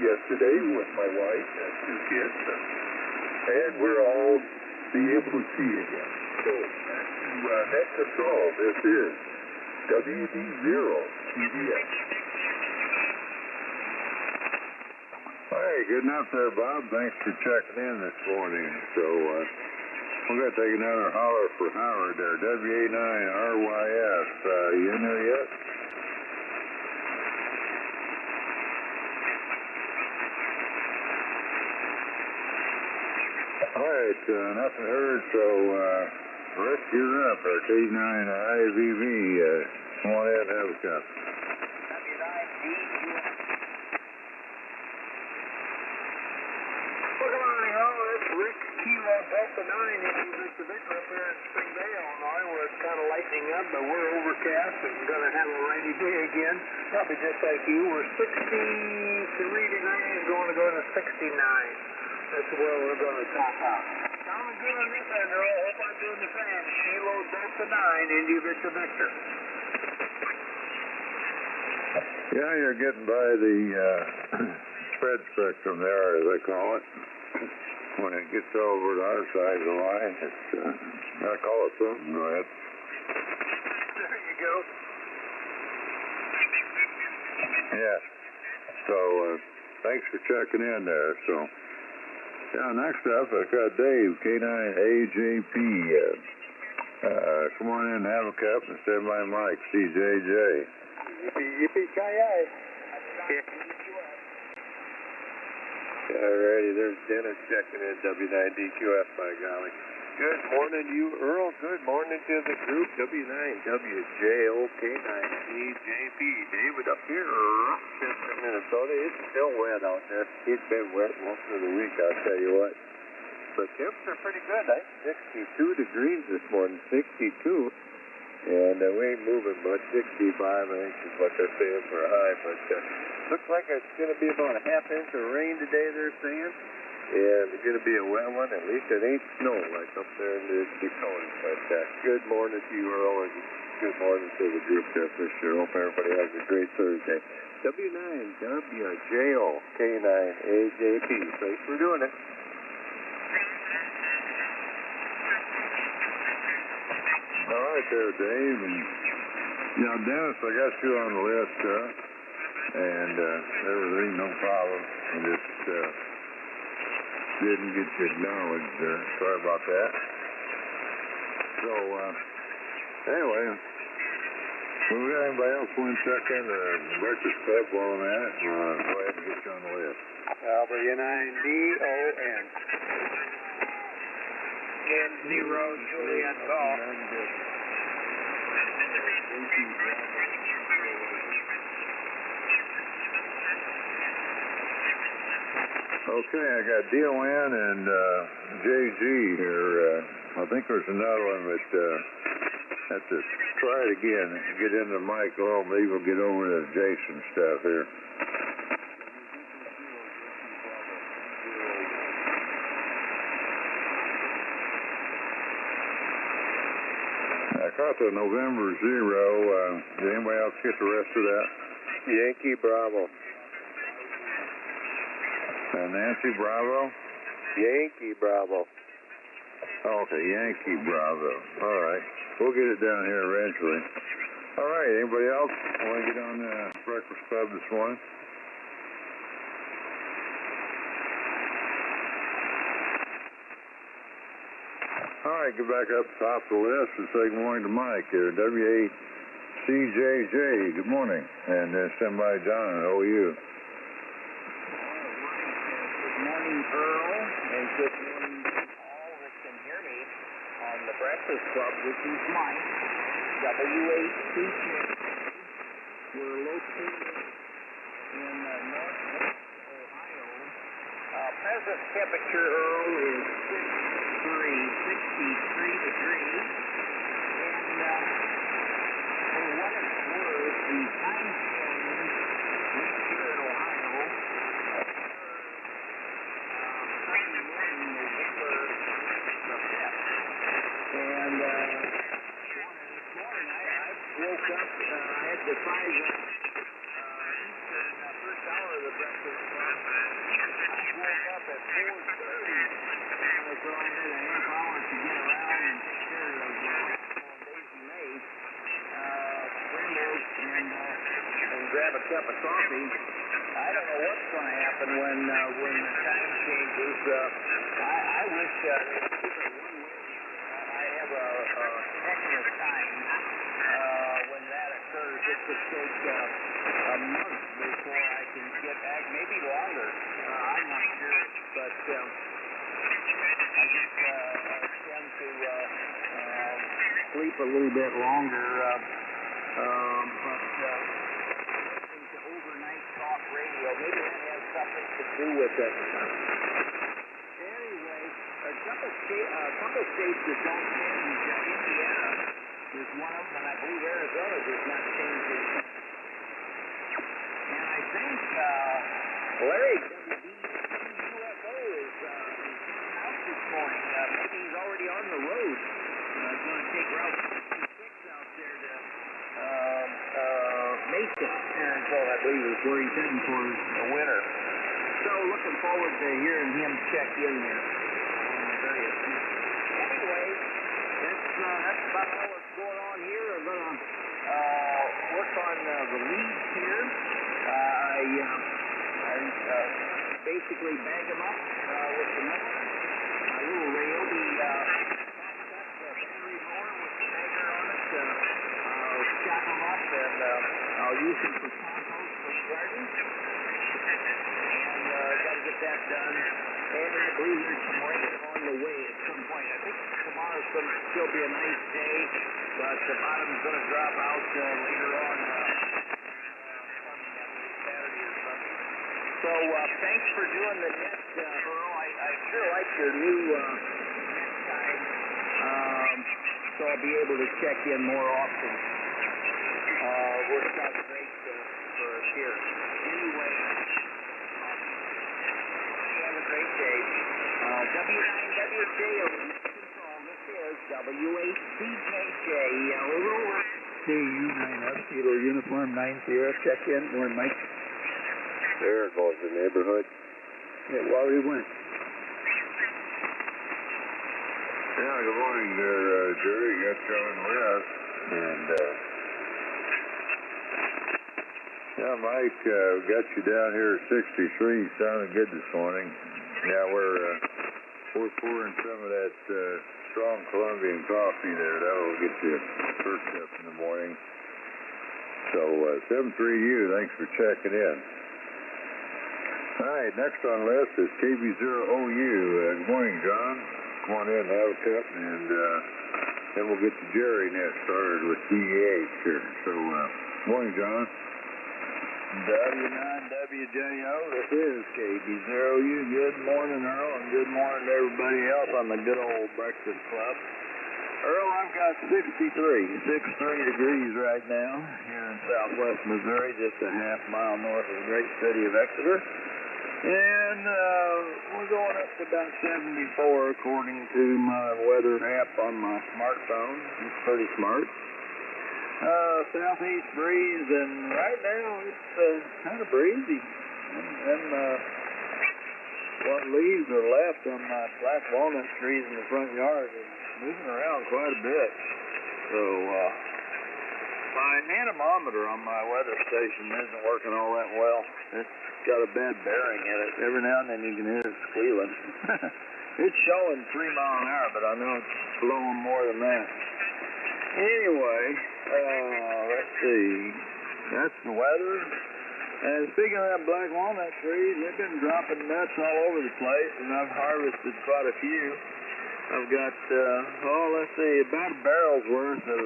yesterday with my wife and 2 kids, and we're all be able to see again. So, net control, this is WD0 CBS. Hey, good enough there, Bob. Thanks for checking in this morning. So, We're going to take another holler for Howard there. WA9RYS. You in there yet? All right, nothing heard, so Rick, you're up. K9IVV. Come on in and have a cup. Well, good morning, all. It's Rick, Kilo Delta 9, Mr. Victor up here in Springdale, Illinois, where it's kind of lightening up, but we're overcast and going to have a rainy day again. Probably just like you. We're 63 degrees, going to go to 69. That's where we're going to top out. Sounding good on this end, Earl. Hope I'm doing the same. Kilo Delta 9, Indy Victor Victor. Yeah, you're getting by the spread spectrum there, as they call it. When it gets over to our side of the line, it's, I call it something. Go ahead. There you go. Yes. So, thanks for checking in there. So, yeah, next up, I've got Dave, K9AJP. Come on in and have a cup and stand by Mike, CJJ. Yippee-ki-yay. Alrighty, there's Dennis checking in, W9DQF, by golly. Good morning, you, Earl. Good morning to the group, W9WJOK9EJP. David up here, Rochester, Minnesota. It's still wet out there. It's been wet most of the week, I'll tell you what. But temps are pretty good. 62 degrees this morning, 62. And we ain't moving much. 65, I think, is what they're saying for a high. But looks like it's going to be about a half inch of rain today, they're saying. And it's going to be a wet one. At least it ain't snow like up there in the Dakotas. But good morning to you, Earl, and good morning to the group there for sure. Hope everybody has a great Thursday. W9WJOK9AJP. Thanks for doing it. All right there, Dave. And, you know, Dennis, I got you on the list, and everything, no problem. I just didn't get you acknowledged there. Sorry about that. So, anyway, well, we got anybody else want to check in the breakfast club while I'm at it? Go ahead and get you on the list. W9DON. N0 Juliet Golf. Okay, I got DON and JG here. I think there's another one, but have to try it again. Get into the mic a little, maybe we'll get over the Jason stuff here. I caught the November 0. Did anybody else get the rest of that? Yankee Bravo. Nancy Bravo? Yankee Bravo. Okay, Yankee Bravo. All right. We'll get it down here eventually. All right. Anybody else want to get on the Breakfast Club this morning? All right. Get back up top of the list and say good morning to Mike here. WACJJ. Good morning. And send by John at OU. Earl, and good morning to all that can hear me on the Breakfast Club. This is Mike, WACJ. We're located in northwest Ohio. Present temperature, Earl, is 63 degrees. And for what it's worth, the time change here in Ohio, and this morning I woke up, I had to find the first hour of the Breakfast Club. I woke up at 4:30, so I had a half hour to get around and take care of Daisy May, and grab a cup of coffee. I don't know what's going to happen when the time changes. I wish they would give it one way could take a month before I can get back, maybe longer. I'm not sure, but I just tend to sleep a little bit longer. But listening to overnight talk radio, maybe that has something to do with it. Anyway, a couple states that don't change. Indiana is one of them, and I believe Arizona does not change it. And I think Larry WBUFO is out this morning. Maybe he's already on the road. He's going to take Route 66 out there to Mesa, Arizona, I believe is where he's heading for the winter. So looking forward to hearing him check in there on the various things. Anyway, that's about all that's going on here. I'm going to work on the leads here. I basically bag them up with the mower. My little Ryobi battery mower with the bagger on it. I'll chop them up and I'll use them for compost for the garden. And got to get that done. And I believe there's some rain on the way at some point. I think tomorrow's going to still be a nice day, but the bottom's going to drop out later on. Saturday or Sunday. So thanks for doing the net, Earl. I sure like your new net time. So I'll be able to check in more often. Works out great for us here. Anyway, have a great day. W9WJ control. This is WHCJJ. Over. KU9F, Kilo Uniform 9 Sierra. Check in. Morning, Mike. There goes the neighborhood. It already went. Yeah, good morning there, Jerry. You got John West. And, yeah, Mike, got you down here at 63. Sounded good this morning. Yeah, we're pouring some of that strong Colombian coffee there. That'll get you perked up in the morning. So, 732, thanks for checking in. All right, next on the list is KB0OU. Good morning, John. Come on in and have a cup, and then we'll get the Jerry net started with DH here. So, morning, John. W9WJO, this is KB0U. Good morning, Earl, and good morning to everybody else on the good old breakfast club. Earl, I've got 63 degrees right now here in southwest Missouri, just a half mile north of the great city of Exeter. And we're going up to about 74 according to my weather app on my smartphone. It's pretty smart. Southeast breeze, and right now it's kind of breezy. And what leaves are left on my black walnut trees in the front yard is moving around quite a bit. So my anemometer on my weather station isn't working all that well. It's got a bad bearing in it. Every now and then you can hear it squealing. It's showing 3 miles an hour, but I know it's blowing more than that. Anyway, let's see. That's the weather. And speaking of that black walnut trees, they've been dropping nuts all over the place, and I've harvested quite a few. I've got, let's see, about a barrel's worth of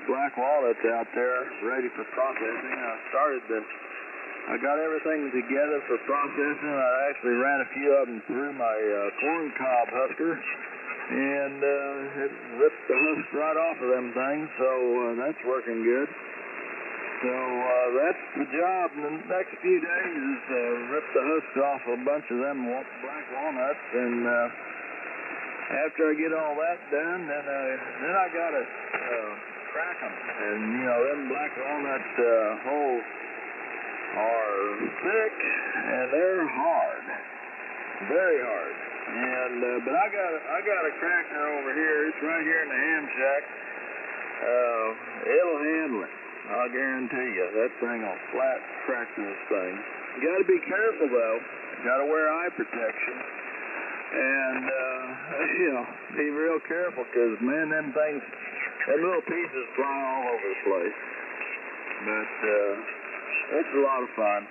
black walnuts out there ready for processing. I got everything together for processing. I actually ran a few of them through my corn cob husker. And it ripped the husk right off of them things, so that's working good. So that's the job in the next few days is rip the husks off a bunch of them black walnuts, and after I get all that done, then I gotta crack them. And you know, them black walnut holes are thick and they're hard, very hard. And but I got a cracker over here. It's right here in the ham shack. It'll handle it. I'll guarantee you. That thing will flat crack this thing. You got to be careful though. Got to wear eye protection. And be real careful because man, them little pieces fly all over the place. but it's a lot of fun.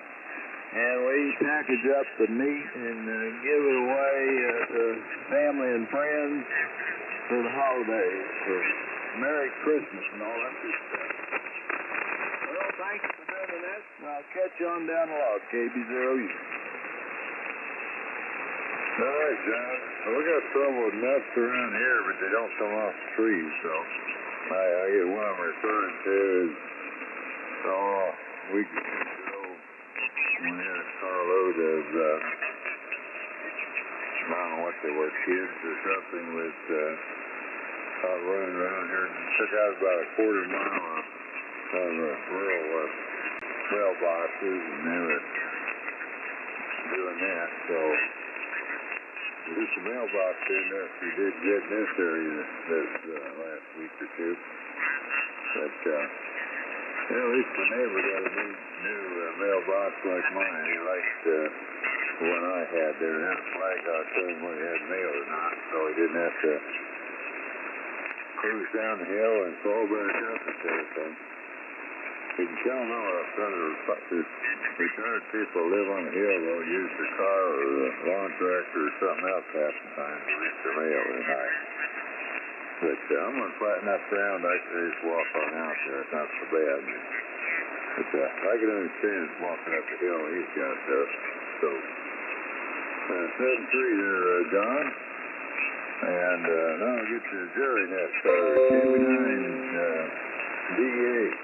And we package up the meat and give it away to family and friends for the holidays, for Merry Christmas and all that good stuff. Well, thanks for doing that. I'll catch you on down the log, KB0U. All right, John. Well, we got trouble with nuts around here, but they don't come off the trees, so I get what I'm referring to is a week ago we had a carload of I don't know what they were, kids or something with running around here and took out about a quarter mile of rural mailboxes, and they were doing that, so there's a mailbox in there if you did get in this area this last week or two. But, at least the neighbor got a new mailbox like mine. He liked the one I had there. It had a flag out telling whether he had mail or not, so he didn't have to cruise down the hill and fall back up and everything. You can tell now some of the retired people live on the hill, they'll use their car or a lawn tractor or something else half the time to reach their mail at night. But I'm going to flatten that ground. I can just walk on out there. It's not so bad. But I can understand walking up the hill he's got there. So, 7-3 there, John. And now I'll get your Jerry net started. KB9 DH.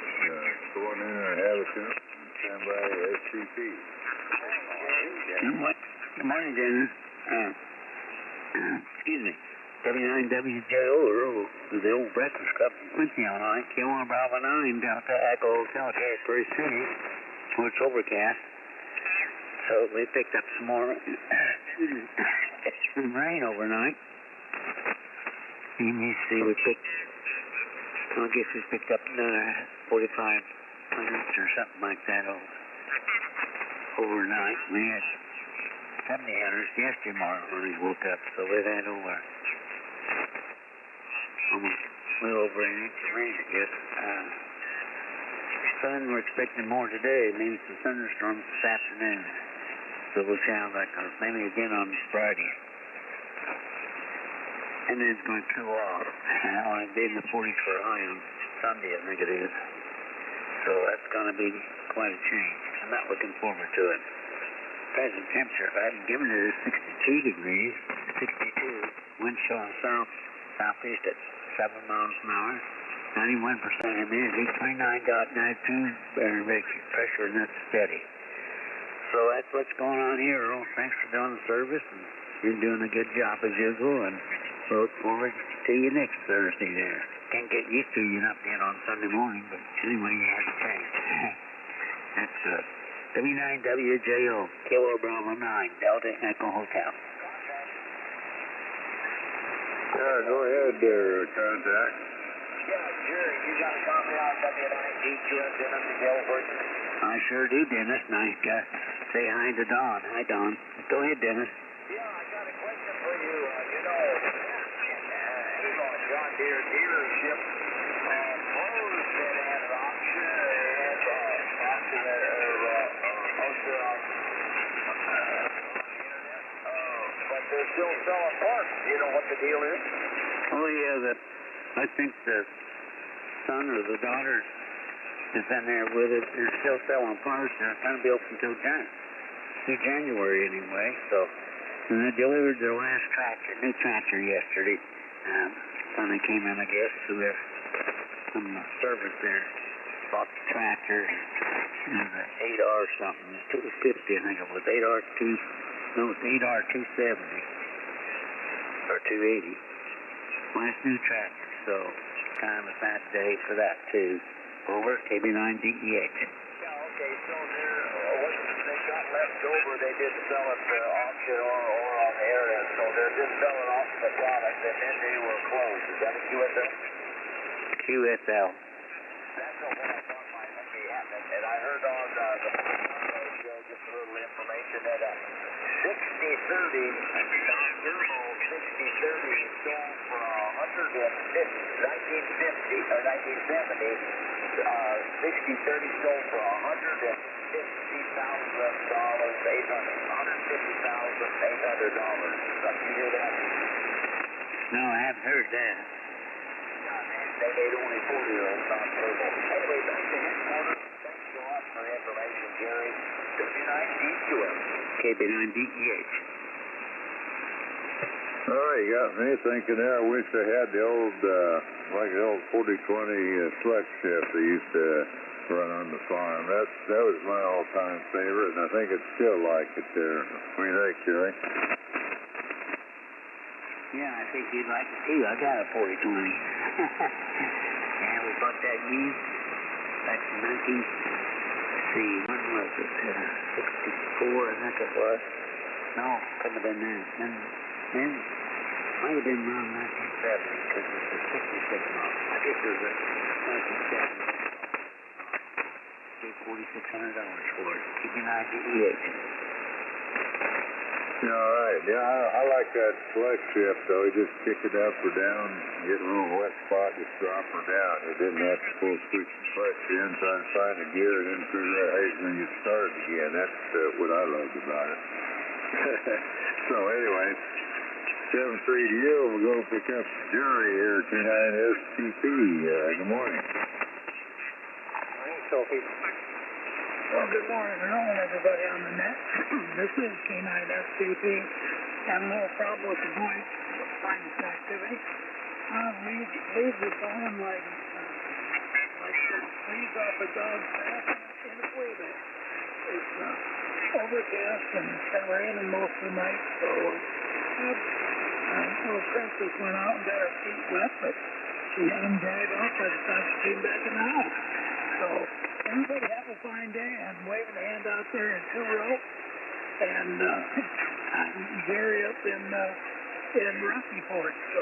Go on in there and have a count. Stand by SCP. Good morning, Dennis. Excuse me. W9WJO, Earl, the old breakfast club in Quincy, Illinois. K1 Bravo 9, Delta Echo Hotel, Harrisburg City, where it's overcast. So we picked up some more rain overnight. Let me see, I guess we picked up another 45 minutes or something like that overnight. We had 70 hunters yesterday morning when we woke up, so we've had almost a little over an inch of rain, I guess. Sun, we're expecting more today, maybe some thunderstorms this afternoon. So we'll see how that goes. Maybe again on Friday. And then it's going to cool off. It'll be in the 40s for a high on Sunday, I think it is. So that's going to be quite a change. I'm not looking forward to it. Present temperature, if I hadn't given it, is 62 degrees, 62. Wind chill southeast at 7 miles an hour. 91% humidity, 29.92 barometric pressure, and that's steady. So that's what's going on here, Earl. Thanks for doing the service, and you're doing a good job as usual, and we look forward to you next Thursday there. Can't get used to you not being on Sunday morning, but anyway, you have to change. That's good. W9WJO, Kilo Bravo 9, Delta Echo Hotel. Go ahead there, contact. Yeah, Jerry, you got a copy on W9DQS Dennis and Gilbert? I sure do, Dennis. Nice guy. Say hi to Don. Hi, Don. Go ahead, Dennis. Yeah, I got a question for you. Icom John Deere dealership closed at an auction but they're still selling parts. Do you know what the deal is? Oh, yeah, I think the son or the daughter is in there with it. They're still selling parts. They're going to be open through January anyway. So, and they delivered their last new tractor yesterday. When they came in, I guess, to their some service there. Bought the tractor. It was an 8R something. It was 50, I think it was. 8R270 or 280. Last new tractor, so kind of a fat day for that too. Over KB9DEH. Yeah, okay, so what they got left over, they didn't sell it to auction or on the area, so they're just selling off the product, and then they were closed. Is that a QSL? QSL. That's what I thought might be happening. And I heard on the show just a little information that 60-30, non-turbo 60-30 sold for $1950 or $1970. 6030 sold for $150,800. Did you hear that? No, I haven't heard that. They made only 40-year-olds on table. Anyway, back to headquarters. Thanks a lot for the information, Jerry. W9DQM. KB9DEH. Oh, you got me thinking there. I wish I had the old, like the old 4020 select shift they used to run on the farm. That was my all-time favorite, and I think it's still like it there. What do you think, Jerry? Yeah, I think you'd like it too. I got a 4020. Yeah, we bought that used back in 19, let's see, when was it? 64, I think it was. No, couldn't have been then. Then might have been around 1970 because it was a 66 model. I think it was a 1970. Paid $4,600 for it. KB9DEH. Yeah, all right. Yeah, I like that select shift, though. You just kick it up or down, get a little wet spot, just drop her down. You didn't have to pull switch and clutch in, try to find a gear, and then figure out how you're going to get started again. That's what I loved about it. So, anyway, 7-3 to you. We're going to pick up Jerry here, K9STP. Good morning. Morning, Sophie. Well, good morning, Earl, and everybody on the net. This is K9STP. Having a little problem with the voice sinus activity. Leaves are falling like leaves off a dog's back in a flea bag. It's overcast and it's been raining most of the night, so little princess went out and got her feet wet, but she had them dried off by the time she came back in the house. So everybody have a fine day. I'm waving a hand out there in Earl, and I'm Jerry up in Rustyport. So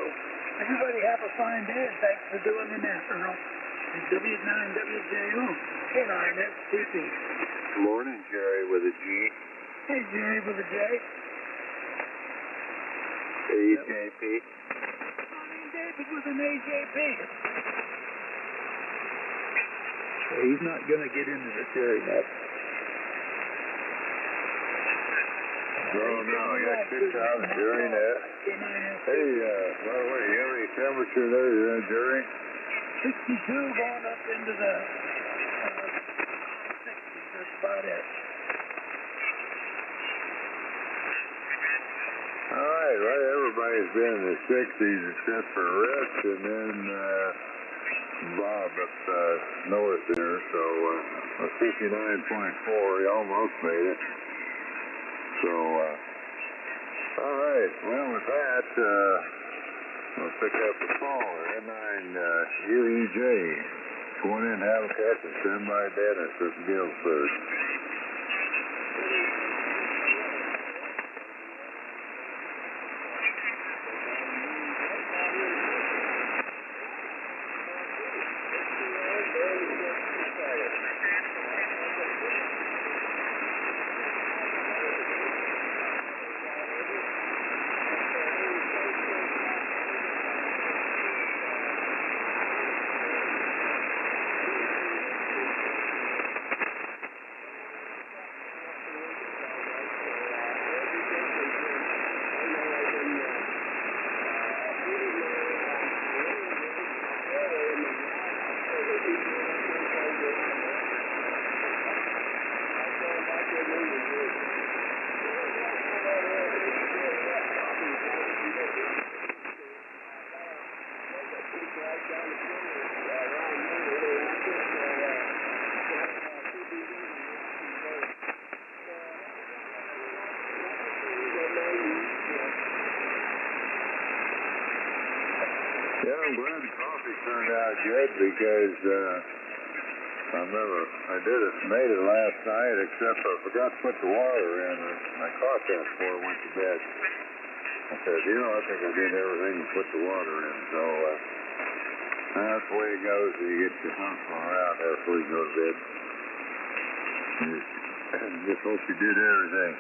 everybody have a fine day, and thanks for doing the net, Earl. It's W9WJO, K9STP. Good morning, Jerry with a G. Hey, Jerry with a J. AJP. David with an AJP. He's not going to get into the Jerry net. No, I got kicked out of Jerry net. Hey, by the way, you have any temperature there, Jerry? 62 going up into the 60s. That's about it. All right, well, everybody's been in the 60s except for Rich and then Bob up north there, so 59.4, he almost made it. So, all right, well, with that, we'll pick up the caller, N9UEJ. Go on in, have a cup, and send by Dennis from Guilford. Yeah, I'm glad the coffee turned out good because I remember I made it last night, except I forgot to put the water in. I caught that before I went to bed. I said, I think I did everything to put the water in. So that's the way it goes. You get your hustling around there before you go to bed. Just hope you did everything.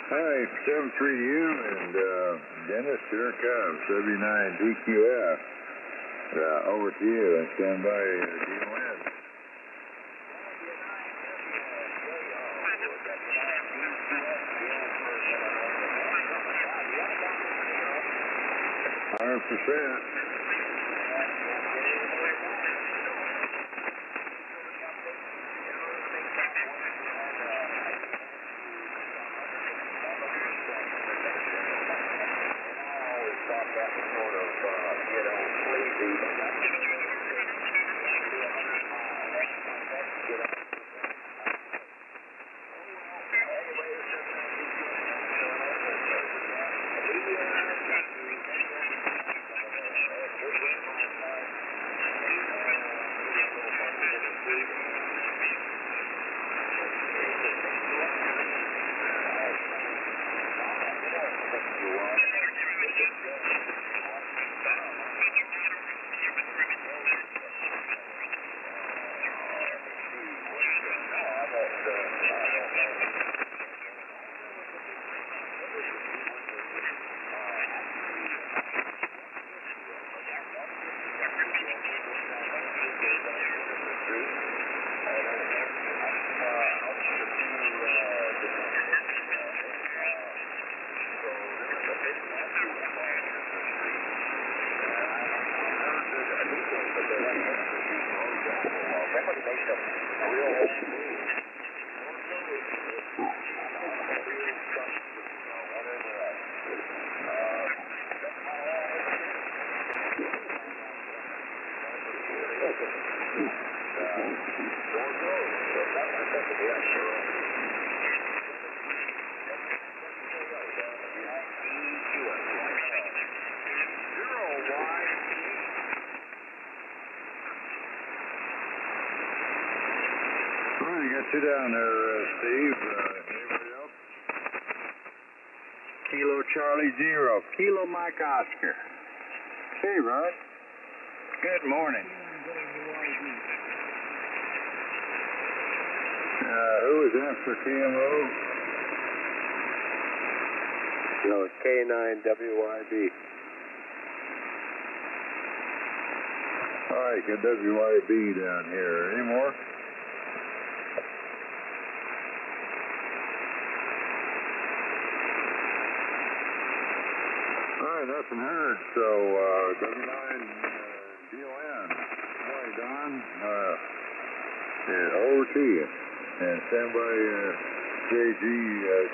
All right, 7-3 to you, and Dennis, here it comes, W9DQF. Over to you, and stand by DON. You down there, Steve. Anybody else? Kilo Charlie 0. Kilo Mike Oscar. Hey, Rod. Good morning. Who was after KMO? No, it's K9WYB. All right, got WYB down here. Any more? Nothing heard, so W9DON. Morning, Don. Over to you. And stand by JG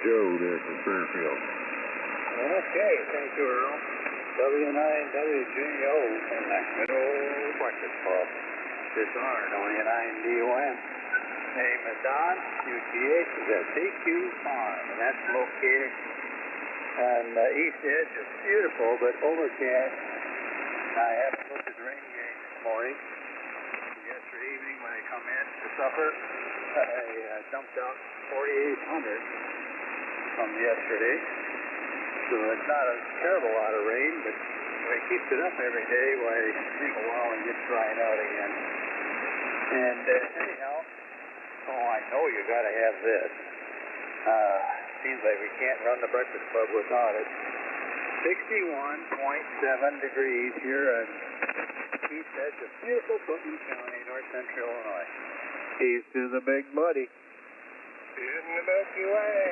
Joe there from Fairfield. Okay, thank you, Earl. W9WGO from that good old breakfast club. Dishonored, W9DON. Name is Don. UTH is at CQ Farm, and that's located on the east edge of beautiful but overcast. I haven't looked at the rain gauge this morning. Yesterday evening when I come in for supper, I dumped out 4,800 from yesterday. So it's not a terrible lot of rain, but if it keeps it up every day, why, in a while it gets drying out again. And anyhow, I know you got to have this. Seems like we can't run the breakfast club without it. 61.7 degrees here on the east edge of beautiful Putnam County, north central Illinois. Keys to the big buddy. In the Milky Way.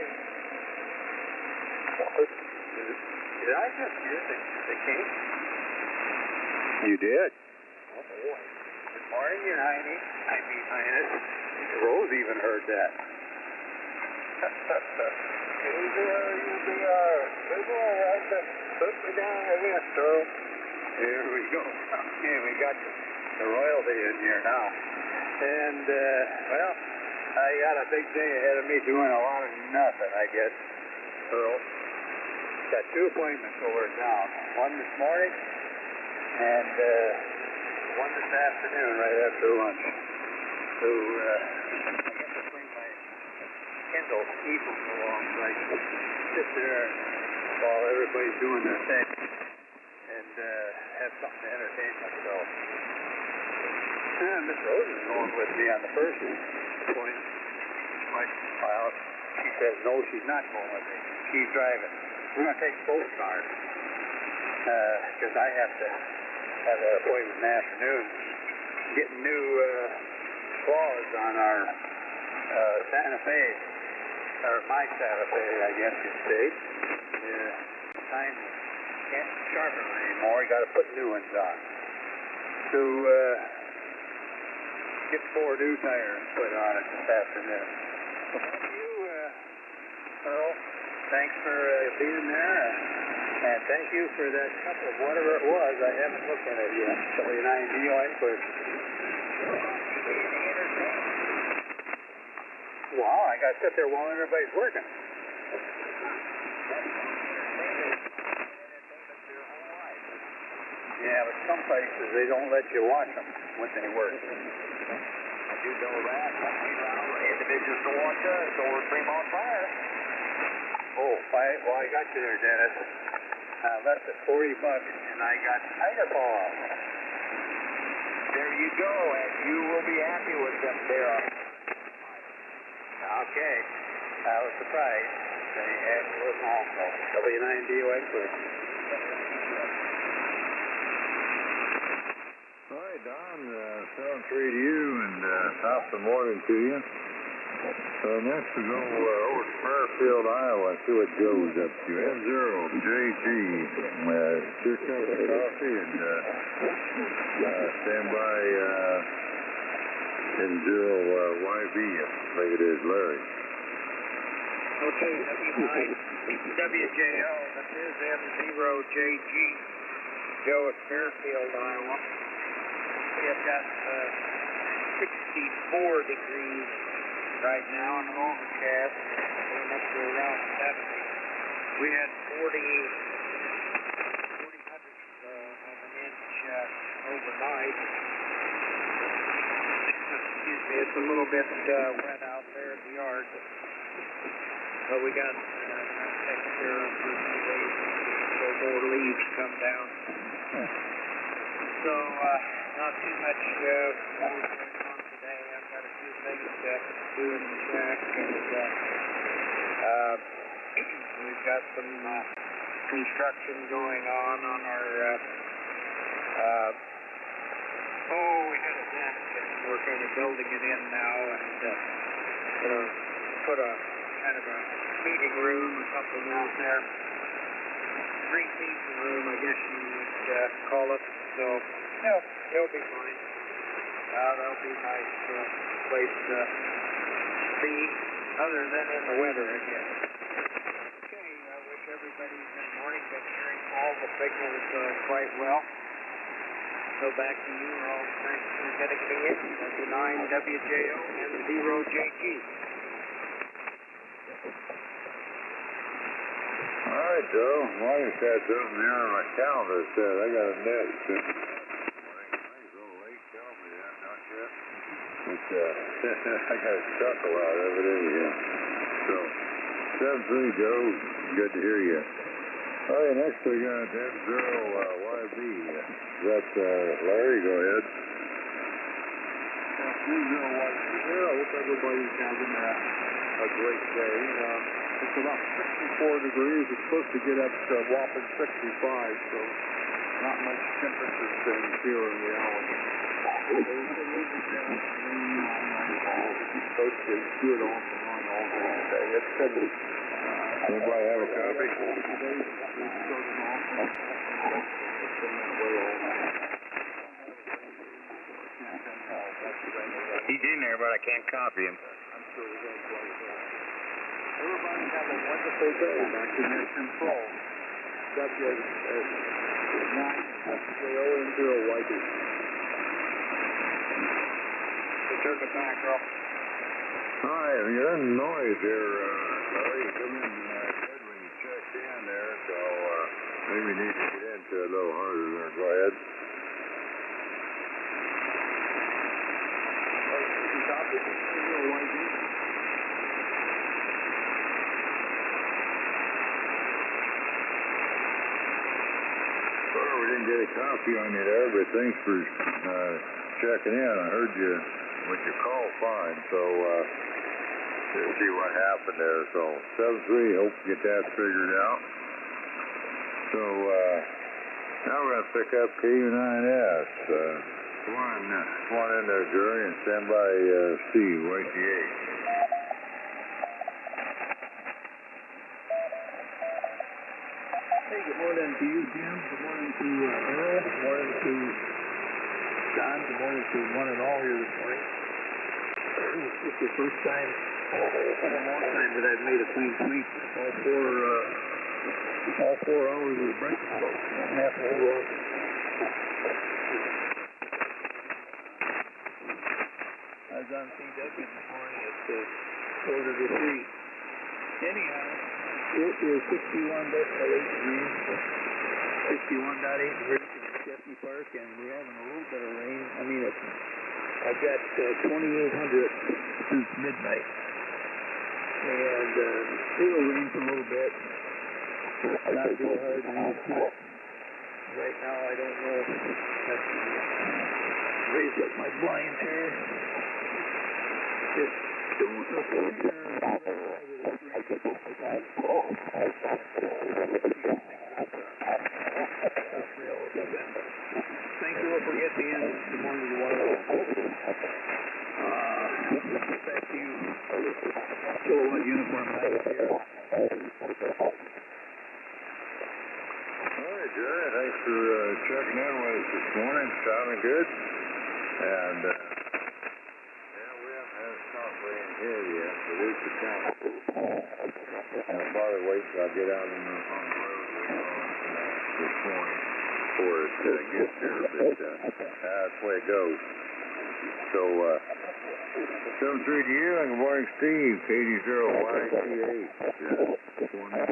Did I just hear the king? You did. Oh, boy. Good morning, you Heine. I'm behind it. Rose even heard that. Put me down the list, Earl. Here we go. Okay, we got the royalty in here now. And, well, I got a big day ahead of me doing a lot of nothing, I guess, Earl. Got 2 appointments over at town. One this morning and one this afternoon right after lunch. So, I guess I'll bring my Kindle ebook along so I can sit there while everybody's doing their thing and have something to entertain myself. Miss Rose is going with me on the first appointment. Well, she says no, she's not going with me. She's driving. We're going to take both cars because I have to have that appointment in the afternoon. Getting new claws on our Santa Fe, or my Santa Fe, I guess you'd say. Time can't sharpen them anymore. You got to put new ones on. So, get 4 new tires put on it this afternoon. Well, thank you, Earl. Thanks for being there. And thank you for that couple of whatever it was. I haven't looked at it yet. W9D oil quick. Wow, I got to sit there while everybody's working. Yeah, but some places they don't let you watch them when they work. I do know that. Individuals don't watch us, so we're free on fire. Oh, well, I got you there, Dennis. I left at $40 and I got handoff off. There you go, and you will be happy with them there. Okay. I was surprised. They had one also. W9D quick. All right, Don, 7-3 to you, and top of the morning to you. So next we go over to Fairfield, Iowa, see what Joe's up to. M0JG, 2 cups of coffee, and stand by M0YB, I think it is Larry. Okay, WJO, this is M0JG, Joe at Fairfield, Iowa. We have got 64 degrees right now on the overcast, going up to around 70. We had 40 hundredths of an inch overnight. Excuse me, it's a little bit wet out there in the yard, but we got taken care of for a few days until more leaves come down. So, not too much going on today. I've got a few things to do in the shack, and we've got some construction going on our we had a deck, and we're kind of building it in now, and put a kind of a meeting room or something out there. Three-season room, I guess you would call it. So, yeah, it'll be fine. That'll be a nice place to be, other than in the winter, I guess. Okay, I wish everybody good morning. Been hearing all the signals quite well. So back to you, Earl. Thanks for getting me in. W9WJO and 0JG. All right, Joe. Well, I just had something there on my calendar that said I got a net. I got a chuckle out of it anyhow. So, 7-3, Joe. Good to hear you. All right, next we got M0YB. Is that Larry? Go ahead. M0YB here. I hope everybody's having a great day. It's about 64 degrees. It's supposed to get up to a whopping 65, so not much temperature change here in reality. It's supposed to be good off and on all day today. It's been... Anybody have a copy? He's in there, but I can't copy him. I'm sure we're going to play that. Everybody have a wonderful day back in their control. W9WJO. Turn it back, Earl. Hi, you're in noise here, Larry. You come in good when you checked in there, so maybe you need to get into it a little harder there. Go ahead. Well, we didn't get a copy on you there, but thanks for checking in. I heard you with your call fine, so we'll see what happened there. So 7-3, hope to get that figured out. So now we're going to pick up KU9S. Come on in there, Jerry, and stand by Steve, YTA. Hey, Good morning to you, Jim. Good morning to Earl. Good morning to John. Good morning to one and all here this morning. This is the first time in a long time that I've made a clean sweep. All 4 hours of the breakfast club. Half a whole lot. I was on CW this morning at 2:45. Anyhow, it is 61.8 degrees. 61.8 degrees in Chesney Park, and we're having a little bit of rain. I mean, I've got 2,800 since midnight. And it'll rain for a little bit. Not real hard rain. Right now, I don't know if I have to raise up my blinds here. Just don't appear. Thank you all for getting in. Good morning to one of us. Back to you. Kilowatt uniform night here. All right, Jerry. Thanks for checking in with us this morning. Sounding good. And, we haven't had a top rain here yet, but it's the count. And I'll probably wait till I get out on the road this morning before it gets here, but that's the way it goes. So, 7-3 to you, and good morning, Steve, KD0YT8. Going down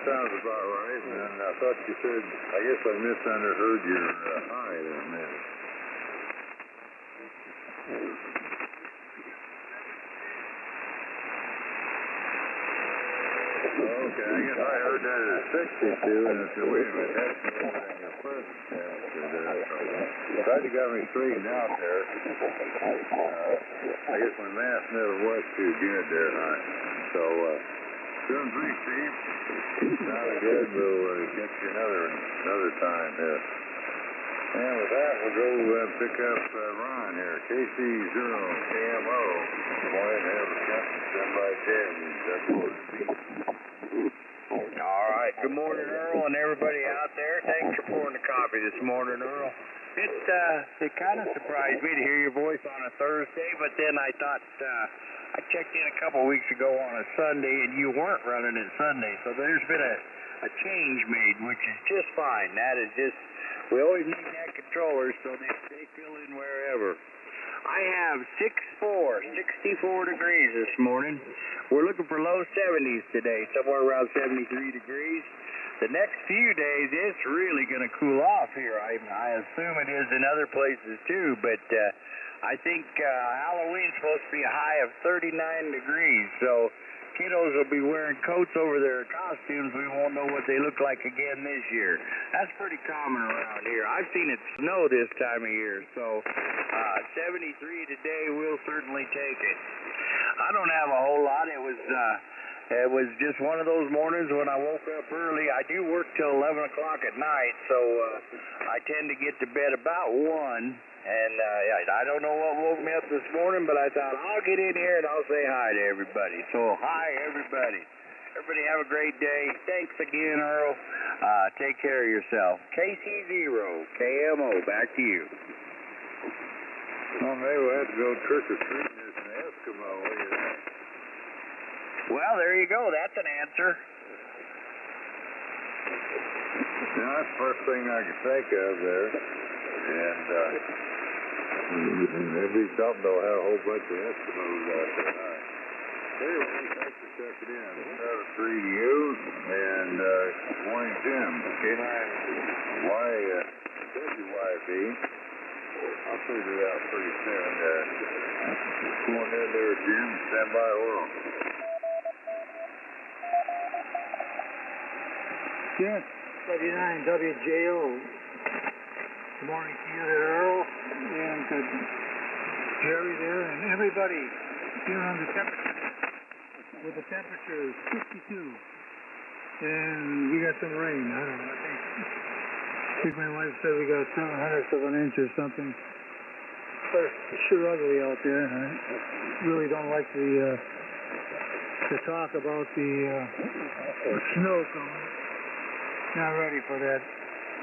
sounds about right, and I thought you said, I guess I misunderstood your high there a minute. Okay, I guess I heard that at 62, and I said, wait a minute, that's more than your present test. Glad you got me straightened out there. I guess my math never was too good there, high. So, 7-3, Steve. Sounded good. We'll catch you another time here. And with that, we'll go pick up Ron here. KC0KMO. Morning, have a captain stand by All right. Good morning, Earl, and everybody out there. Thanks for pouring the coffee this morning, Earl. It kind of surprised me to hear your voice on a Thursday, but then I thought I checked in a couple weeks ago on a Sunday, and you weren't running it Sunday, so there's been a change made, which is just fine. That is just, we always need that controller so they fill in wherever. I have 64 degrees this morning. We're looking for low 70s today, somewhere around 73 degrees. The next few days, it's really going to cool off here. I assume it is in other places too, but I think Halloween's supposed to be a high of 39 degrees, so kiddos will be wearing coats over their costumes. We won't know what they look like again this year. That's pretty common around here. I've seen it snow this time of year, so 73 today, we'll certainly take it. I don't have a whole lot. It was just one of those mornings when I woke up early. I do work till 11 o'clock at night, so I tend to get to bed about 1. And I don't know what woke me up this morning, but I thought I'll get in here and I'll say hi to everybody. So hi, everybody. Everybody have a great day. Thanks again, Earl. Take care of yourself. KC0, KMO, back to you. Well, maybe we'll have to go trick-or-treating as an Eskimo. What do you think? Well, there you go. That's an answer. Now, that's the first thing I could think of there. And maybe something they'll have a whole bunch of Eskimos out there tonight. Anyway, thanks for checking in. 7-3 to you, and good morning, Jim. WYB. I'll figure it out pretty soon. Going in there, Jim. Stand by, Earl. Yes, 39 WJO. Good morning to you there, Earl, and to Jerry there, and everybody here on the temperature. With the temperature 52, and we got some rain. I don't know. I think my wife said we got 7/100 of an inch or something. But it's sure ugly out there. I really don't like to talk about the snow coming. Not ready for that.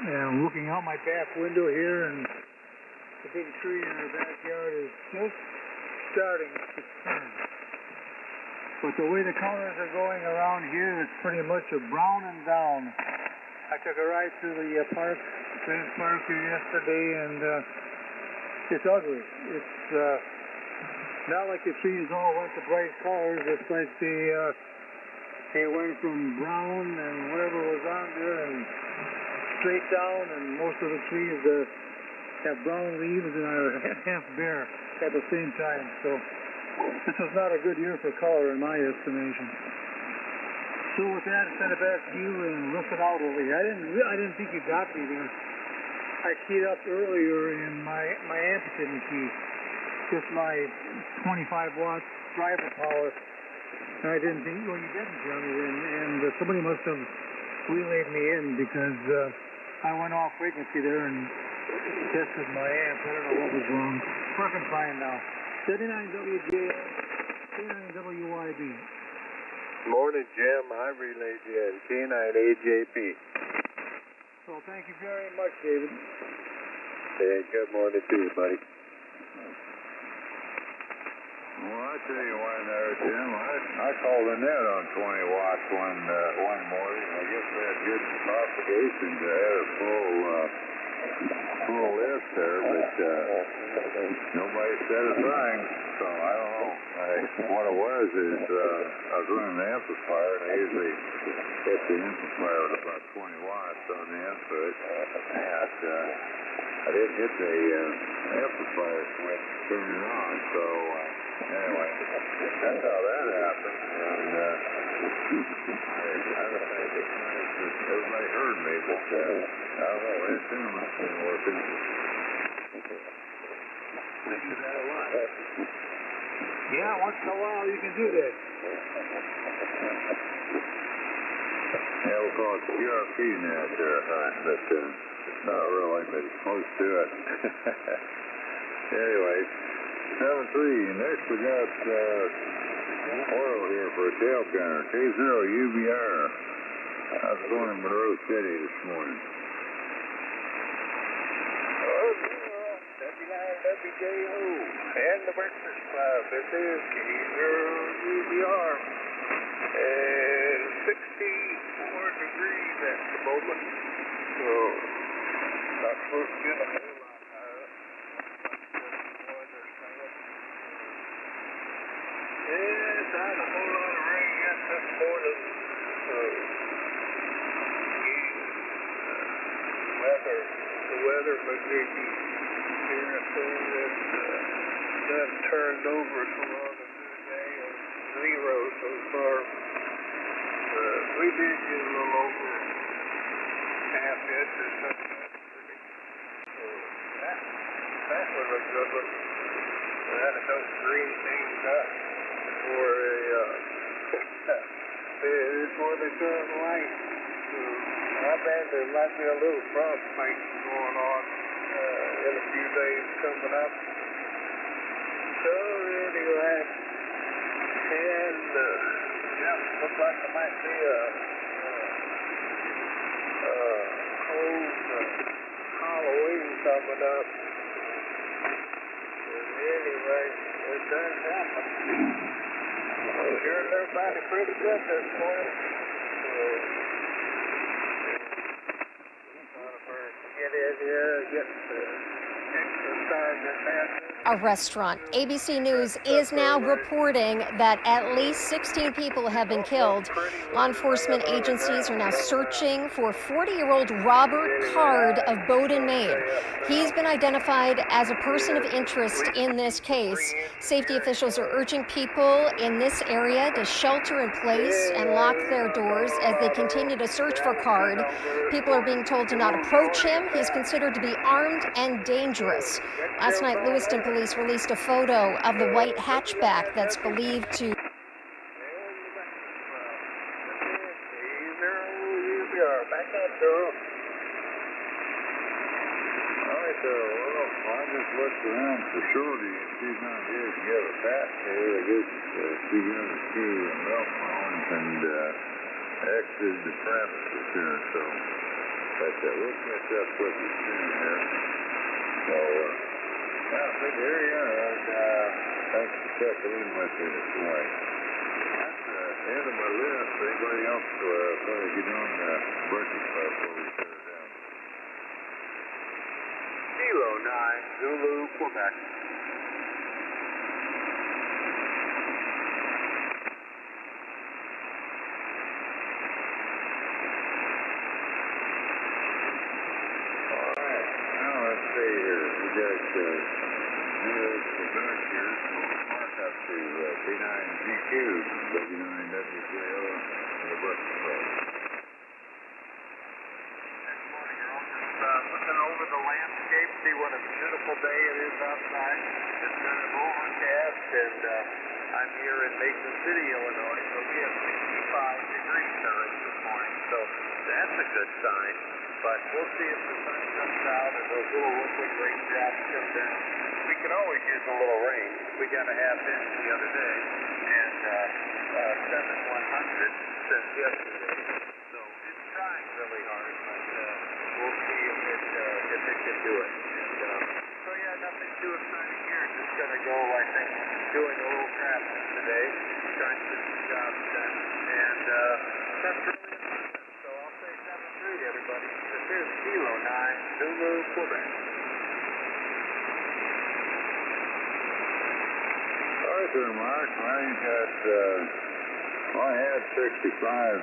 Yeah, I'm looking out my back window here, and the big tree in our backyard is just starting to turn. But the way the colors are going around here, it's pretty much a brown and down. I took a ride through the park, Grand Park here yesterday, and it's ugly. It's not like the trees all went to bright colors. It's like they went from brown and whatever was on there and straight down, and most of the trees have brown leaves and are half bare at the same time. So this was not a good year for color in my estimation. So with that, I send it back to you and listen out over here. I didn't think you got me there. I keyed up earlier and my amp didn't key. Just my 25 watt driver power. And I didn't think, well, you didn't tell me then. And somebody must have relayed me in because I went off frequency there and tested my amp. I don't know what was wrong. Working fine now. 39WJ, 39WYB. Morning, Jim. I relayed you in K9AJP. Well, thank you very much, David. Hey, good morning to you, buddy. Well, I tell you why there, Jim. I called the net on 20 watts one morning. I guess we had good propagation to have a full lift there, but nobody said a thing, so I don't know. What it was is I was running an amplifier, and I usually hit the amplifier at about 20 watts on the input, and I didn't hit the amplifier switch to turn it on, so anyway, that's how that happened, and I don't think it's nice that everybody heard me, but I don't know, it soon must have been working. I do that a lot. Yeah, once in a while you can do that. Yeah, we'll call it QRP net there, but it's not really, but it's close to it. Anyway, 7-3. Next we got Oil here for a tail gunner. K0UBR. How's it going in Monroe City this morning? WJO and the Breakfast Club. This is K0UBR. And 64 degrees at the moment. So, not supposed to get a whole lot higher. And not a whole lot of rain yet this morning. The weather may be here soon that turned over so long as today and 0 so far. We did get a little over half inch or something yesterday. So that was a good one. That'll help green things up for before they turn light. I bet there might be a little frostbite going on in a few days coming up. So anyway, and Yeah, looks like there might be a closed Halloween coming up. Anyway, it does happen. Sure, everybody pretty good this morning. Get in here, get exercise in there. A restaurant. ABC News is now reporting that at least 16 people have been killed. Law enforcement agencies are now searching for 40-year-old Robert Card of Bowdoin, Maine. He's been identified as a person of interest in this case. Safety officials are urging people in this area to shelter in place and lock their doors as they continue to search for Card. People are being told to not approach him. He's considered to be armed and dangerous. Last night, Lewiston police released a photo of the white hatchback that's believed to... Back up, Earl. All right, well, I just looked around for Shorty, and she's not here to get a pass here. I guess she got a few milk phones and exited the premises here, so we'll catch up with you soon here. So, yeah, good to hear you, and thanks for checking in with me this morning. That's the end of my list. Anybody else want to get on the breakfast club before we shut it down? Kilo 9, Zulu, Quebec. Alright, now let's see here. We got Zulu, Quebec here, so we'll mark up to B9GQ, W9WJO, and the breakfast club. Looking over the landscape, see what a beautiful day it is outside. It's kind of overcast, and I'm here in Mason City, Illinois, so we have 65 degrees already this morning, so that's a good sign. But we'll see if the sun comes out and those little liquid raindrops come down. We can always use a little rain. We got a half inch the other day, and 7/100 since yesterday. So it's trying really hard, but we'll see if it can do it. And, so yeah, nothing too exciting here. Just gonna go, I think, doing a little crafting today, trying to get some jobs done, and that's really important. So I'll say 7-3 everybody. This is Kilo 9, Zulu, Quebec. All right there, Mark. Well, you got, I had 65,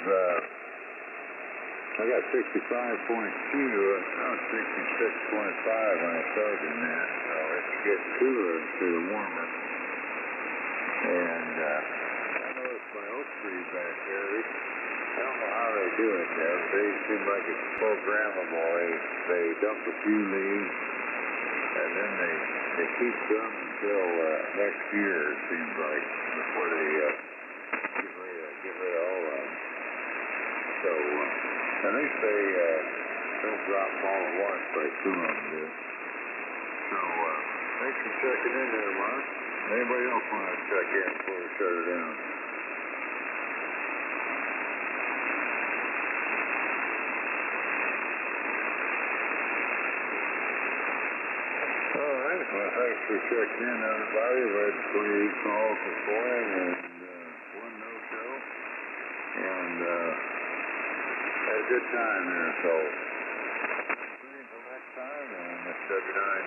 I got 65.2, now it's 66.5 when I started in that, so it's getting cooler instead of warmer. And I noticed my oak trees back there, I don't know how they do it there, but they seem like it's programmable. They dump a few leaves, and then they keep them until next year, it seems like, before they get rid of all of them. So, at least they don't drop them all at once like some of them do. So, thanks for checking in there, Mark. Anybody else want to check in before we shut her down? All right. Well, thanks for checking in, everybody. We had 28 calls this morning and one no-show. And had a good time there, so see you until next time, and it's W9